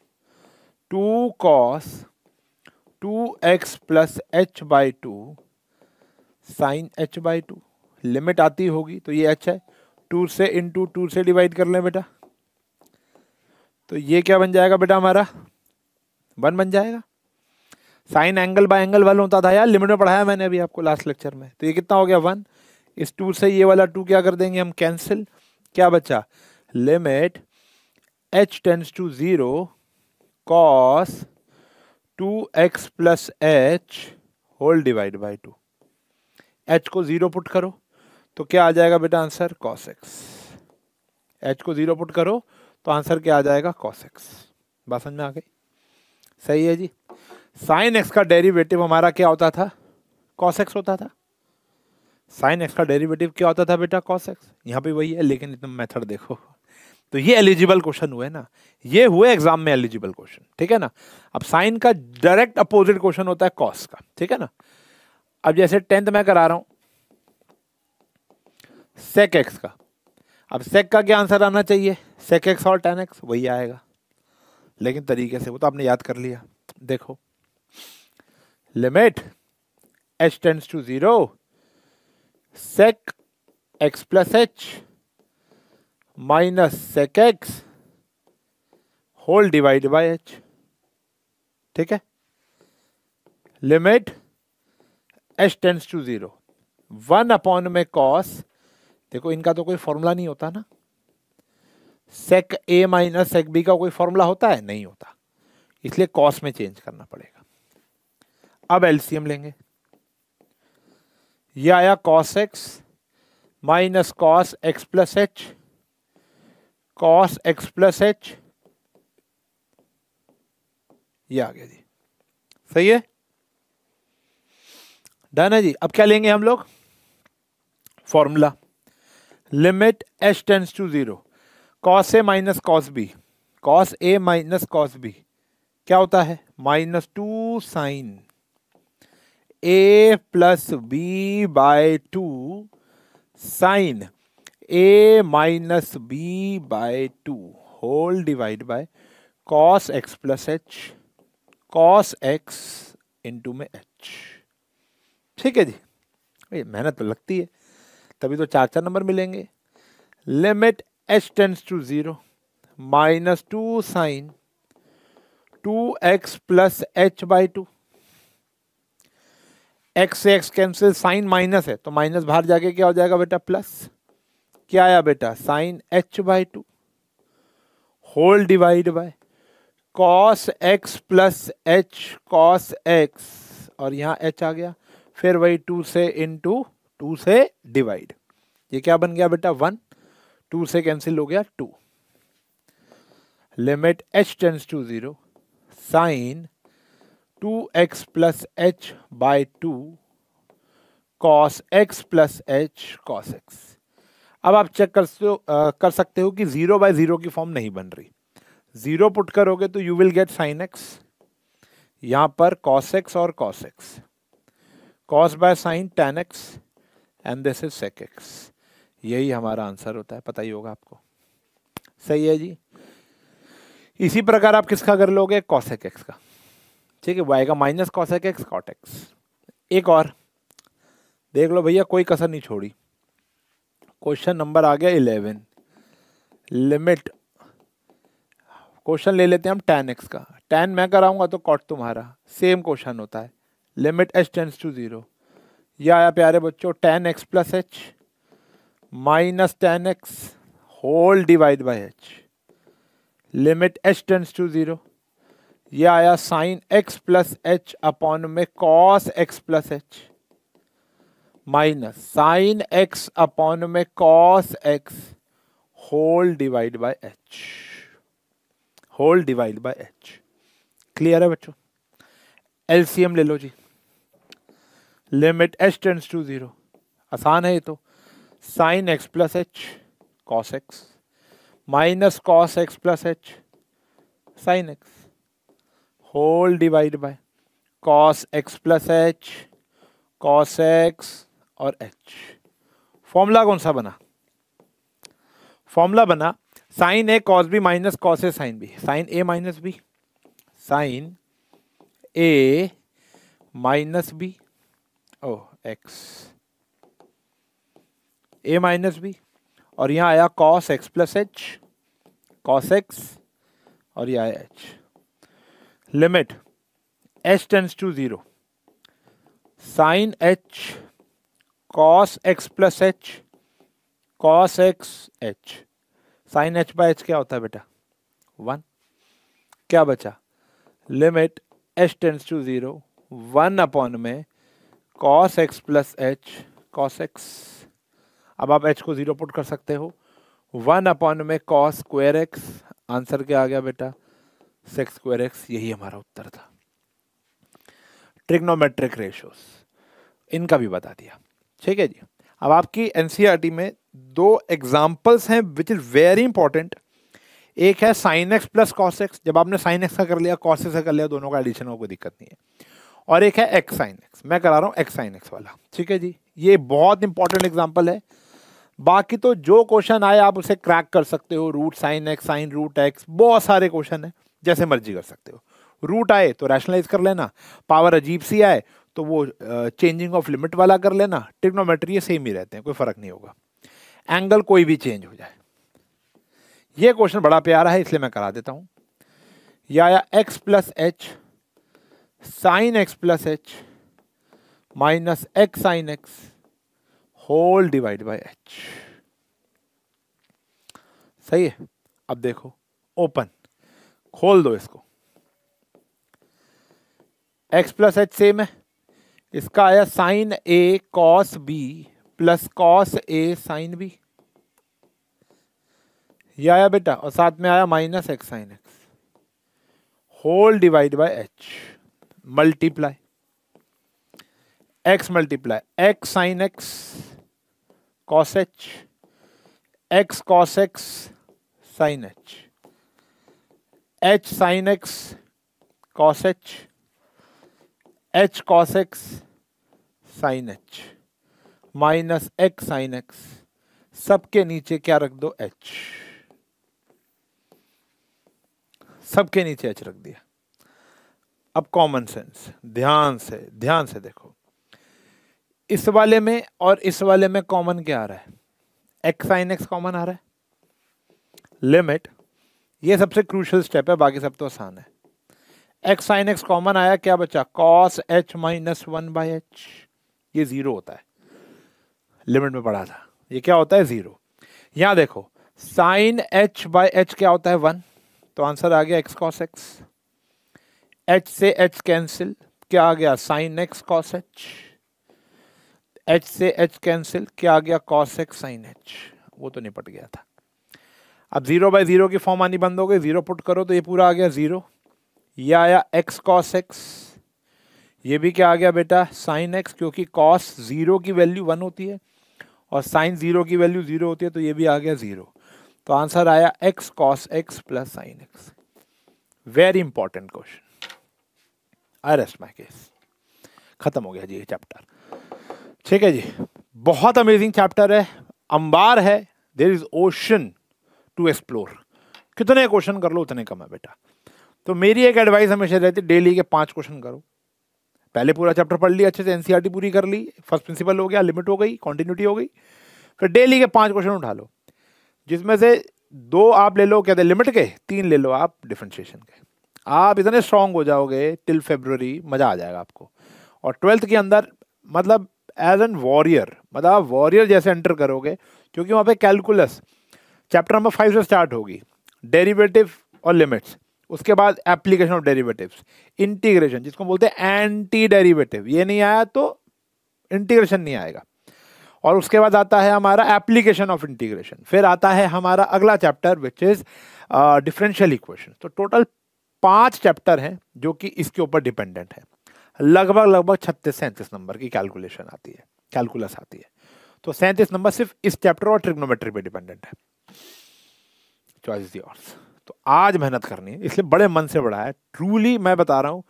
2 cos 2x plus h by 2 sine h by 2, limit आती होगी तो ये h है, 2 से इंटू 2 से डिवाइड कर लें बेटा, तो ये क्या बन जाएगा बेटा हमारा, 1 बन जाएगा। साइन एंगल बाय एंगल 1 होता था यार, लिमिट में पढ़ाया मैंने अभी आपको लास्ट लेक्चर में। तो ये कितना हो गया 1, इस 2 से ये वाला 2 क्या कर देंगे हम, कैंसिल, क्या बचा, limit h tends to 0 cos 2x plus h whole divide by 2, h को 0 पुट करो तो क्या आ जाएगा बेटा आंसर, cos x। h को 0 पुट करो तो आंसर क्या आ जाएगा, cos x। बात समझ में आ गई, सही है जी। साइन x का डेरिवेटिव हमारा क्या होता था, cos x होता था। साइन x का डेरिवेटिव क्या होता था बेटा, cos x। यहाँ पे वही है, लेकिन इतना मेथड देखो। तो ये एलिजिबल क्वेश्चन हुए ना, ये हुए एग्जाम में एलिजिबल क्वेश्चन, ठीक है ना। अब साइन का डायरेक्ट अपोजिट क्वेश्चन होता है कॉस का, ठीक है ना। अब जैसे 10th में करा रहा हूं सेक एक्स का, अब सेक का क्या आंसर आना चाहिए, सेक एक्स और टेन एक्स, वही आएगा, लेकिन तरीके से वो तो आपने याद कर लिया। देखो limit h tends to 0 sec x plus H minus sec x whole divide by h, ठीक है। Limit h tends to 0 1 upon में कॉस, देखो इनका तो कोई फॉर्मूला नहीं होता ना, सेक ए माइनस सेक बी का कोई फॉर्मूला होता है, नहीं होता, इसलिए कॉस में चेंज करना पड़ेगा। अब एलसीएम लेंगे, ये आया cos x minus cos x plus h, cos x plus H, ये आ गया जी, सही है, डन है जी। अब क्या लेंगे हम लोग, formula, limit h tends to 0 cos A minus cos B, cos A minus cos B क्या होता है, -2 sine A plus B by 2 sine A minus B by 2 whole divide by cos x plus h, cos x into में h, ठीक है जी। मेहनत तो लगती है, तभी तो 4 नंबर मिलेंगे। Limit h tends to 0 -2 sine 2x plus h by 2, x से एक्स कैंसिल, साइन माइनस है तो माइनस बाहर जाके क्या हो जाएगा बेटा, प्लस। क्या आया बेटा, sine h by two whole divide by cos x plus h cos x, और यहाँ एच आ गया, फिर वही 2 से इंटू 2 से डिवाइड, ये क्या बन गया बेटा 1, 2 से कैंसिल हो गया 2। Limit h tends to 0 sine 2x plus h by 2 cos x plus h cos x. अब आप चेक कर सकते हो कि 0/0 की फॉर्म नहीं बन रही। 0 पुट करोगे तो you will get sine x, यहां पर कॉस एक्स और cos x, cos by sine tan x and this is sec x. यही हमारा आंसर होता है, पता ही होगा आपको। सही है जी। इसी प्रकार आप किसका कर लोगे, कॉसेक एक्स का, ठीक है, y का minus cosec x cot x. एक और देख लो भैया, कोई कसर नहीं छोड़ी। क्वेश्चन नंबर आ गया 11, लिमिट, क्वेश्चन ले लेते हैं हम tan x का। tan मैं कराऊंगा तो cot तुम्हारा, सेम क्वेश्चन होता है। लिमिट h टेंस टू 0, यह आया प्यारे बच्चों tan x plus H minus tan x whole divide by h. Limit h tends to 0, यह आया sine x plus h upon में cos x plus H minus sine x upon में cos x whole divide by h, whole divide by h. Clear है बच्चों। LCM ले लो जी। Limit h tends to 0, आसान है ये तो, sine x plus h cos x minus cos x plus h sine x whole divide by cos x plus h cos x और एच। फॉर्मूला कौन सा बना, फॉर्मूला बना sine A cos B minus cos A sine B, sine A minus B, sine A minus B oh x, A minus B, और यहां आया cos x plus h cos x, और यह आया h. Limit h tends to 0 sine h cos x plus h cos x H, sign h by h क्या होता है बेटा 1, क्या बचा, limit h tends to 0 1 upon में cos x plus h cos x. अब आप h को 0 पुट कर सकते हो, 1 अपॉन में कॉस स्क्वायर एक्स, आंसर क्या आ गया बेटा सेक स्क्वायर एक्स। यही हमारा उत्तर था। ट्रिग्नोमेट्रिक रेशियोज इनका भी बता दिया, ठीक है जी। अब आपकी एनसीईआरटी में 2 एग्जांपल्स हैं विच इज वेरी इंपॉर्टेंट। एक है sign x plus cos x, जब आपने साइन एक्स का कर लिया कॉस एक्स का कर लिया, दोनों का एडिशन हो कोई दिक्कत नहीं है। और एक है एक्स साइन एक्स, मैं करा रहा हूँ एक्स साइन एक्स वाला, ठीक है जी। ये बहुत इंपॉर्टेंट एग्जाम्पल है। बाकी तो जो क्वेश्चन आए आप उसे क्रैक कर सकते हो, root sine x sine root x, बहुत सारे क्वेश्चन है, जैसे मर्जी कर सकते हो। रूट आए तो रैशनलाइज कर लेना, पावर अजीब सी आए तो वो चेंजिंग ऑफ लिमिट वाला कर लेना। ट्रिग्नोमेट्री ये सेम ही रहते हैं, कोई फर्क नहीं होगा, एंगल कोई भी चेंज हो जाए। ये क्वेश्चन बड़ा प्यारा है इसलिए मैं करा देता हूं। यह आया x plus h sine x plus H minus x sine x whole divide by h. सही है। अब देखो ओपन, खोल दो इसको, एक्स प्लस एच सेम है, इसका आया sine A cos B plus cos A sine B, ये आया बेटा, और साथ में आया minus x sine x whole divide by h. Multiply x multiply x sine x cos h x cos x sine h, h sine x cos h cos x sine h minus x sine x, सबके नीचे क्या रख दो H, सबके नीचे H रख दिया। अब कॉमन सेंस, ध्यान से देखो, इस वाले में और इस वाले में कॉमन क्या आ रहा है, एक्स साइन एक्स कॉमन आ रहा है। लिमिट, ये सबसे क्रूशियल स्टेप है, बाकी सब तो आसान है। एक्स साइन एक्स कॉमन आया, क्या बचा, cos H minus 1 by H ये 0 होता है, लिमिट में पढ़ा था, ये क्या होता है 0। यहां देखो साइन h बाय h क्या होता है 1, तो आंसर आ गया x cos x। h से h कैंसिल, क्या आ गया sine x cos h। h से h कैंसिल, क्या आ गया cos x sin h, वो तो निपट गया था। अब 0 बाय 0 की फॉर्म आनी बंद हो गई, 0 पुट करो तो ये पूरा आ गया 0। ये आया x cos x, ये भी क्या आ गया बेटा sin x, क्योंकि cos 0 की वैल्यू 1 होती है और sin 0 की वैल्यू 0 होती है, तो ये भी आ गया 0। तो आंसर आया x cos x plus sin x। Very important question. I rest my case. खत्म हो गया जी ये चैप्टर। ठीक है जी, बहुत अमेजिंग चैप्टर है, अंबार है, there is ocean to explore. कितने क्वेश्चन कर लो उतने कम है बेटा। तो मेरी एक एडवाइस हमेशा रहती है, डेली के 5 क्वेश्चन करो। पहले पूरा चैप्टर पढ़ लिया अच्छे से, एनसीईआरटी पूरी कर ली, फर्स्ट प्रिंसिपल हो गया, लिमिट हो गई, कॉन्टिन्यूटी हो गई, फिर डेली के 5 क्वेश्चन उठा लो, जिसमें से 2 आप ले लो कहते हैं लिमिट के, 3 ले लो आप डिफरेंशिएशन के। आप इतने स्ट्रांग हो जाओगे टिल फरवरी, मजा आ जाएगा आपको। और 12th के अंदर मतलब एज एन वॉरियर, मतलब आप वॉरियर जैसे एंटर करोगे, क्योंकि वहां पे कैलकुलस चैप्टर नंबर 5 से स्टार्ट होगी, डेरिवेटिव और लिमिट्स, उसके बाद एप्लीकेशन ऑफ डेरिवेटिव्स, इंटीग्रेशन जिसको बोलते हैं एंटी डेरिवेटिव, ये नहीं आया तो इंटीग्रेशन नहीं आएगा, और उसके बाद आता है हमारा एप्लीकेशन ऑफ इंटीग्रेशन, फिर आता है हमारा अगला chapter which is differential equation. तो टोटल 5 चैप्टर हैं जो कि इसके ऊपर डिपेंडेंट है। लगभग 36 से 37 नंबर की कैलकुलेशन आती है, कैलकुलस आती है। तो 37 नंबर सिर्फ इस चैप्टर और ट्रिग्नोमेट्री पे डिपेंडेंट है। Choice is yours. तो आज मेहनत करनी है, इसलिए बड़े मन से पढ़ा है, ट्रूली मैं बता रहा हूँ,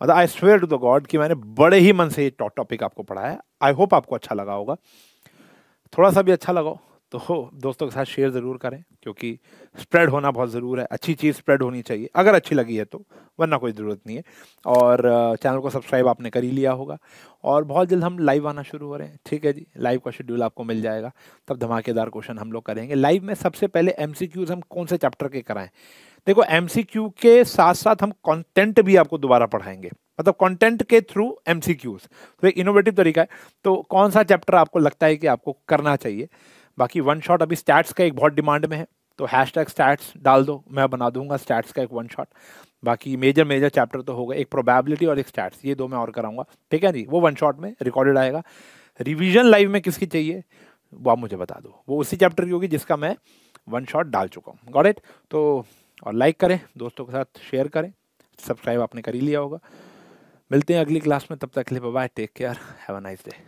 मतलब I swear to the God कि मैंने बड़े ही मन से ये टॉपिक आपको पढ़ाया है। आई होप आपको अच्छा लगा होगा। थोड़ा सा भी अच्छा लगा तो दोस्तों के साथ शेयर ज़रूर करें, क्योंकि स्प्रेड होना बहुत ज़रूर है, अच्छी चीज़ स्प्रेड होनी चाहिए अगर अच्छी लगी है तो, वरना कोई ज़रूरत नहीं है। और चैनल को सब्सक्राइब आपने कर ही लिया होगा, और बहुत जल्द हम लाइव आना शुरू हो रहे हैं। ठीक है जी, लाइव का शेड्यूल आपको मिल जाएगा, तब धमाकेदार क्वेश्चन हम लोग करेंगे लाइव में। सबसे पहले MCQs हम कौन से चैप्टर के कराएं? देखो MCQ के साथ साथ हम कंटेंट भी आपको दोबारा पढ़ाएंगे, मतलब कंटेंट के थ्रू MCQs, तो एक इनोवेटिव तरीका है। तो कौन सा चैप्टर आपको लगता है कि आपको करना चाहिए? बाकी वन शॉट अभी स्टैट्स का एक बहुत डिमांड में है, तो #stats डाल दो, मैं बना दूंगा स्टैट्स का एक वन शॉट। बाकी मेजर चैप्टर तो होगा, एक प्रोबेबिलिटी और एक स्टैट्स, ये 2 मैं और कराऊंगा। ठीक है जी, वो वन शॉट में रिकॉर्डेड आएगा। रिवीजन लाइव में किसकी चाहिए वो आप मुझे बता दो, वो उसी चैप्टर की होगी जिसका मैं वन शॉट डाल चुका हूँ। Got it? तो और लाइक करें, दोस्तों के साथ शेयर करें, सब्सक्राइब आपने कर ही लिया होगा। मिलते हैं अगली क्लास में, तब तक के लिए bye bye, take care, have a nice day.